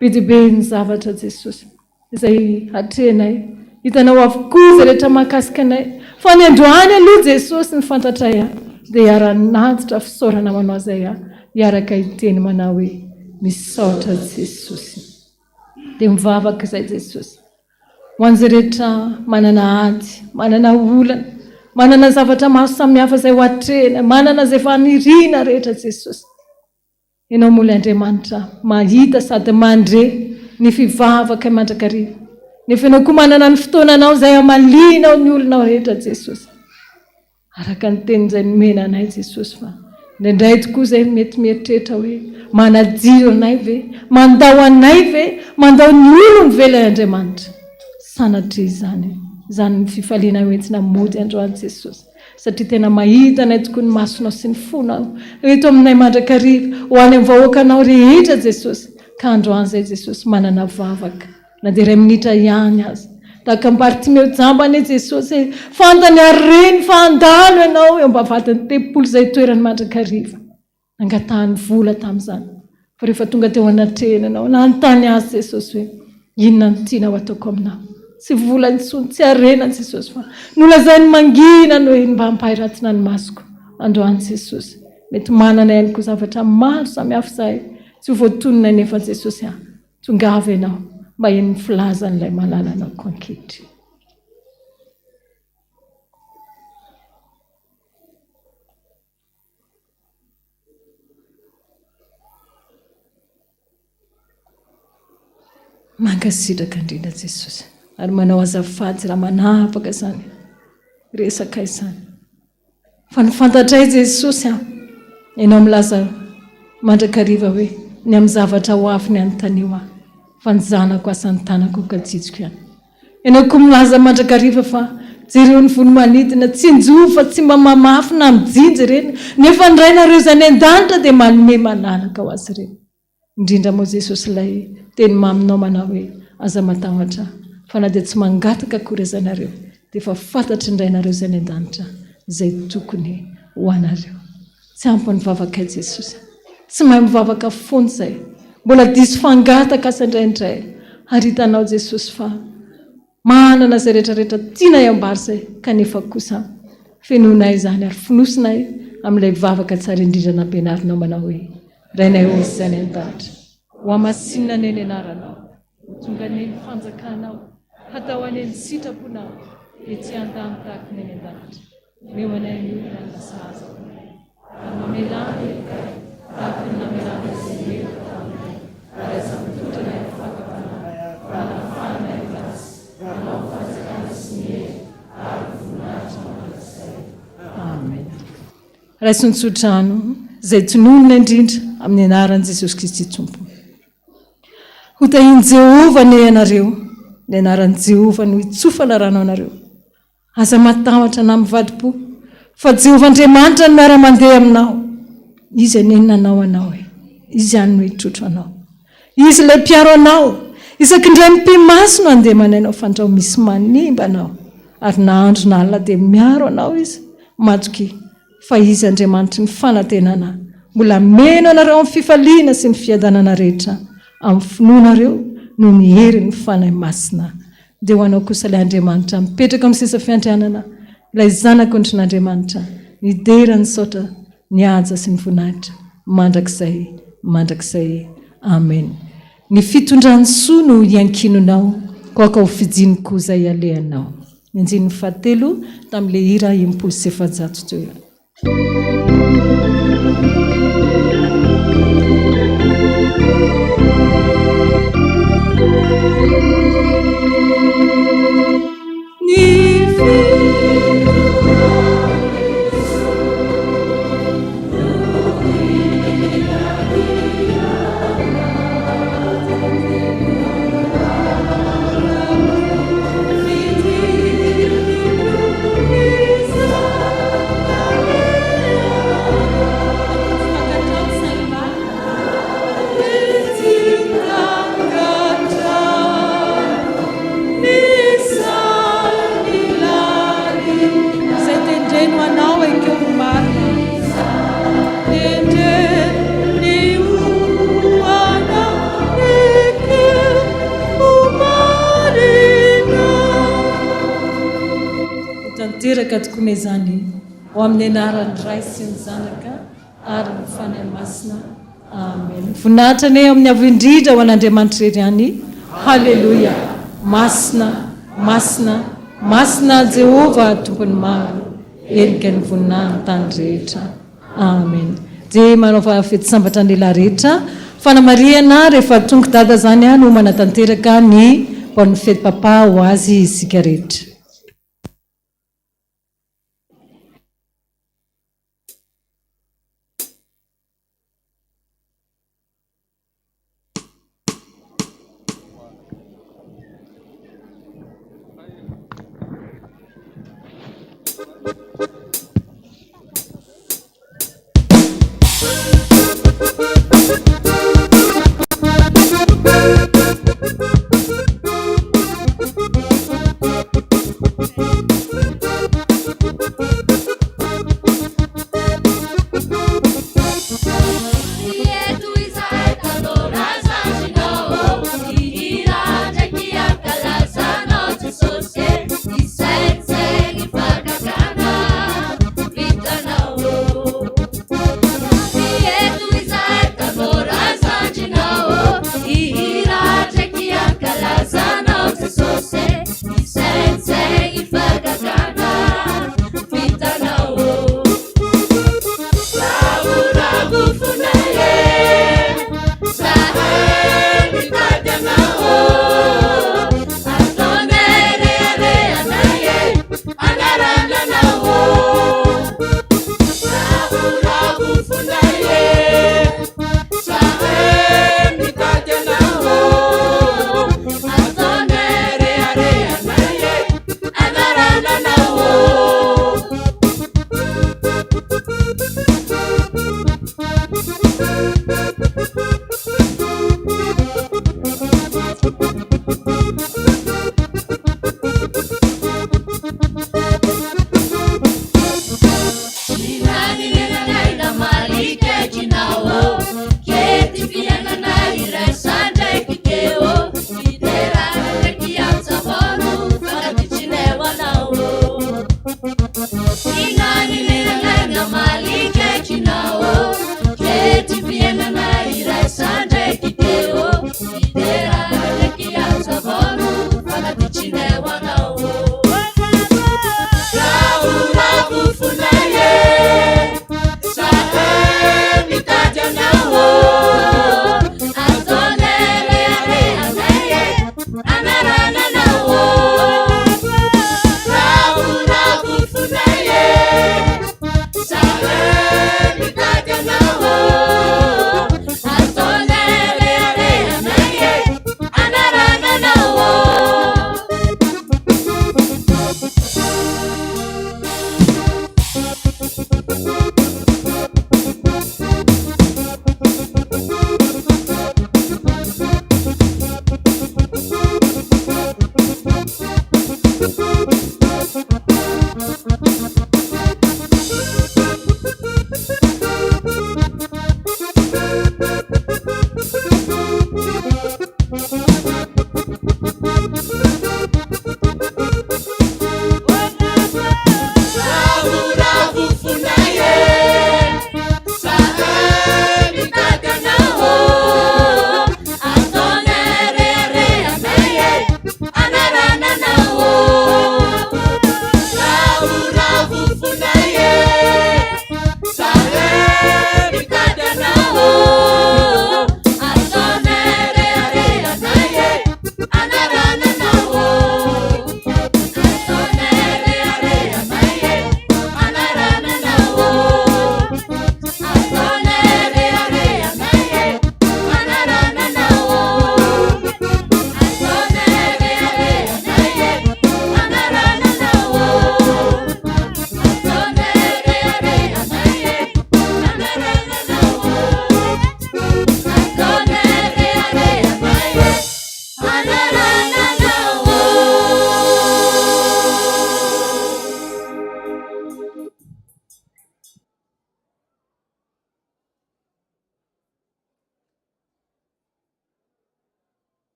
be dia be ny zavatra Jesosy izay hatrenay hitanao avokoa izay rehetra mahakasika anay fa ny androany aloha Jesosy ny fantatray dia hiara-nantitra fisaorana manao izay hiaraka hiteny manao hoe misaotra Jesosy dia mivavaka izay Jesosy ho an'izay rehetra manana ady manana olana manana zavatra maro samihafa izay ho atrena manana izay faniriana rehetra Jesosy ianao mola Andriamanitra mahita sady mandre ny fivavaka mandrakariva nefa ianao koa manana ny fotoananao izay amalinao ny olonao rehetra Jesosy araka ny teny izay nomena anay Jesosy fa indraindray tokoa izay mety mieritreritra hoe manajiro anay ve mandao anay ve mandao ny olony ve ilay Andriamanitra sanatria izany ny fifaliana hoentina mody androany Jesosy satria tena mahita anay tokoa ny masonao sy ny fonao eto aminay mandrakariva ho any amin'ny vahoakanao rehetra Jesosy ka androany izay Jesosy manana vavaka na dia iray minitra ihany azy tahaka Bartimeo jambany Jesosy fantany areny fa andalo ianao eo mba vatany tempolo izay toerany mandrakariva nangatahany vola tamin'izany fa rehefa tonga teo anatrenanao nanontany azy Jesosy hoe inona ny tianao ataoko aminao tsy vola intsony tsy arenany Jesosy fa nolazainy mangina no hoe mba hampahiratina ny masoko androany Jesosy mety manana ihany koa zavatra maro samihafa izay tsy ho voatonona nefa Jesosy tongava ianao mba eny filazan'ilay malala anao koa ankehitriny mankasitraka indrindra Jesosy ary manao azafady raha manapaka zany resaka izany fa ny fantatray Jesosy ianao milaza mandrakariva hoe ny amin'ny zavatra ho afiny anontaniwa fa ny zanako asany tanako kajijiko ihany ianao koa milaza mandrakariva fa jereo ny vono manidina tsy njoa fa tsy mba mamafy na mijinjy ireny nefa ndrainareo izany an-danitra dia manome malalaka ho azy ireny indrindra moa jesosy ilay teny maminao manao hoe aza matahotra fa na dia tsy mangataka akory zanareo dia efa fantatry indray nareo izay ny an-danitra izay tokony ho anareo. Tsy ampy nivavaka jesosy, tsy mahay mivavaka fony izay, mbola diso fangataka asa indraindray, ary hitanao jesosy fa manana izay rehetrarehetra tiana iambary izay kanefa kosa fenoanay izany ary finosinay amin'ilay vavaka tsara indrindra nampianarinao manao hoe rainay osy izay ny an-danitra ho amasinina neny anaranao, ho tonga neny fanjakanao, hatao aneny sitraponao ety an-tany tahaka neny an-danitra. Meo anay ny olona ny sahaza ary mamelany tahaka ny namelany izay meo taminay ary aza mitotra ny fakapanao anafanay gasy anao fanjakana sy ny hery ary voninahitra manasay. Amen. Raisontsotranno izay tononona indrindra amin'ny anaran'i Jesosy Kristy Tompo. Hotahiny Jehova ny anareo, ny anaran'i Jehova no hitsofana ranao anareo. Aza matahotra na mivadi-po, fa Jehova Andriamanitra no miara-mandeha aminao. Izy anenina anao anao e, izy any no hitrotro anao. Izy ilay mpiaro anao, isakindray mpimaso no andeha manainao fandrao misy manimba anao. Ary na andro na alina dia miaro anao izy, matoky fa izy Andriamanitra ny fanantenana. Mbola meno anareo amin'ny fifaliana sy ny fiadanana rehetra, amin'ny finoanareo no ny hery ny fanahy masina. Dia ho anao kosa ilay Andriamanitra mipetraka amin'ny seza fiandrianana, ilay zanaka ondrin'Andriamanitra, ny dera ny saotra, ny haja sy ny voninahitra, mandrakizay. Amen. Ny fitondrany soa no iankinonao, koaka ho fijiny koza ialehanao. Ny anjin'ny 7 tamin'ilay hira 100 teo. Tanteraka tokoa izany ho amin'ny anaran'ny Ray sy ny Zanaka ary ny fanahy masina. Amen. Voninahitra ny amin'ny avo indrindra ho an'Andriamanitra irery any. Halleluja. Masina, masina, masina Jehova tompony maro, erika ny voninahitra ny tany rehetra. Amen. Dia manaova fety sambatra ny lehilahy rehetra, fanamariana rehefa tonga dada zany no manatanteraka ny bonne fête papa ho azy isika rehetra.